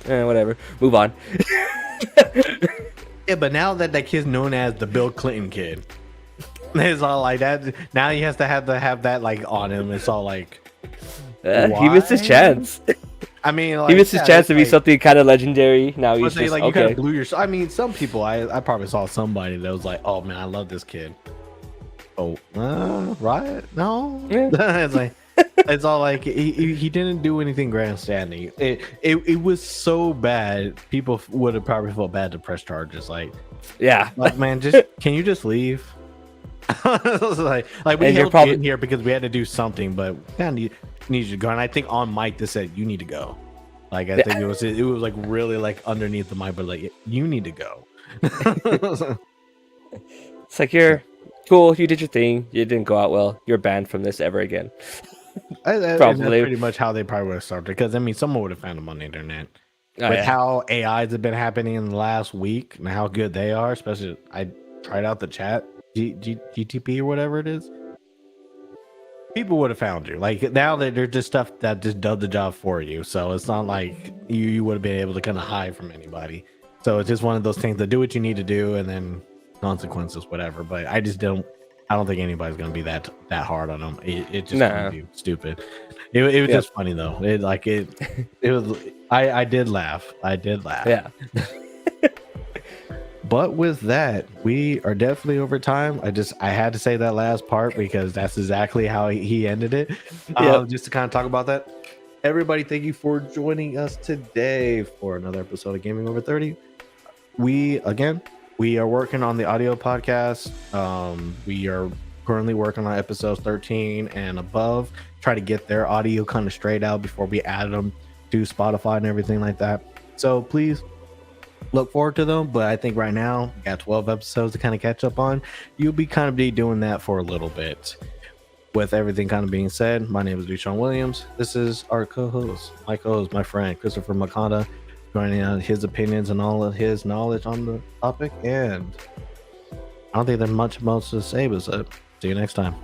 Whatever, move on. Yeah, but now that kid's known as the Bill Clinton kid, it's all like that. Now he has to have that like on him. It's all like, he missed his chance. I mean, like, he missed his chance to be something kind of legendary. Now he's just like, okay. You kind of blew your. I mean, some people, I probably saw somebody that was like, oh man, I love this kid. Oh, right? No, yeah. It's like, it's all like he didn't do anything grandstanding. It was so bad. People would have probably felt bad to press charges. Like, yeah, like, man, can you just leave? like we held you in here because we had to do something, but I need you to go. And I think on mic they said you need to go. Like, I think it was like really like underneath the mic, but like, you need to go. It's like, you're cool, you did your thing, you didn't go out well, you're banned from this ever again. Probably. That's pretty much how they probably would have started, because I mean, someone would have found them on the internet. With how AIs have been happening in the last week and how good they are, especially I tried out the chat GTP or whatever it is. People would have found you. Like, now that there's just stuff that just does the job for you, so it's not like you would have been able to kind of hide from anybody. So it's just one of those things to do what you need to do, and then consequences, whatever. But I don't think anybody's gonna be that hard on them. It just gonna be stupid. It was just funny though. It was. I did laugh. Yeah. But with that, we are definitely over time. I had to say that last part because that's exactly how he ended it. Just to kind of talk about that. Everybody, thank you for joining us today for another episode of Gaming Over 30. We are working on the audio podcast. We are currently working on episodes 13 and above. Try to get their audio kind of straight out before we add them to Spotify and everything like that. So please look forward to them. But I think right now we got 12 episodes to kind of catch up on. You'll be kind of doing that for a little bit. With everything kind of being said, my name is DuShaun Williams. This is our co-host, my friend Christopher Makanda, joining on his opinions and all of his knowledge on the topic. And I don't think there's much else to say, but see you next time.